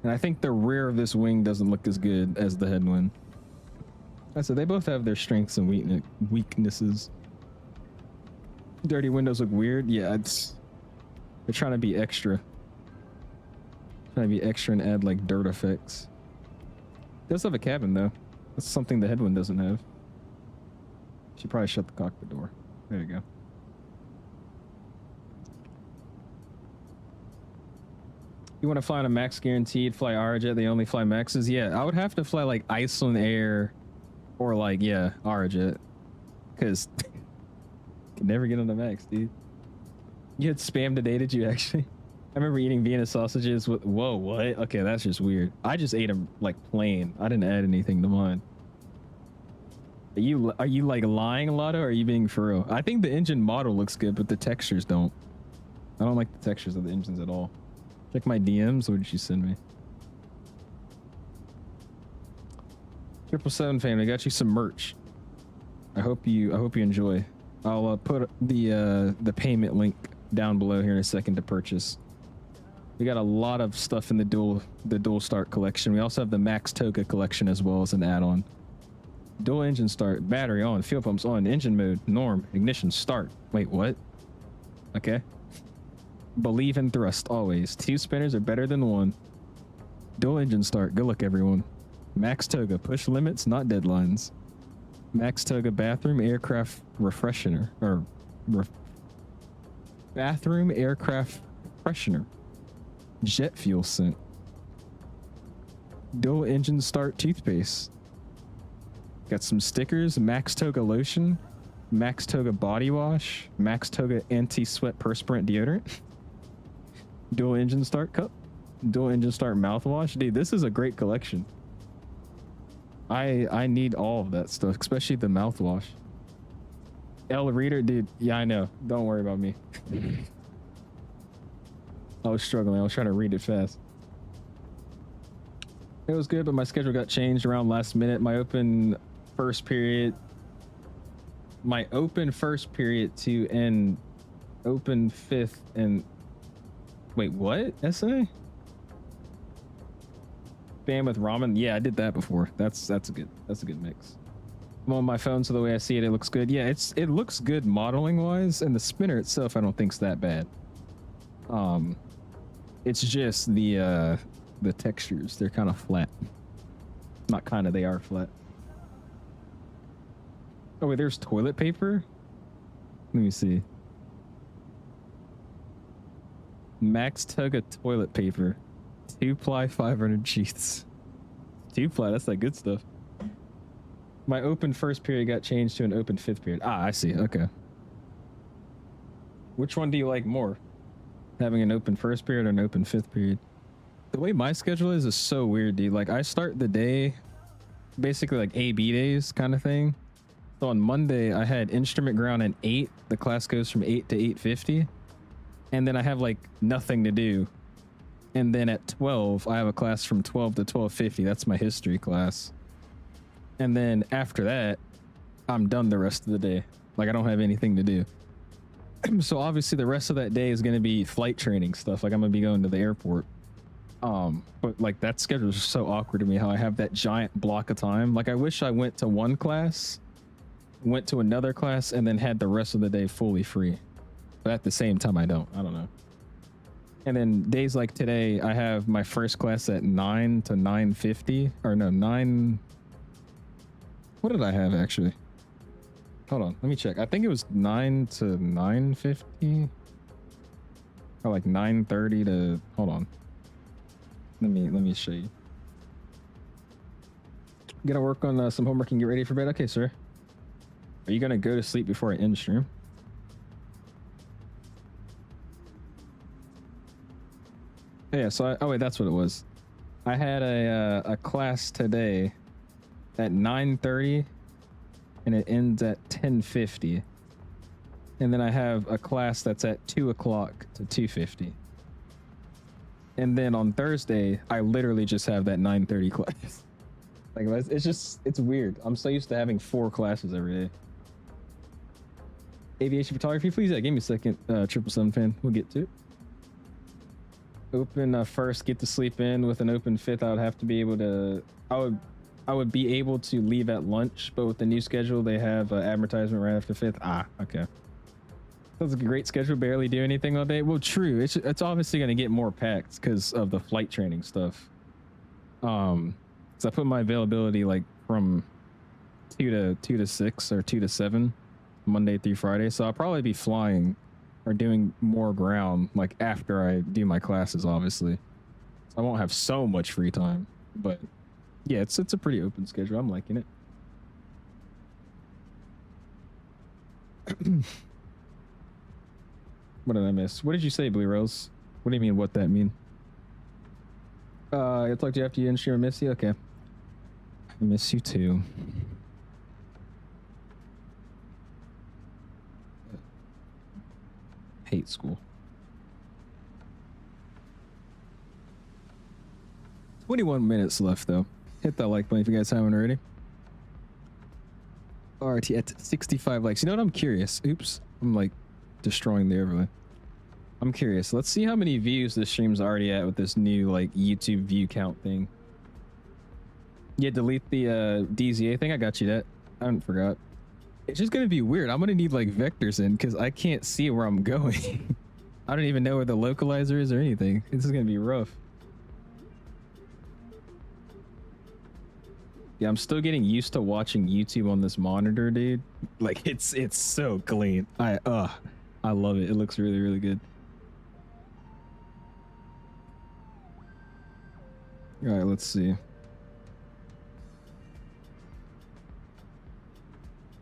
And I think the rear of this wing doesn't look as good as the headwind. I said they both have their strengths and weaknesses. Dirty windows look weird. Yeah, they're trying to be extra. Trying to be extra and add like dirt effects. It does have a cabin though. That's something the headwind doesn't have. Should probably shut the cockpit door. There you go. You want to fly on a max guaranteed, fly Arajet, they only fly maxes? Yeah, I would have to fly like Iceland Air or like, yeah, Arajet. Because can never get on the max, dude. You had spam today, did you actually? I remember eating Vienna sausages with, whoa, what? Okay, that's just weird. I just ate them like plain. I didn't add anything to mine. Are you like lying a lot, or are you being for real? I think the engine model looks good, but the textures don't. I don't like the textures of the engines at all. Check my DMs. What did you send me? 777 family, got you some merch. I hope you enjoy. I'll put the payment link down below here in a second to purchase. We got a lot of stuff in the dual start collection. We also have the Max Toga collection as well as an add-on. Dual engine start, battery on, fuel pumps on, engine mode, norm, ignition, start. Wait, what? Okay. Believe in thrust always. 2 spinners are better than 1. Dual engine start. Good luck, everyone. Max Toga, push limits, not deadlines. Max Toga bathroom aircraft refreshener, or bathroom aircraft freshener. Jet fuel scent. Dual engine start toothpaste. Got some stickers. Max Toga lotion. Max Toga body wash. Max Toga anti-sweat perspirant deodorant. Dual engine start cup. Dual engine start mouthwash. Dude, this is a great collection. I need all of that stuff, especially the mouthwash. L reader, dude. Yeah, I know. Don't worry about me. I was struggling. I was trying to read it fast. It was good, but my schedule got changed around last minute. My open first period to end open 5th and wait, what? SA? Spam with ramen? Yeah, I did that before. That's a good mix. I'm on my phone, so the way I see it, it looks good. Yeah, it looks good modeling wise, and the spinner itself I don't think's that bad. It's just the textures, they're kind of flat. Not kind of, they are flat. Oh wait, there's toilet paper? Let me see. Max Toga toilet paper. 2-ply 500 sheets. 2-ply, that's that good stuff. My open first period got changed to an open 5th period. Ah, I see. Okay. Which one do you like more? Having an open first period or an open 5th period? The way my schedule is so weird, dude. Like, I start the day basically like AB days kind of thing. So on Monday, I had instrument ground at 8. The class goes from 8 to 8:50. And then I have like nothing to do. And then at 12, I have a class from 12 to 12:50. That's my history class. And then after that, I'm done the rest of the day. Like, I don't have anything to do. So obviously the rest of that day is going to be flight training stuff. Like, I'm going to be going to the airport. But like, that schedule is so awkward to me, how I have that giant block of time. Like, I wish I went to one class, went to another class, and then had the rest of the day fully free. But at the same time, I don't know. And then days like today, I have my first class at 9 to 9:50, or no, 9. What did I have actually? Hold on, let me check. I think it was 9 to 9:50, or like 9:30 to. Hold on. Let me show you. Gonna work on some homework and get ready for bed. Okay, sir. Are you gonna go to sleep before I end stream? Yeah, so oh wait, that's what it was. I had a class today at 9:30 and it ends at 10:50. And then I have a class that's at 2 o'clock to 2:50. And then on Thursday, I literally just have that 9:30 class. Like, it's weird. I'm so used to having 4 classes every day. Aviation photography, please. Yeah, give me a second. 777 fan. We'll get to it. Open first, get to sleep in. With an open 5th, I would have to be able to. I would be able to leave at lunch, but with the new schedule, they have advertisement right after 5th. Ah, okay. Sounds like a great schedule. Barely do anything all day. Well, true. It's obviously going to get more packed because of the flight training stuff. So I put my availability like from 2 to 6 or 2 to 7, Monday through Friday. So I'll probably be flying or doing more ground like after I do my classes, obviously. So I won't have so much free time, but yeah, it's a pretty open schedule. I'm liking it. What did I miss? What did you say, Blue Rose? What do you mean, what that mean? I'll talk to you after you end stream. I miss you? Okay. I miss you too. Hate school. 21 minutes left, though. Hit that like button if you guys haven't already. RT at 65 likes. You know what? I'm curious. Oops. I'm like destroying the overlay. I'm curious. Let's see how many views this stream's already at with this new like YouTube view count thing. Yeah, delete the DZA thing. I got you that. I haven't forgot. It's just gonna be weird. I'm gonna need like vectors in because I can't see where I'm going. I don't even know where the localizer is or anything. This is gonna be rough. Yeah, I'm still getting used to watching YouTube on this monitor, dude. Like it's so clean. I love it. It looks really, really good. All right, let's see.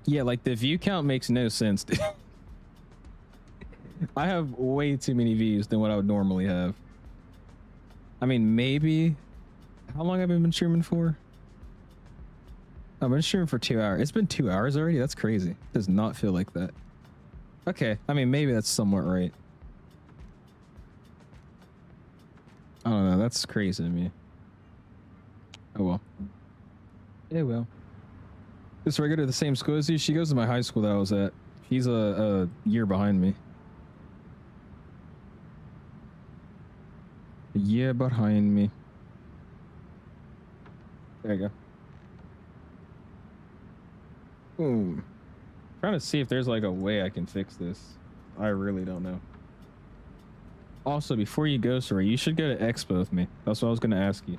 Yeah, like the view count makes no sense. I have way too many views than what I would normally have. I mean, maybe. How long have I been streaming for? I've been streaming for 2 hours. It's been 2 hours already? That's crazy. It does not feel like that. Okay, I mean, maybe that's somewhat right. I don't know. That's crazy to me. Oh well. Yeah, well. This regular the same school as you? She goes to my high school that I was at. She's a year behind me. A year behind me. There you go. Boom. Trying to see if there's like a way I can fix this. I really don't know. Also, before you go, sorry, you should go to Expo with me. That's what I was going to ask you.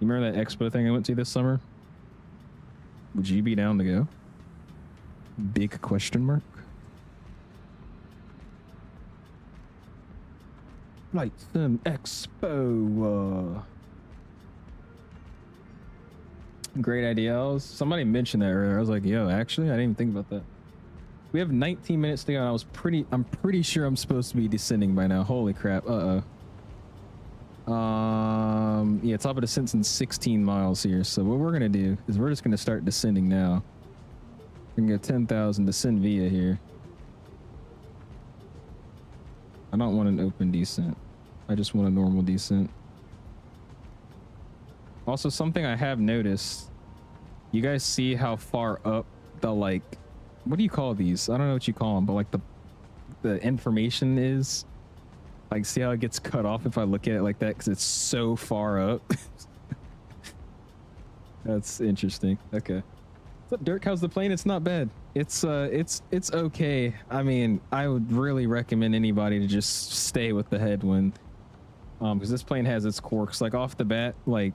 You remember that Expo thing I went to this summer? Would you be down to go? Big question mark. Like some Expo. Great idea. Somebody mentioned that earlier. I was like, yo, actually, I didn't even think about that. We have 19 minutes to go, and I'm pretty sure I'm supposed to be descending by now. Holy crap. Yeah, top of descent's in 16 miles here. So what we're gonna do is we're just gonna start descending now. We're gonna go 10,000 descend via here. I don't want an open descent. I just want a normal descent. Also, something I have noticed, you guys see how far up the, like, what do you call these? I don't know what you call them, but like the information is. Like, see how it gets cut off if I look at it like that because it's so far up. That's interesting. Okay. What's up, Dirk? How's the plane? It's not bad. It's okay. I mean, I would really recommend anybody to just stay with the headwind. Because this plane has its quirks. Like off the bat, like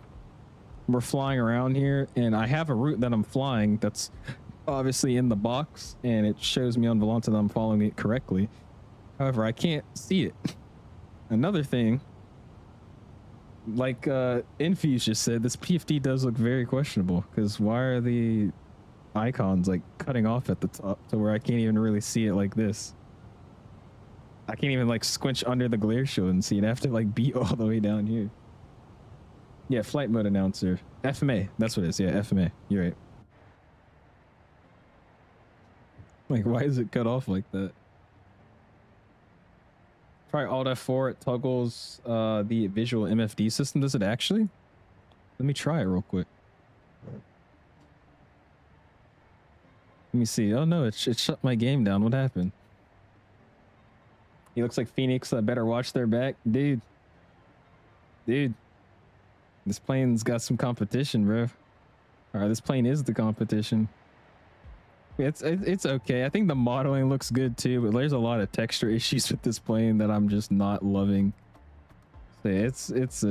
we're flying around here, and I have a route that I'm flying that's obviously in the box, and it shows me on Volanta that I'm following it correctly. However, I can't see it. Another thing, like Infuse just said, this PFD does look very questionable because why are the icons like cutting off at the top to where I can't even really see it like this? I can't even like squinch under the glare shield and see it. I have to like be all the way down here. Yeah, flight mode announcer. FMA, that's what it is. Yeah, FMA. You're right. Like, why is it cut off like that? Try Alt F4. It toggles the visual MFD system. Does it actually? Let me try it real quick. Let me see. Oh no, it shut my game down. What happened? He looks like Phoenix. I better watch their back. Dude. This plane's got some competition, bro. Alright, this plane is the competition. It's okay. I think the modeling looks good too, but there's a lot of texture issues with this plane that I'm just not loving. So it's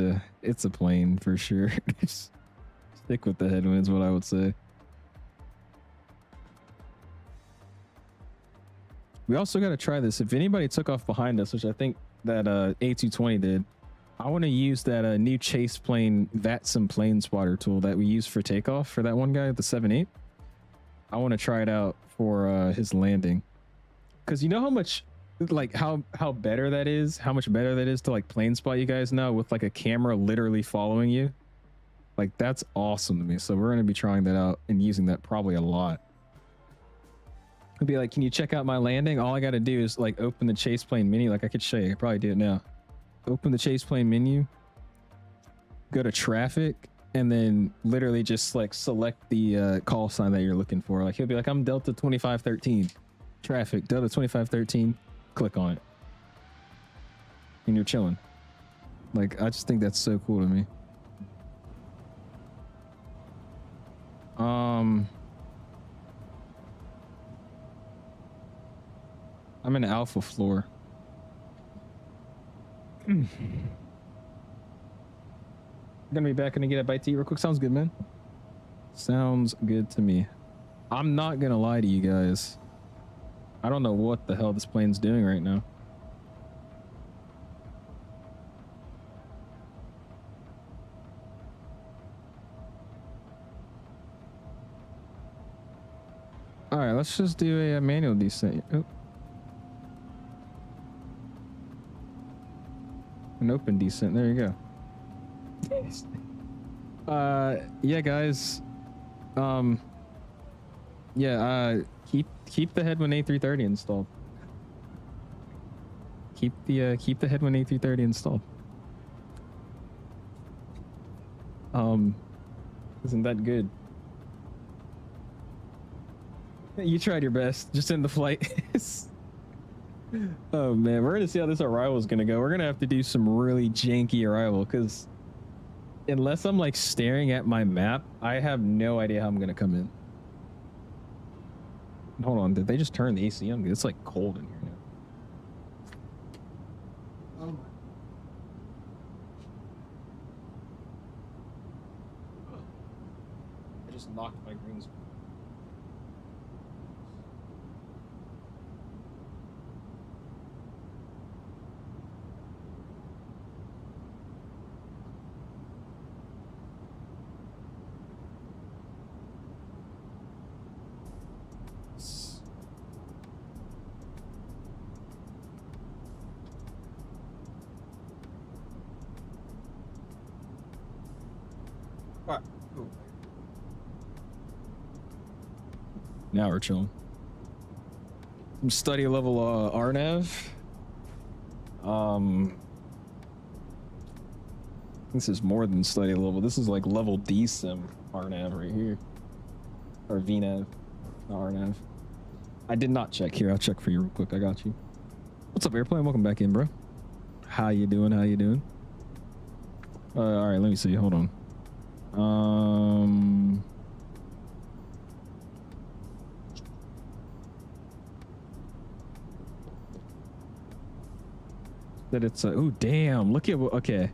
a plane for sure. Stick with the headwinds, what I would say. We also got to try this. If anybody took off behind us, which I think that A220 did, I want to use that new chase plane VATSIM plane spotter tool that we use for takeoff for that one guy at the 7-8. I want to try it out for his landing, because you know how much, like how better that is, how much better that is to like plane spot you guys now with like a camera literally following you. Like that's awesome to me. So we're going to be trying that out and using that probably a lot. It'd be like, can you check out my landing? All I got to do is like open the chase plane menu. Like I could show you, I could probably do it now. Open the chase plane menu, go to traffic, and then literally just like select the call sign that you're looking for. Like he'll be like, I'm Delta 2513, traffic, Delta 2513, click on it. And you're chilling. Like, I just think that's so cool to me. I'm in Alpha floor. We're gonna be back. Gonna get a bite to eat real quick. Sounds good, man. Sounds good to me. I'm not gonna lie to you guys. I don't know what the hell this plane's doing right now. All right, let's just do a manual descent. Oh. An open descent. There you go. Yeah, guys. Keep the headwind A330 installed. Keep the headwind A330 installed. Isn't that good? You tried your best. Just in the flight. Oh man, we're gonna see how this arrival is gonna go. We're gonna have to do some really janky arrival, because unless I'm like staring at my map, I have no idea how I'm gonna come in. Hold on, did they just turn the AC on? It's like cold in here now. Oh my. I just knocked my green screen. Now we're chilling. Some study level RNAV. This is more than study level. This is like level D sim RNAV right here. Or VNAV, not RNAV. I did not check here. I'll check for you real quick. I got you. What's up, Airplane? Welcome back in, bro. How you doing? How you doing? All right, let me see. Hold on. That it's oh damn, look at what, okay,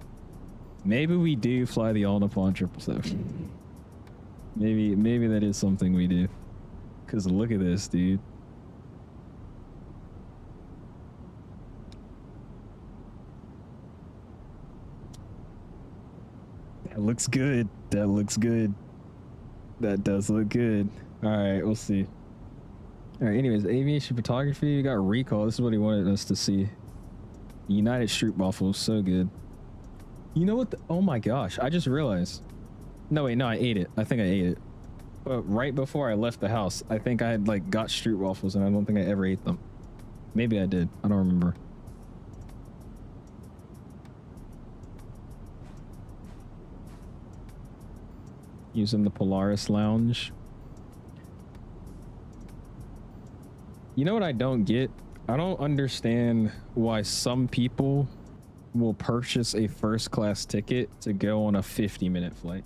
maybe we do fly the all Nippon 777. maybe that is something we do, because look at this, dude. That looks good. That looks good. That does look good. All right, we'll see. All right, anyways, aviation photography, we got recall. This is what he wanted us to see. United Stroopwafel, so good. You know what? Oh my gosh, I just realized. No, wait, no, I ate it. I think I ate it. But right before I left the house, I think I had like got Stroopwafels and I don't think I ever ate them. Maybe I did. I don't remember. using the Polaris lounge. You know what I don't get? I don't understand why some people will purchase a first class ticket to go on a 50-minute flight.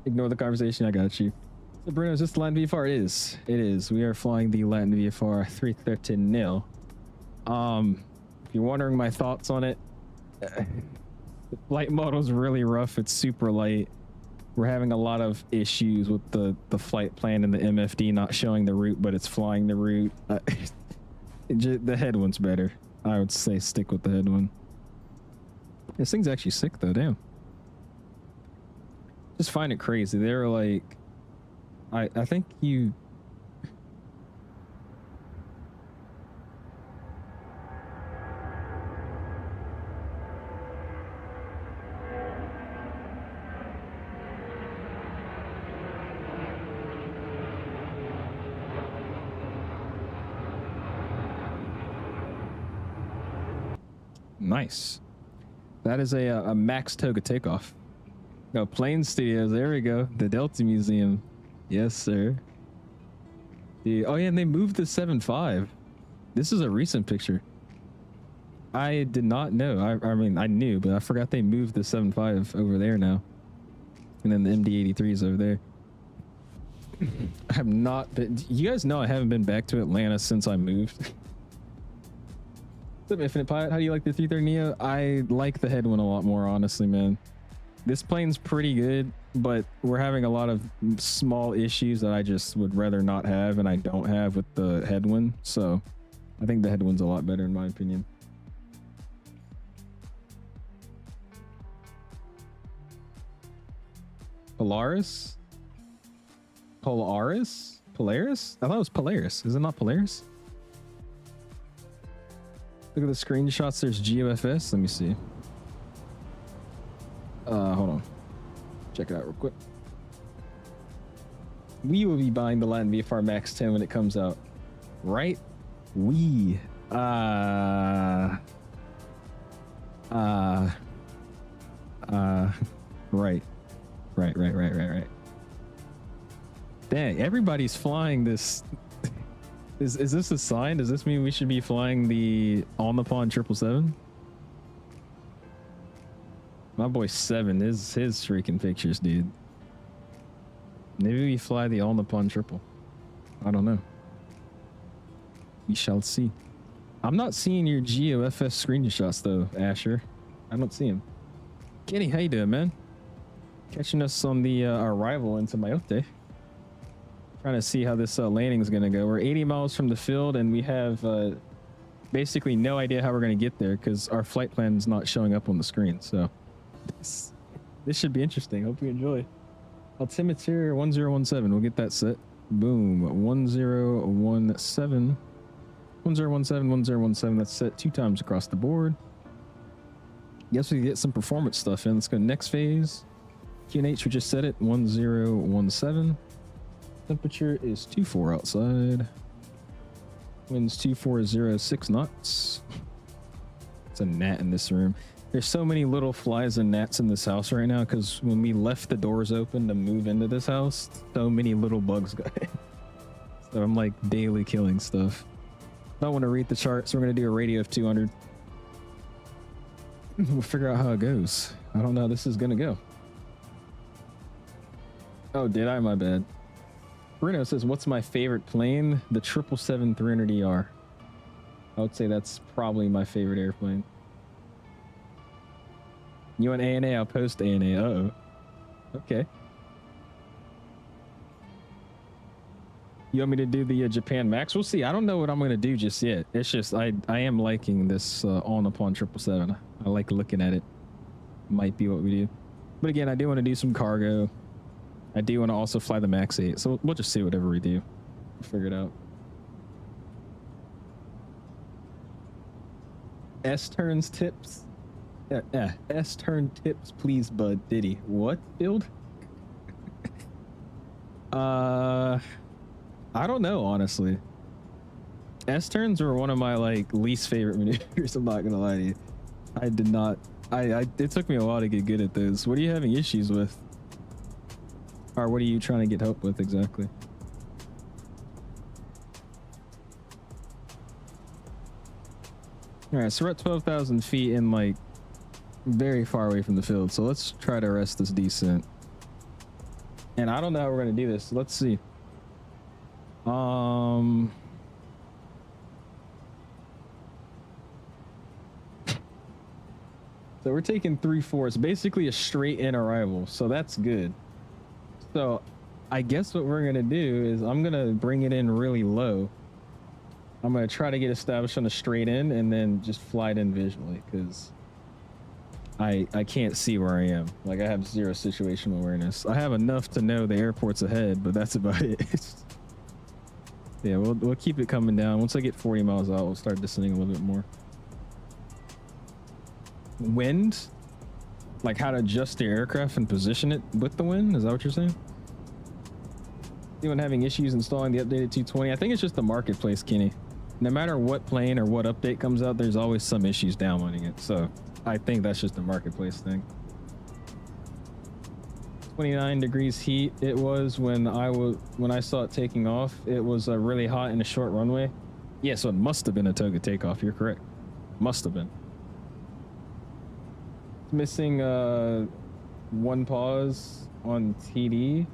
Ignore the conversation, I got you. So Bruno, is this the Latin VFR? It is. It is. We are flying the Latin VFR A330NEO. If you're wondering my thoughts on it, the flight model is really rough. It's super light. We're having a lot of issues with the flight plan and the MFD not showing the route, but it's flying the route. The head one's better. I would say stick with the head one. This thing's actually sick though, damn. Just find it crazy. They're like, I think you... Nice. That is a max toga takeoff. No, plane studios. There we go. The Delta Museum. Yes, sir. Oh yeah, and they moved the 7.5. This is a recent picture. I did not know. I mean, I knew, but I forgot they moved the 7.5 over there now. And then the MD-83 is over there. I have not been... You guys know I haven't been back to Atlanta since I moved. What's up, Infinite Pilot? How do you like the 330neo? I like the head one a lot more, honestly, man. This plane's pretty good, but we're having a lot of small issues that I just would rather not have, and I don't have with the head one. So I think the head one's a lot better in my opinion. Polaris? Polaris? Polaris? I thought it was Polaris. Is it not Polaris? Look at the screenshots. There's GOFS. Let me see. Hold on. Check it out real quick. We will be buying the Latin VFR Max 10 when it comes out. Right? We. Right. Right. Dang, everybody's flying this. Is this a sign? Does this mean we should be flying the on the pond 777? My boy 7 is his freaking pictures, dude. Maybe we fly the on the pond triple. I don't know. We shall see. I'm not seeing your GOFS screenshots though, Asher. I don't see him. Kenny, how you doing, man? Catching us on the arrival into Mayotte. Trying to see how this landing is going to go. We're 80 miles from the field, and we have basically no idea how we're going to get there because our flight plan is not showing up on the screen. So this should be interesting. Hope you enjoy. Altimeter 1017. We'll get that set. Boom. 1017. 1017. That's set 2 times across the board. Guess we can get some performance stuff in. Let's go next phase. QNH, we just set it. 1017. Temperature is 24 outside. Winds 2406 knots. It's a gnat in this room. There's so many little flies and gnats in this house right now because when we left the doors open to move into this house, so many little bugs got in. So I'm like daily killing stuff. I don't want to read the chart, so we're going to do a radio of 200. We'll figure out how it goes. I don't know how this is going to go. Oh, did I? My bad. Bruno says, what's my favorite plane? The 777-300ER. I would say that's probably my favorite airplane. You want ANA? I'll post ANA. Uh-oh. Okay. You want me to do the Japan Max? We'll see. I don't know what I'm going to do just yet. It's just, I am liking this on upon 777. I like looking at it. Might be what we do. But again, I do want to do some cargo. I do want to also fly the Max 8, so we'll just see whatever we do. We'll figure it out. S-turns tips. S-turn tips, please, bud. Diddy. What? Build? I don't know, honestly. S-turns were one of my, like, least favorite maneuvers. I'm not going to lie to you. I did not It took me a while to get good at those. What are you having issues with? Or what are you trying to get help with exactly? All right, so we're at 12,000 feet and like very far away from the field. So let's try to arrest this descent. And I don't know how we're gonna do this. Let's see. So we're taking 3/4, basically a straight in arrival. So that's good. So I guess what we're gonna do is I'm gonna bring it in really low. I'm gonna try to get established on a straight in and then just fly it in visually because I can't see where I am. Like I have zero situational awareness. I have enough to know the airport's ahead, but that's about it. Yeah, we'll keep it coming down. Once I get 40 miles out, we'll start descending a little bit more. Wind? Like how to adjust your aircraft and position it with the wind? Is that what you're saying? Anyone having issues installing the updated 220? I think it's just the marketplace, Kenny. No matter what plane or what update comes out, there's always some issues downloading it. So I think that's just a marketplace thing. 29 degrees heat it was when I saw it taking off. It was really hot in a short runway. Yeah, so it must have been a toga takeoff. You're correct. Must have been. Missing one pause on TD.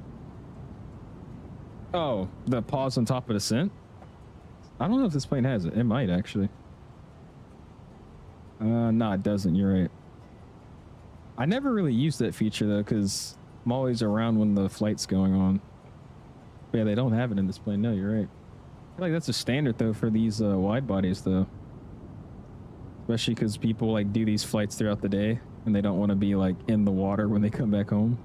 Oh, the pause on top of descent? I don't know if this plane has it. It might actually. No, it doesn't. You're right. I never really used that feature though, because I'm always around when the flight's going on. But yeah, they don't have it in this plane. No, you're right. I feel like that's a standard though for these wide bodies though. Especially because people like do these flights throughout the day and they don't want to be like in the water when they come back home.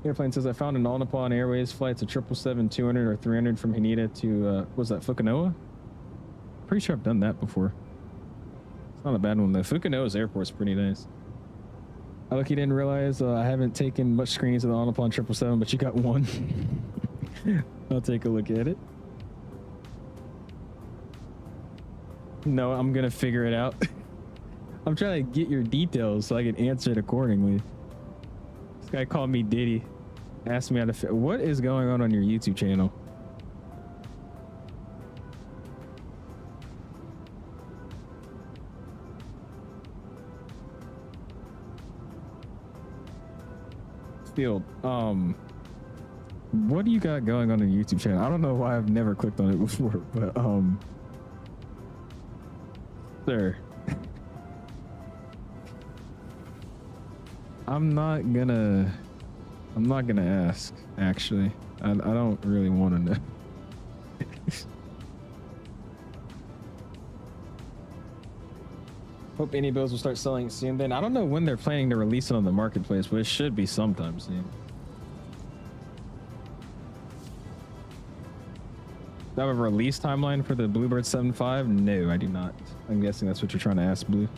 Airplane says I found an All Nippon Airways flights a 777-200 or 300 from Haneda to was that Fukuoka? Pretty sure I've done that before. It's not a bad one though. Fukuoka's airport's pretty nice. I look, you didn't realize I haven't taken much screens of the All Nippon 777, but you got one. I'll take a look at it. No, I'm gonna figure it out. I'm trying to get your details so I can answer it accordingly. This guy called me Diddy. Asked me how to what is going on your YouTube channel? Field, what do you got going on your YouTube channel? I don't know why I've never clicked on it before, but sir, I'm not gonna ask, actually. I don't really want to know. Hope any builds will start selling soon then. I don't know when they're planning to release it on the marketplace, but it should be sometime soon. Do I have a release timeline for the Bluebird 7.5? No, I do not. I'm guessing that's what you're trying to ask, Blue.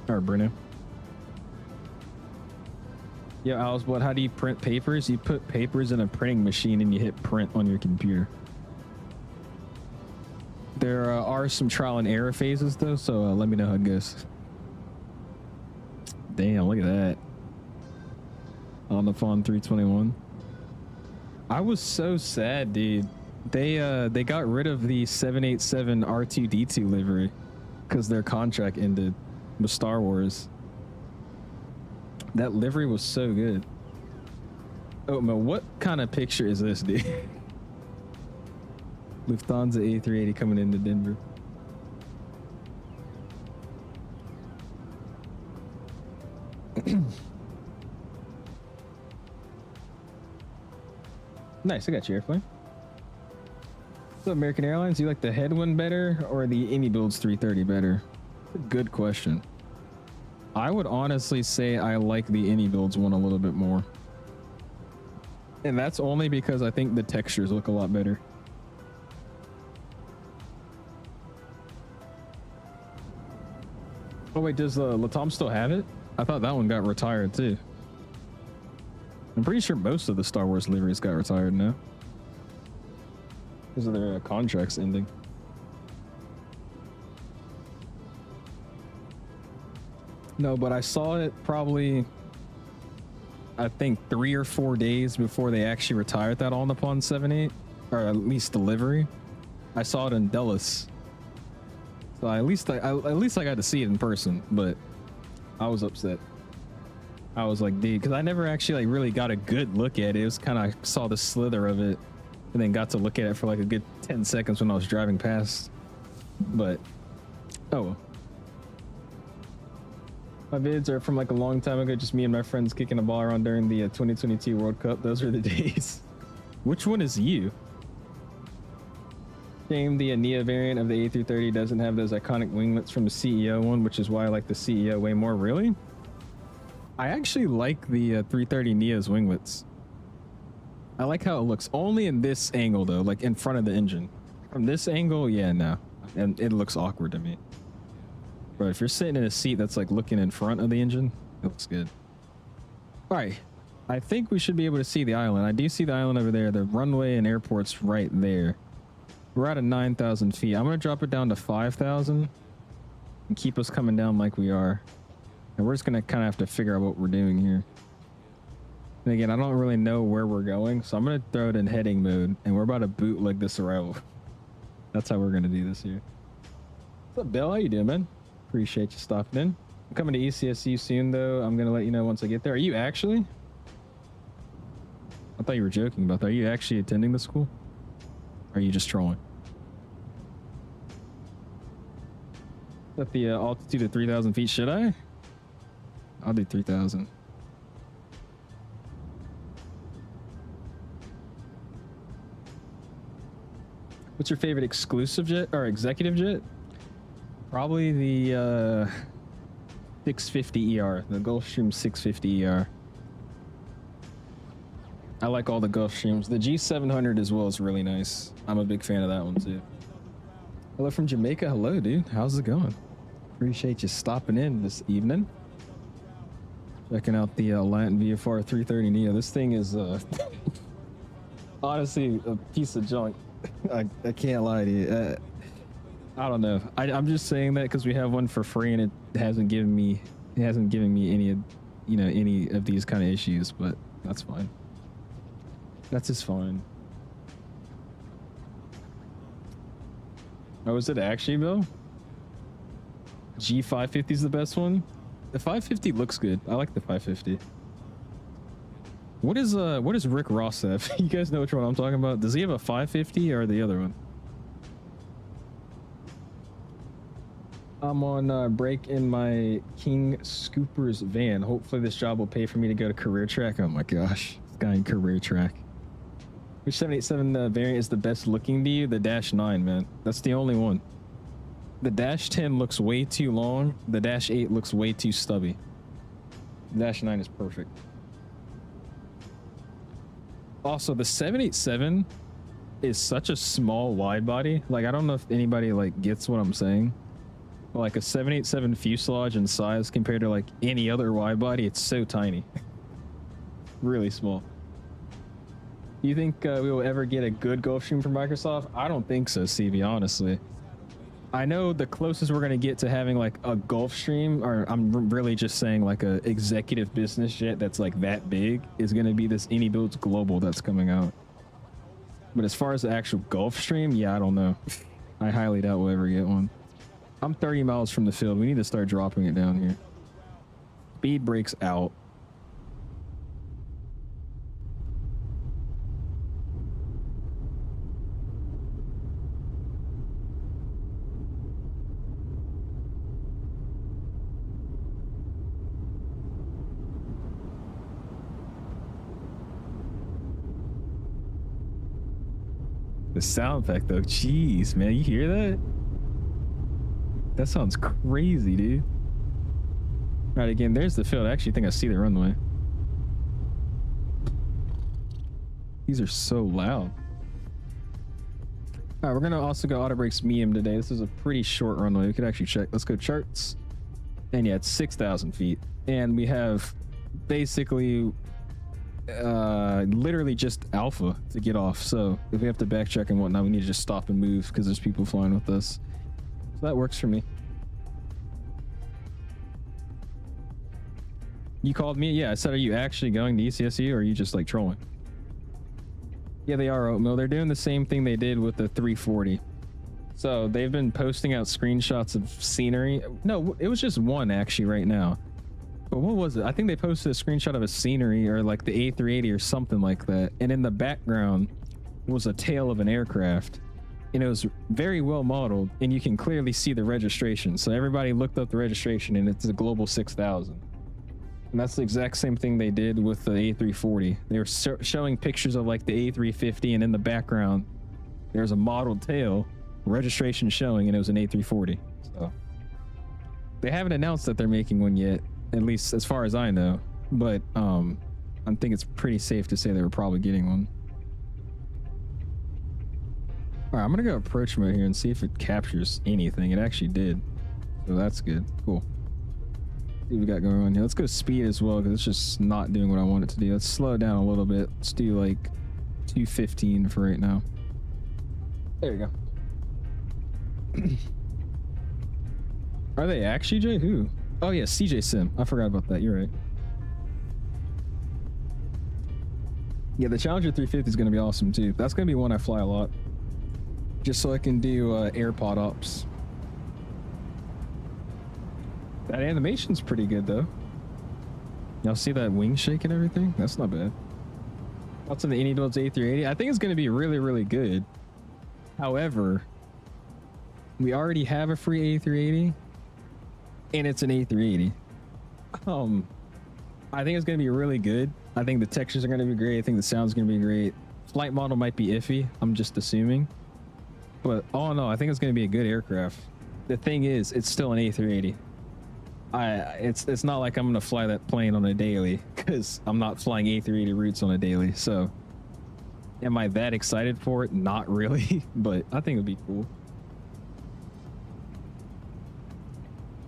Or Bruno. Yo, Alice, what? How do you print papers? You put papers in a printing machine and you hit print on your computer. There are some trial and error phases though, so let me know how it goes. Damn, look at that. On the Fawn 321. I was so sad, dude. They got rid of the 787 R2D2 livery because their contract ended with Star Wars. That livery was so good. Oh man, what kind of picture is this, dude? Lufthansa A380 coming into Denver. Nice, I got your airplane. So American Airlines, do you like the headwind better or the AnyBuilds 330 better? Good question. I would honestly say I like the AnyBuilds one a little bit more. And that's only because I think the textures look a lot better. Oh wait, does Latam still have it? I thought that one got retired too. I'm pretty sure most of the Star Wars liveries got retired now because of their contracts ending. No, but I saw it probably, I think 3 or 4 days before they actually retired that All Nippon 78, or at least delivery. I saw it in Dallas, so at least I got to see it in person. But I was upset. I was like, dude, because I never actually like really got a good look at it. It was kind of, I saw the slither of it, and then got to look at it for like a good 10 seconds when I was driving past. But oh well. My vids are from like a long time ago, just me and my friends kicking a ball around during the 2022 World Cup. Those were the days. Which one is you? Shame the NEO variant of the A330 doesn't have those iconic winglets from the CEO one, which is why I like the CEO way more. Really? I actually like the 330neo's winglets. I like how it looks. Only in this angle though, like in front of the engine. From this angle, yeah, no. And it looks awkward to me. But if you're sitting in a seat that's like looking in front of the engine, it looks good. All right, I think we should be able to see the island. I do see the island over there. The runway and airport's right there. We're at 9,000 feet. I'm gonna drop it down to 5,000 and keep us coming down like we are. And we're just gonna kind of have to figure out what we're doing here. And again, I don't really know where we're going, so I'm gonna throw it in heading mode, and we're about to bootleg this arrival. That's how we're gonna do this here. What's up, Bill? How you doing, man? Appreciate you stopping in. I'm coming to ECSU soon, though. I'm gonna let you know once I get there. Are you actually? I thought you were joking about that. Are you actually attending the school? Or are you just trolling? At the altitude of 3,000 feet, should I? I'll do 3,000. What's your favorite exclusive jet or executive jet? Probably the 650ER, the Gulfstream 650ER. I like all the Gulfstreams. The G700 as well is really nice. I'm a big fan of that one too. Hello from Jamaica. Hello, dude. How's it going? Appreciate you stopping in this evening. Checking out the LVFR 330neo. This thing is honestly a piece of junk. I can't lie to you. I don't know. I'm just saying that because we have one for free and it hasn't given me any of these kind of issues, but that's fine. That's just fine. Oh, is it actually, Bill? G550 is the best one. The 550 looks good. I like the 550. What does Rick Ross have? You guys know which one I'm talking about? Does he have a 550 or the other one? I'm on break in my King Scooper's van. Hopefully this job will pay for me to go to career track. Oh my gosh, this guy in career track. Which 787 variant is the best looking to you? The Dash 9, man. That's the only one. The Dash 10 looks way too long. The Dash 8 looks way too stubby. The Dash 9 is perfect. Also, the 787 is such a small wide body. Like, I don't know if anybody like gets what I'm saying. Like a 787 fuselage in size compared to like any other wide body, it's so tiny. Really small. Do you think we will ever get a good Gulfstream from Microsoft? I don't think so, CV, honestly. I know the closest we're going to get to having like a Gulfstream, or I'm really just saying like a executive business jet that's like that big, is going to be this AnyBuilds Global that's coming out. But as far as the actual Gulfstream, yeah, I don't know. I highly doubt we'll ever get one. I'm 30 miles from the field. We need to start dropping it down here. Speed brakes out. The sound effect though, jeez, man, you hear that? That sounds crazy, dude. All right, again, there's the field. I actually think I see the runway. These are so loud. All right, we're gonna also go auto brakes medium today. This is a pretty short runway. We could actually check. Let's go charts. And yeah, it's 6,000 feet. And we have basically literally just alpha to get off. So if we have to backtrack and whatnot, we need to just stop and move because there's people flying with us. So that works for me. You called me? Yeah, I said, are you actually going to ECSU or are you just like trolling? Yeah, they are, Oatmeal. They're doing the same thing they did with the 340. So they've been posting out screenshots of scenery. No, it was just one actually right now. But what was it? I think they posted a screenshot of a scenery or like the A380 or something like that. And in the background was a tail of an aircraft. And it was very well modeled and you can clearly see the registration. So everybody looked up the registration and it's a Global 6000. And that's the exact same thing they did with the A340. They were showing pictures of like the A350 and in the background there's a modeled tail, registration showing, and it was an A340. So they haven't announced that they're making one yet, at least as far as I know. But I think it's pretty safe to say they were probably getting one. All right, I'm gonna go approach mode here and see if it captures anything. It actually did, so that's good. Cool. See what we got going on here. Let's go speed as well because it's just not doing what I want it to do. Let's slow it down a little bit. Let's do like 215 for right now. There you go. Are they actually, Jay? Who? Oh yeah, CJ Sim. I forgot about that. You're right. Yeah, the Challenger 350 is going to be awesome too. That's going to be one I fly a lot. Just so I can do AirPod ops. That animation's pretty good though. Y'all see that wing shake and everything? That's not bad. What's in the AnyDuels A380? I think it's going to be really, really good. However, we already have a free A380 and it's an A380. I think it's going to be really good. I think the textures are going to be great. I think the sound's going to be great. Flight model might be iffy. I'm just assuming. But all in all, I think it's going to be a good aircraft. The thing is, it's still an A380. It's not like I'm going to fly that plane on a daily because I'm not flying A380 routes on a daily. So am I that excited for it? Not really, but I think it'd be cool.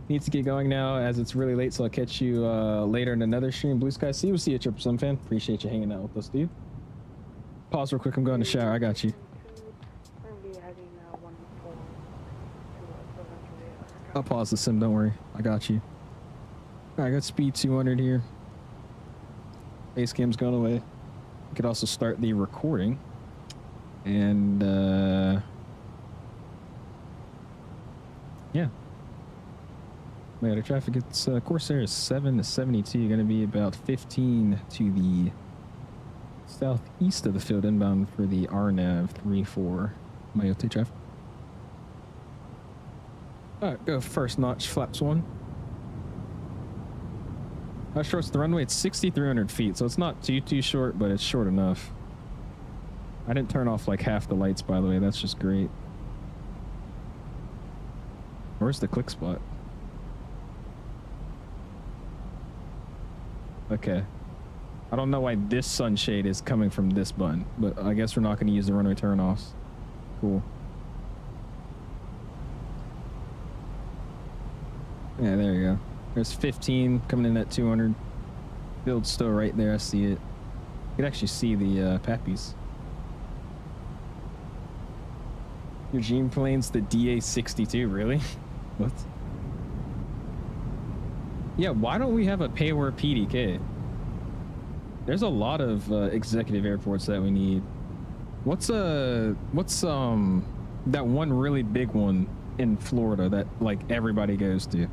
Need to get going now as it's really late, so I'll catch you later in another stream. Blue Sky, see you. See you, Triple Sun fan. Appreciate you hanging out with us, dude. Pause real quick. I'm going to shower. I got you. I'll pause the sim. Don't worry. I got you. All right, I got speed 200 here. Base cam's going away. You could also start the recording. And yeah. Mayotte traffic, it's Corsair is 7 to 72, going to be about 15 to the southeast of the field inbound for the RNAV 34 Mayotte traffic. All right, go first notch, flaps 1. How short's the runway? It's 6,300 feet, so it's not too short, but it's short enough. I didn't turn off like half the lights, by the way. That's just great. Where's the click spot? Okay. I don't know why this sunshade is coming from this button, but I guess we're not going to use the runway turn-offs. Cool. Yeah, there you go. There's 15 coming in at 200. Field's still right there. I see it. You can actually see the Pappies. Your dream plane's the DA-62, really? What? Yeah, why don't we have a pay-where PDK? There's a lot of executive airports that we need. What's that one really big one in Florida that like everybody goes to?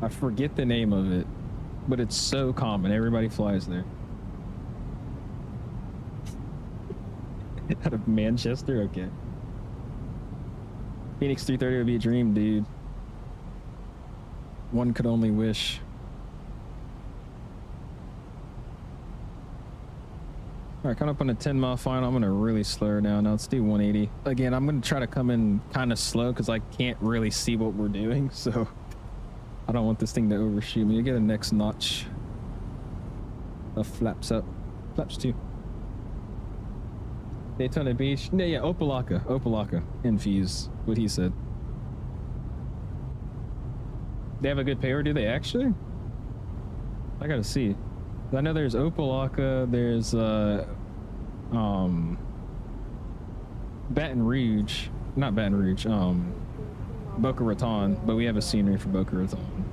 I forget the name of it, but it's so common. Everybody flies there. Out of Manchester? Okay. Phoenix 330 would be a dream, dude. One could only wish. All right, coming up on a 10-mile final. I'm going to really slow her down. Now let's do 180. Again, I'm going to try to come in kind of slow because I can't really see what we're doing. So I don't want this thing to overshoot me. You get a next notch of flaps up. Flaps 2. Daytona Beach. No, yeah, Opalaka. Opalaka. Infuse. What he said. They have a good payer, do they actually? I gotta see. I know there's Opalaka, there's Baton Rouge, not Baton Rouge, Boca Raton, but we have a scenery for Boca Raton.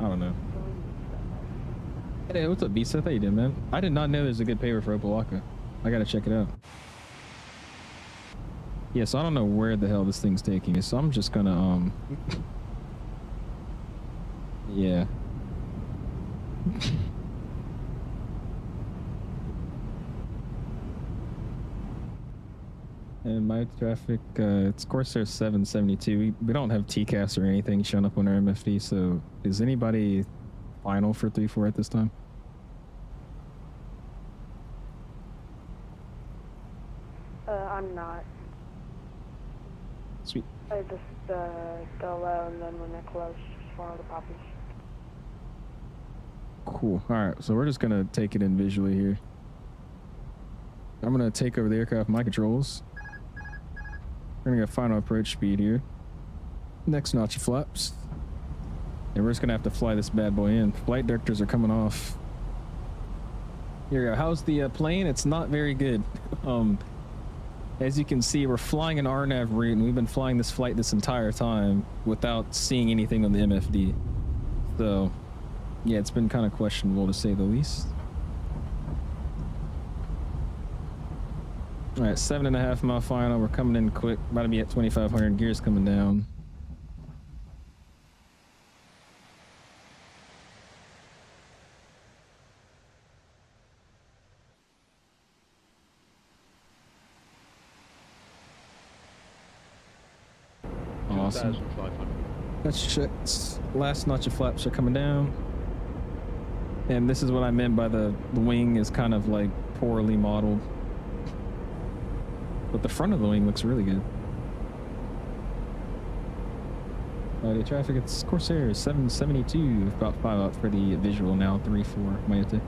don't know. Hey, what's up, B-Seth? How you doing, man? I did not know there's a good paper for Opelaka. I gotta check it out. Yeah, so I don't know where the hell this thing's taking me, so I'm just gonna, yeah. And my traffic, it's Corsair 772. We don't have TCAS or anything showing up on our MFD, so is anybody final for 3-4 at this time? I'm not. Sweet. I just go low, and then when they're close, just follow the poppies. Cool. All right, so we're just gonna take it in visually here. I'm gonna take over the aircraft my controls. We're gonna get final approach speed here. Next notch of flaps. And we're just gonna have to fly this bad boy in. Flight directors are coming off. Here we go. How's the plane? It's not very good. As you can see, we're flying an RNAV route, and we've been flying this flight this entire time without seeing anything on the MFD. So, yeah, it's been kind of questionable to say the least. All right, 7.5 mile final. We're coming in quick. About to be at 2,500. Gears coming down. Awesome. That's checked. Last notch of flaps are coming down. And this is what I meant by the wing is kind of like poorly modeled. But the front of the wing looks really good. The traffic, it's Corsair 772, about 5 out for the visual now, 3-4 Mayotte.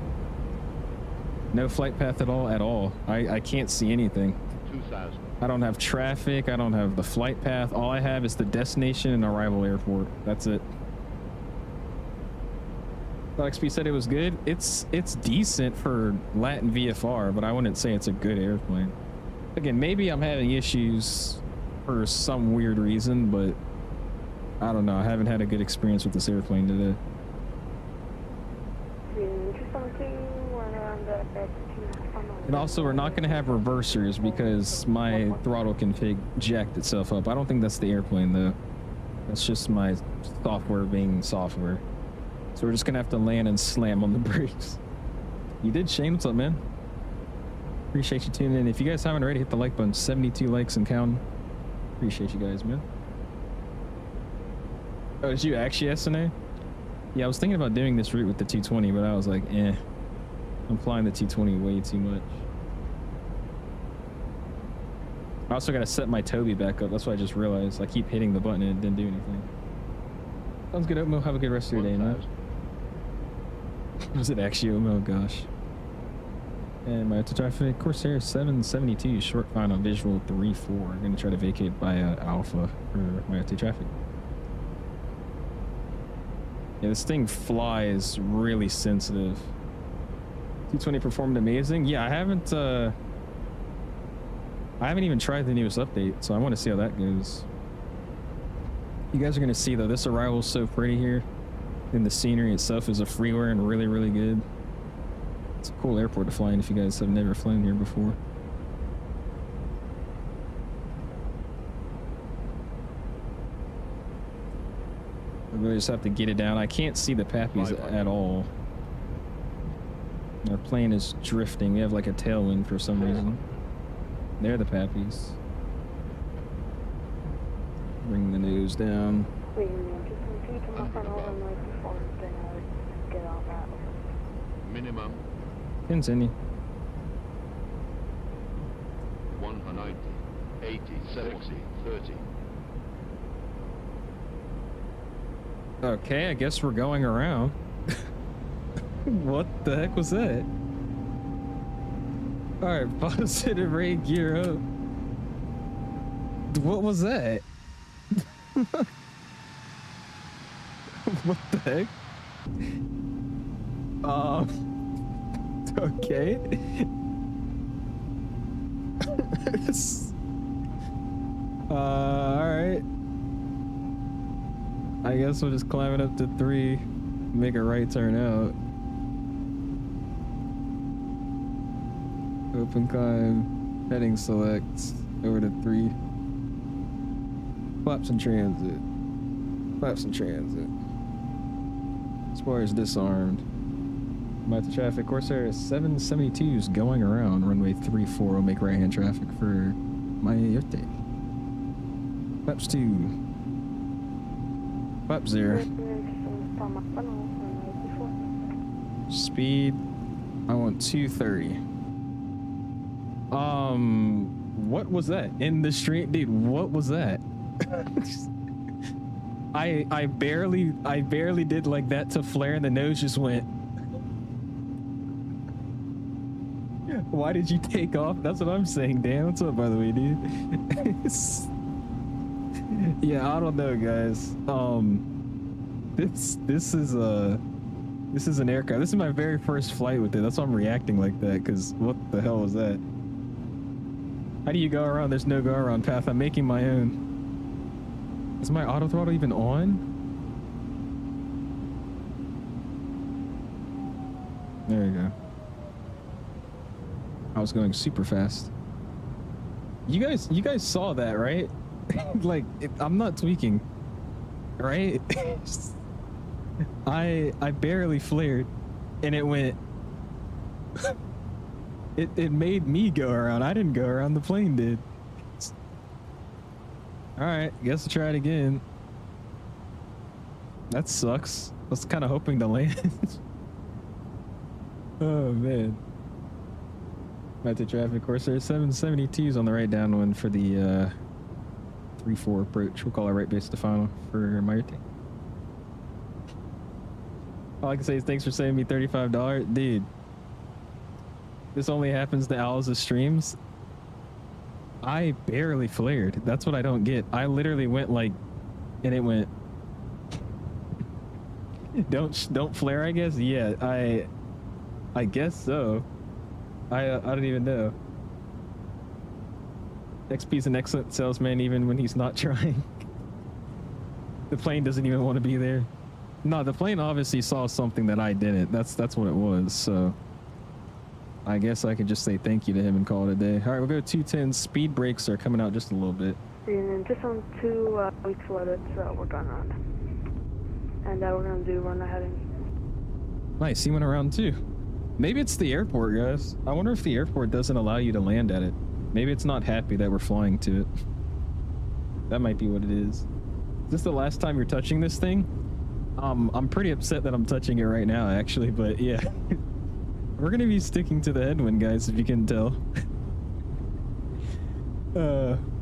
No flight path at all, I can't see anything. 2000. I don't have traffic, I don't have the flight path. All I have is the destination and arrival airport. That's it. XP said it was good. It's decent for Latin VFR, but I wouldn't say it's a good airplane. Again, maybe I'm having issues for some weird reason, but I don't know. I haven't had a good experience with this airplane today. And also, we're not going to have reversers because my throttle config jacked itself up. I don't think that's the airplane, though. That's just my software being software. So we're just going to have to land and slam on the brakes. You did, Shane. What's up, man? Appreciate you tuning in. If you guys haven't already, hit the like button. 72 likes and counting. Appreciate you guys, man. Oh, did you actually SNA? Yeah, I was thinking about doing this route with the 220, but I was like, eh. I'm flying the 220 way too much. I also got to set my Toby back up. That's what I just realized. I keep hitting the button and it didn't do anything. Sounds good, Omo. Have a good rest of your day, man. Was it actually Omo? Gosh. And my traffic, Corsair 772, short final visual 3-4. I'm going to try to vacate by Alpha for my traffic. Yeah, this thing flies really sensitive. 220 performed amazing. Yeah, I haven't even tried the newest update, so I want to see how that goes. You guys are going to see, though, this arrival is so pretty here. And the scenery itself is a freeware and really, really good. It's a cool airport to fly in if you guys have never flown here before. I really just have to get it down. I can't see the Pappies at all. Our plane is drifting. We have like a tailwind for some reason. They're the Pappies. Bring the nose down. Wait, just can you come up on all the noise before then I get on that? Minimum. Continue. 190, 80, 70, 30. Okay, I guess we're going around. What the heck was that? Alright, positive rate gear up. What was that? What the heck? Okay. Alright. I guess we'll just climb it up to 3 make a right turn out. Open climb, heading select, over to 3. Flaps in transit. Flaps in transit. Spoilers disarmed. About the traffic, Corsair 772 is going around. Runway 34 will make right-hand traffic for Mayotte. Flaps 2. Flap 0. Speed, I want 230. What was that in the street, dude? What was that? I barely did like that to flare, and the nose just went. Why did you take off? That's what I'm saying. Damn, what's up, by the way, dude? Yeah, I don't know, guys. This is an aircraft. This is my very first flight with it. That's why I'm reacting like that. Cause what the hell was that? How do you go around? There's no go around path. I'm making my own. Is my auto throttle even on? There you go. I was going super fast. You guys saw that, right? Like, I'm not tweaking, right? I barely flared, and it went. It made me go around. I didn't go around. The plane did. All right, guess I'll try it again. That sucks. I was kind of hoping to land. Oh man. Back to traffic. Corsair 772's on the right downwind for the 3-4 approach. We'll call our right base to final for Mayotte. All I can say is thanks for saving me $35. Dude, this only happens to Owls' streams. I barely flared. That's what I don't get. I literally went like, and it went. Don't flare, I guess. Yeah, I guess so. I don't even know. XP's an excellent salesman even when he's not trying. The plane doesn't even want to be there. No, the plane obviously saw something that I didn't. That's what it was. So I guess I can just say thank you to him and call it a day. All right, we'll go 210. Speed brakes are coming out just a little bit. And then just on 2 weeks loaded, so we're going around. And we're going to do run ahead and... Nice, he went around too. Maybe it's the airport, guys. I wonder if the airport doesn't allow you to land at it. Maybe it's not happy that we're flying to it. That might be what it is. Is this the last time you're touching this thing? I'm pretty upset that I'm touching it right now, actually, but yeah. We're gonna be sticking to the headwind, guys, if you can tell.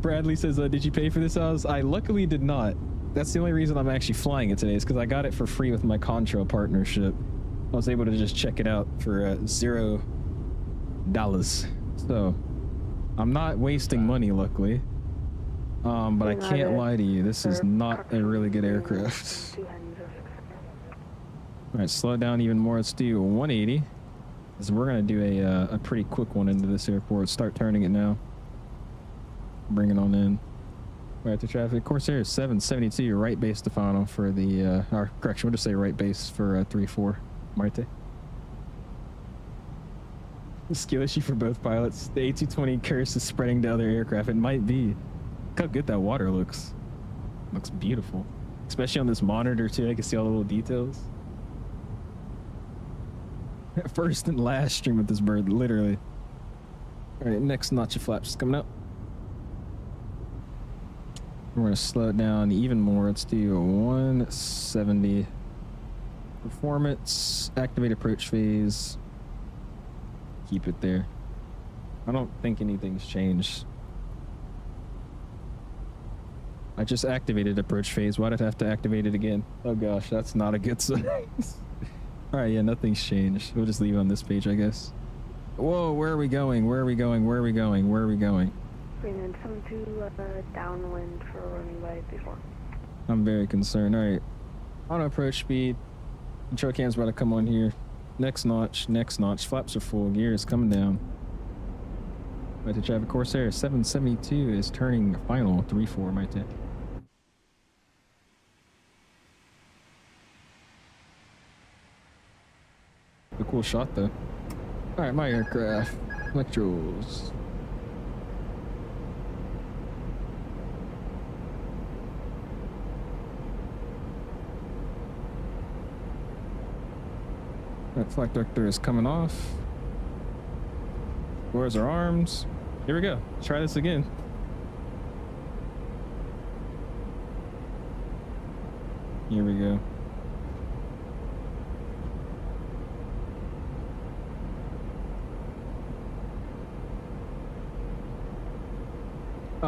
Bradley says, did you pay for this house? I luckily did not. That's the only reason I'm actually flying it today, is because I got it for free with my Contra partnership. I was able to just check it out for $0. So I'm not wasting money, luckily. But I can't lie to you, this is not a really good aircraft. All right, slow down even more. Let's do 180. Because we're gonna do a pretty quick one into this airport. Start turning it now. Bring it on in. Right to traffic. Corsair 772, right base to final for the, or correction, we'll just say right base for 3-4 Mayotte. Skill issue for both pilots. The A220 curse is spreading to other aircraft. It might be. Look how good that water looks. Looks beautiful. Especially on this monitor too, I can see all the little details. First and last stream with this bird, literally. All right, next notch of flaps is coming up. We're gonna slow it down even more. Let's do a 170. Performance, activate approach phase. Keep it there. I don't think anything's changed. I just activated approach phase. Why did I have to activate it again? Oh gosh, that's not a good sign. Alright, yeah, nothing's changed. We'll just leave it on this page, I guess. Whoa, where are we going? Where are we going? Where are we going? Where are we going? And some to downwind for running by before. I'm very concerned. Alright. Auto approach speed. Control cam's about to come on here. Next notch, next notch. Flaps are full. Gear is coming down. Right to traffic. Corsair 772 is turning final 3-4 Mayotte. cool shot though. All right, my aircraft, metros. That flight director is coming off. Where's our arms? Here we go. Let's try this again. Here we go.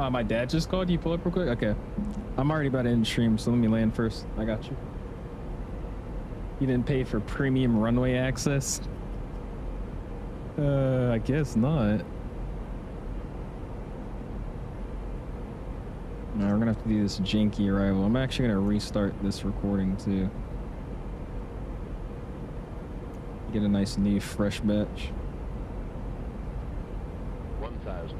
My dad just called. You pull up real quick? Okay. I'm already about to end stream, so let me land first. I got you. You didn't pay for premium runway access? I guess not. No, we're gonna have to do this janky arrival. I'm actually gonna restart this recording too. Get a nice new fresh batch. 1,000.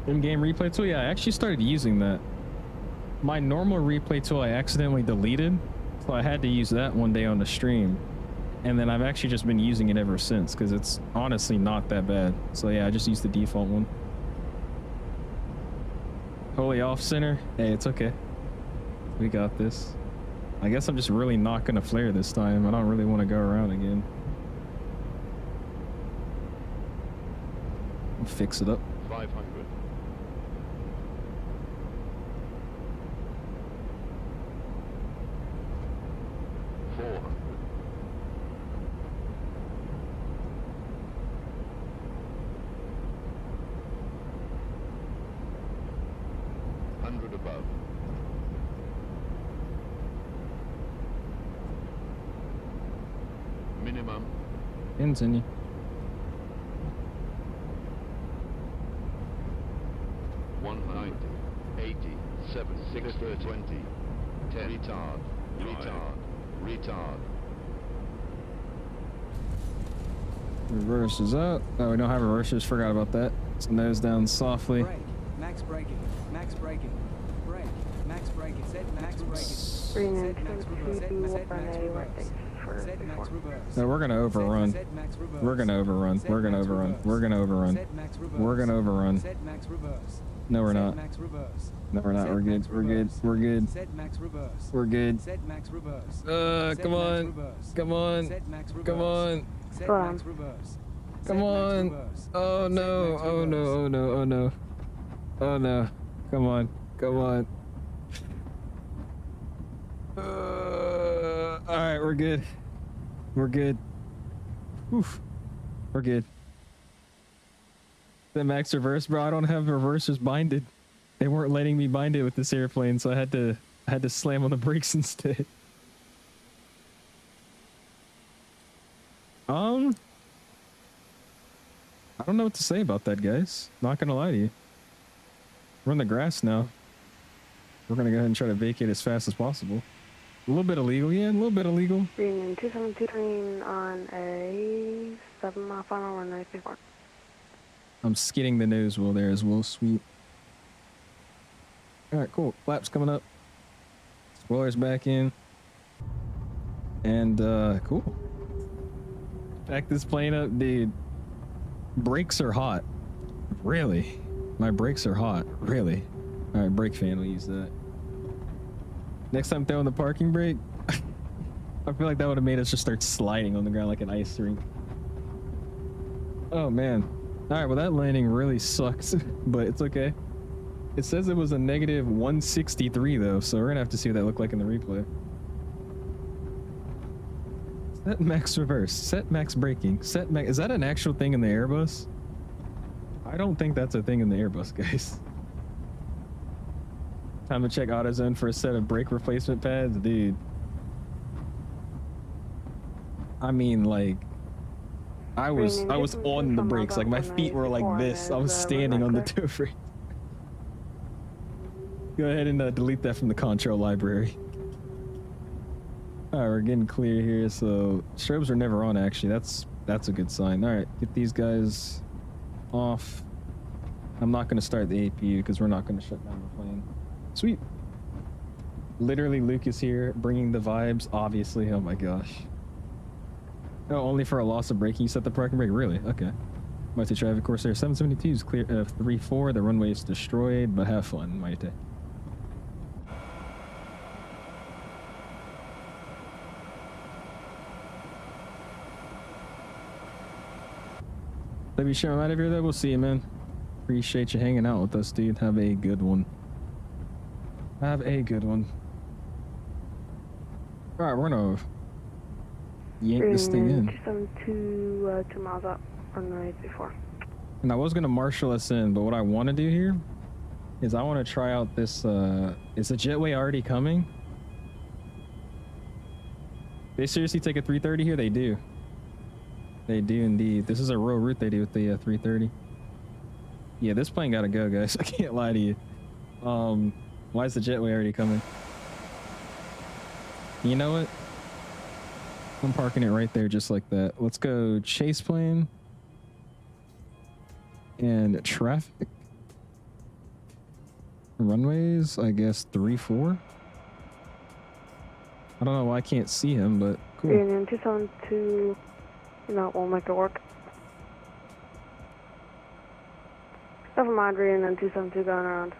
In-game replay tool? Yeah, I actually started using that. My normal replay tool I accidentally deleted, so I had to use that one day on the stream. And then I've actually just been using it ever since, because it's honestly not that bad. So yeah, I just used the default one. Holy off center? Hey, it's okay. We got this. I guess I'm just really not gonna flare this time. I don't really want to go around again. I'll fix it up. 500. 400. 100 above. Minimum. Continue. 190, 80, 7, 6, 20, 10, retard. Reverse is up. Oh, we don't have reverses. Forgot about that. So nose down softly. Brake. Max braking. Max braking. Brake. Max braking. Set max braking. Réunion Set max reverse. Set max reverse. Set max reverse. No, we're gonna overrun. Set max reverse. We're gonna overrun. We're gonna overrun. We're gonna overrun. Set max reverse. We're gonna overrun. Set max reverse. No, we're Set not. max reverse. No, we're not. Set We're good. max We're good. reverse. We're good. Set max reverse. We're good. Set max reverse. Set Come max on. reverse. Come on. Set max reverse. Come on. Set Come max on. reverse. Come Set max on. reverse. Oh Set no. max Oh no. reverse. Oh no. Oh no. Oh no. Come on. Come on. All right. We're good. We're good. Oof. We're good. The max reverse, bro. I don't have reversers binded. They weren't letting me bind it with this airplane, so I had to slam on the brakes instead. I don't know what to say about that, guys. Not gonna lie to you. We're in the grass now. We're gonna go ahead and try to vacate as fast as possible. A little bit illegal, yeah, a little bit illegal. Réunion 272 on a 7-mile final runway 54. I'm skidding the nose wheel there as well, sweet. All right, cool. Flaps coming up. Spoilers back in. And, cool. Back this plane up, dude. Brakes are hot. Really? My brakes are hot. Really? All right, brake fan, we'll use that. Next time throwing the parking brake, I feel like that would have made us just start sliding on the ground like an ice rink. Oh, man. All right, well, that landing really sucks, but it's okay. It says it was a negative 163, though, so we're going to have to see what that looked like in the replay. Set max reverse. Set max braking. Set max... Is that an actual thing in the Airbus? I don't think that's a thing in the Airbus, guys. Time to check AutoZone for a set of brake replacement pads. Dude. I mean, like... I was on the brakes. Like, my feet were like this. I was standing on the toe frame. Go ahead and delete that from the control library. All right, we're getting clear here. So strobes are never on. Actually, that's a good sign. All right, get these guys off. I'm not going to start the APU because we're not going to shut down the plane. Sweet. Literally, Luke is here bringing the vibes. Obviously, oh my gosh. Oh, only for a loss of braking. You set the parking brake. Really? Okay. Mayotte traffic Corsair 772 is clear. 3-4. The runway is destroyed, but have fun, Mayotte. Let me share him out of here though. We'll see you, man. Appreciate you hanging out with us, dude. Have a good one. Have a good one. All right, we're gonna yank this thing in. 272, 2 miles up, runway 34. And I was gonna marshal us in, but what I want to do here is I want to try out this. Is the jetway already coming? They seriously take a 330 here? They do. They do indeed. This is a real route they do with the 330. Yeah, this plane gotta go, guys. I can't lie to you. Why is the jetway already coming? You know what? I'm parking it right there just like that. Let's go chase plane. And traffic. Runways, I guess 3-4. I don't know why I can't see him, but cool. Réunion 272, we'll make it work. Never mind, Réunion 272 going around.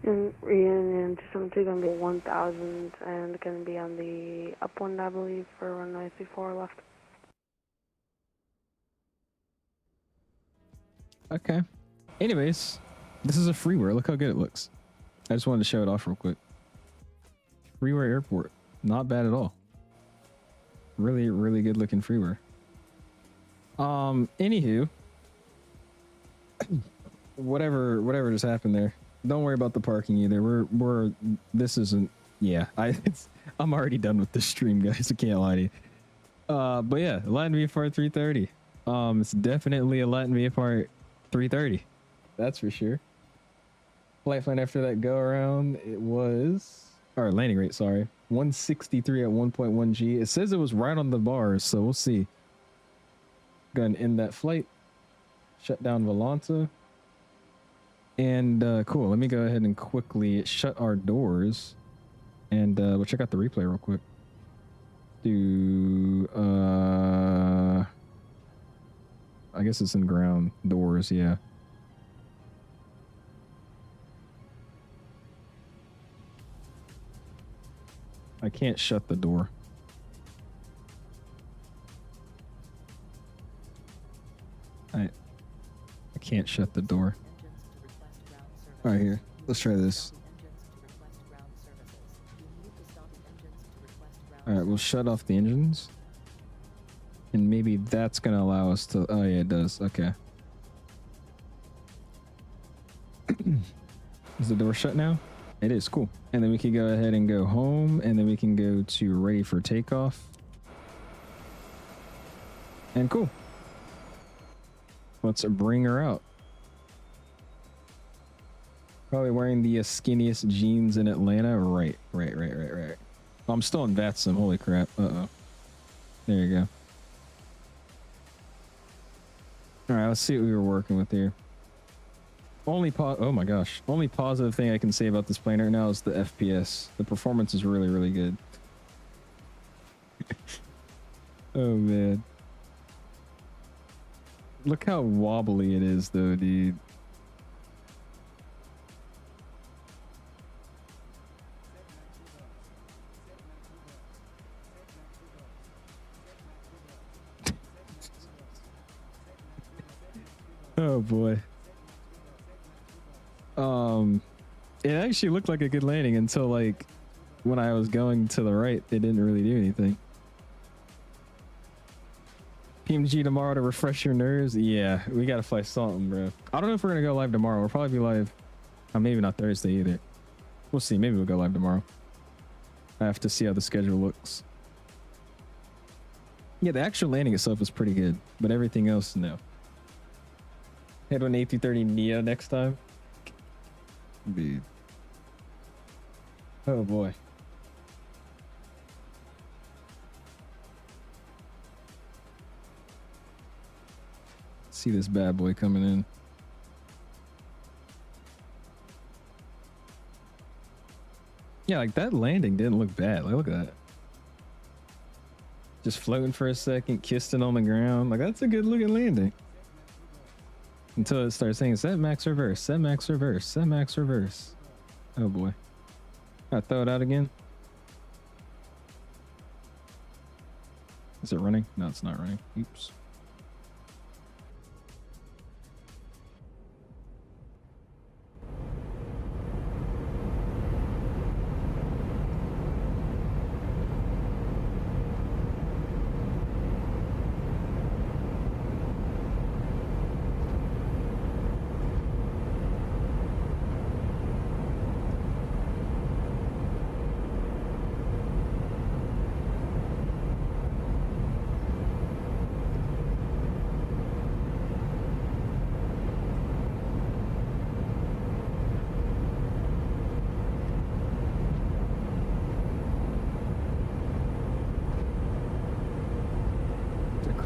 And Réunion 272 going to be 1,000 and going to be on the upwind, I believe, for runway 34 left. Okay. Anyways, this is a freeware. Look how good it looks. I just wanted to show it off real quick. Freeware airport. Not bad at all. Really, really good looking freeware. Anywho. whatever just happened there. Don't worry about the parking either. This isn't, yeah, I'm already done with this stream, guys. I can't lie to you. But yeah, Latin VFR 330. It's definitely a Latin VFR 330. That's for sure. Flight plan after that go around, it was, or landing rate, sorry. 163 at 1.1 G. It says it was right on the bars, so we'll see. Gonna end that flight. Shut down Volanta. And cool, let me go ahead and quickly shut our doors. And we'll check out the replay real quick. I guess it's in ground doors, yeah. I can't shut the door. I can't shut the door. All right, here. Let's try this. All right, we'll shut off the engines. And maybe that's going to allow us to... Oh, yeah, it does. Okay. Is the door shut now? It is. Cool. And then we can go ahead and go home. And then we can go to ready for takeoff. And cool. Let's bring her out. Probably wearing the skinniest jeans in Atlanta. Right. Oh, I'm still in VATSIM. Holy crap. Uh-oh. There you go. All right, let's see what we were working with here. Oh my gosh. Only positive thing I can say about this plane right now is the FPS. The performance is really, really good. Oh, man. Look how wobbly it is, though, dude. Oh boy. It actually looked like a good landing until like when I was going to the right, it didn't really do anything. PMG tomorrow to refresh your nerves. Yeah, we gotta fly something, bro. I don't know if we're gonna go live tomorrow. We'll probably be live. Maybe not Thursday either. We'll see. Maybe we'll go live tomorrow. I have to see how the schedule looks. Yeah, the actual landing itself is pretty good, but everything else, no. Head on A330NEO next time. Dude. Oh boy. See this bad boy coming in. Yeah, like that landing didn't look bad. Like, look at that. Just floating for a second, kissed it on the ground. Like, that's a good looking landing. Until it starts saying set max reverse, set max reverse, set max reverse. Oh boy. I throw it out again. Is it running? No, it's not running. Oops.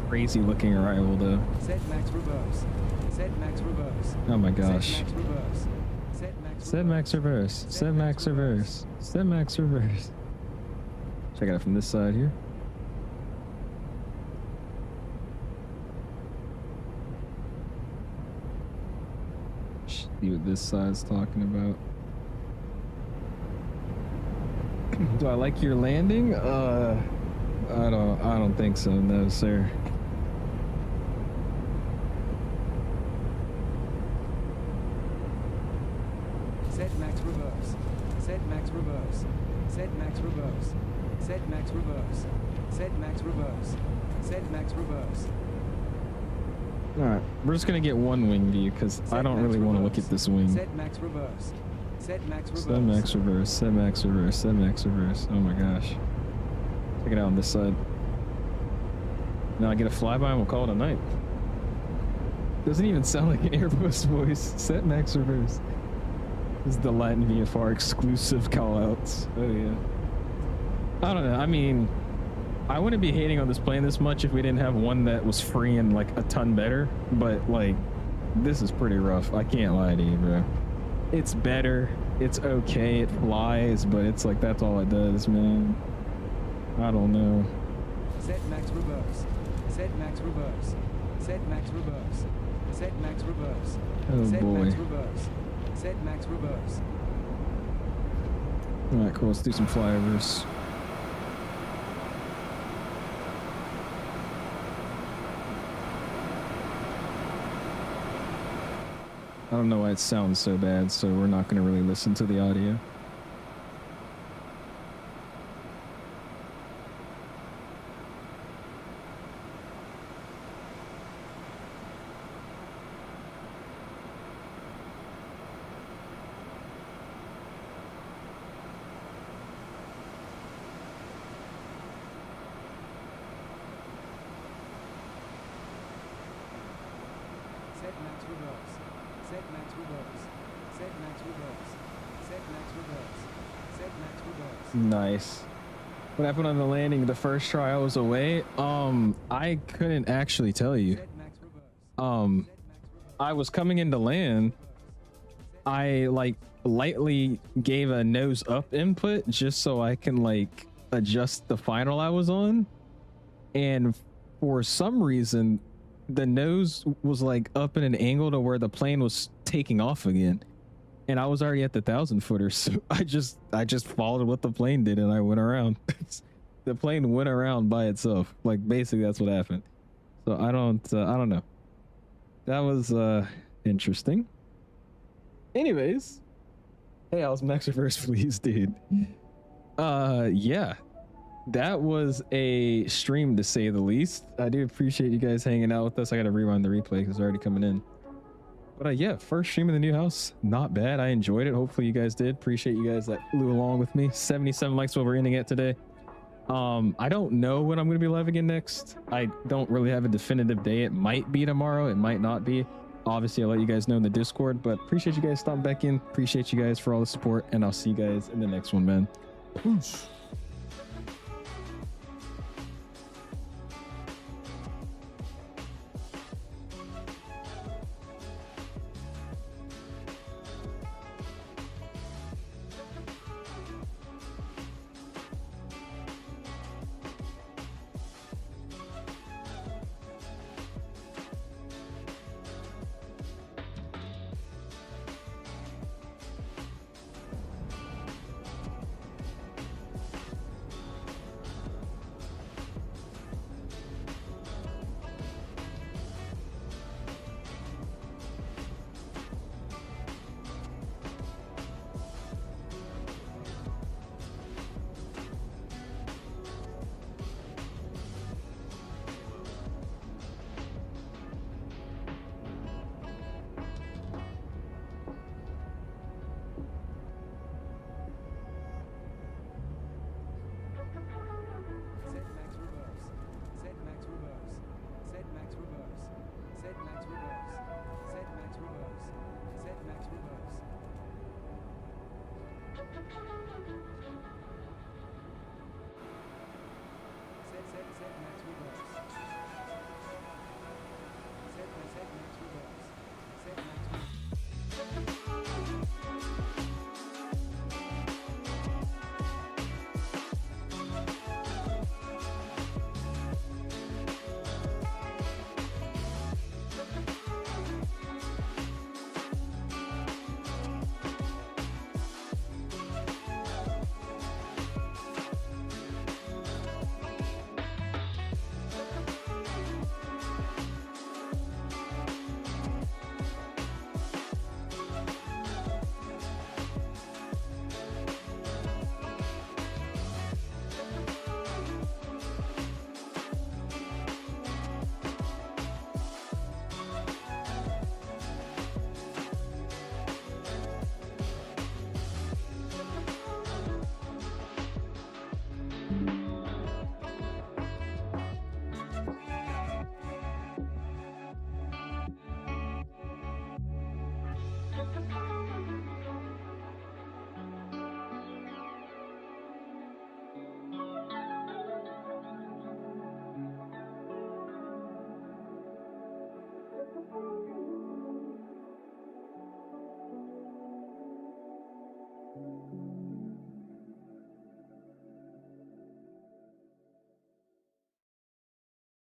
Crazy looking arrival though. Set max reverse. Set max reverse. Oh my gosh. Set max reverse. Set max reverse. Set max reverse. Set max reverse. Check it out from this side here. See what this side's talking about. Do I like your landing? I don't think so, no sir. Set max reverse. Set max reverse. Set max reverse. Set max reverse. Set max reverse. Set max reverse. Alright, we're just gonna get one wing view because I don't really want to look at this wing. Set max reverse. Set max reverse. Set max reverse. Set max reverse. Set max reverse. Oh my gosh. Check it out on this side. Now I get a flyby and we'll call it a night. Doesn't even sound like an Airbus voice. Set max reverse. This is the Latin VFR exclusive callouts. Oh yeah. I don't know. I mean, I wouldn't be hating on this plane this much if we didn't have one that was free and like a ton better. But like, this is pretty rough. I can't lie to you, bro. It's better. It's okay. It flies, but it's like that's all it does, man. I don't know. Set max reverse. Set max reverse. Set max reverse. Set max reverse. Oh Set boy. max reverse. Set max reverse. All right, cool. Let's do some flyovers. I don't know why it sounds so bad, so we're not going to really listen to the audio. Set max reverse. Set max reverse. Set max reverse. Set max reverse. Set max reverse. Nice. What happened on the landing the first try I was away? I couldn't actually tell you. Set max reverse. I was coming into land. I like lightly gave a nose up input just so I can like adjust the final I was on. And for some reason, the nose was like up in an angle to where the plane was taking off again. And I was already at the 1,000-footer, so I just followed what the plane did and I went around. The plane went around by itself. Like basically that's what happened. So I don't know. That was interesting. Anyways, hey, I was max reverse, please, dude. Yeah. that was a stream to say the least. I do appreciate you guys hanging out with us. I got to rewind the replay because it's already coming in. But yeah, first stream in the new house, not bad. I enjoyed it. Hopefully you guys did. Appreciate you guys that flew along with me. 77 likes while we're ending it today. I don't know when I'm going to be live again next. I don't really have a definitive day. It might be tomorrow. It might not be. Obviously, I'll let you guys know in the Discord, but appreciate you guys stopping back in. Appreciate you guys for all the support, and I'll see you guys in the next one, man. Peace.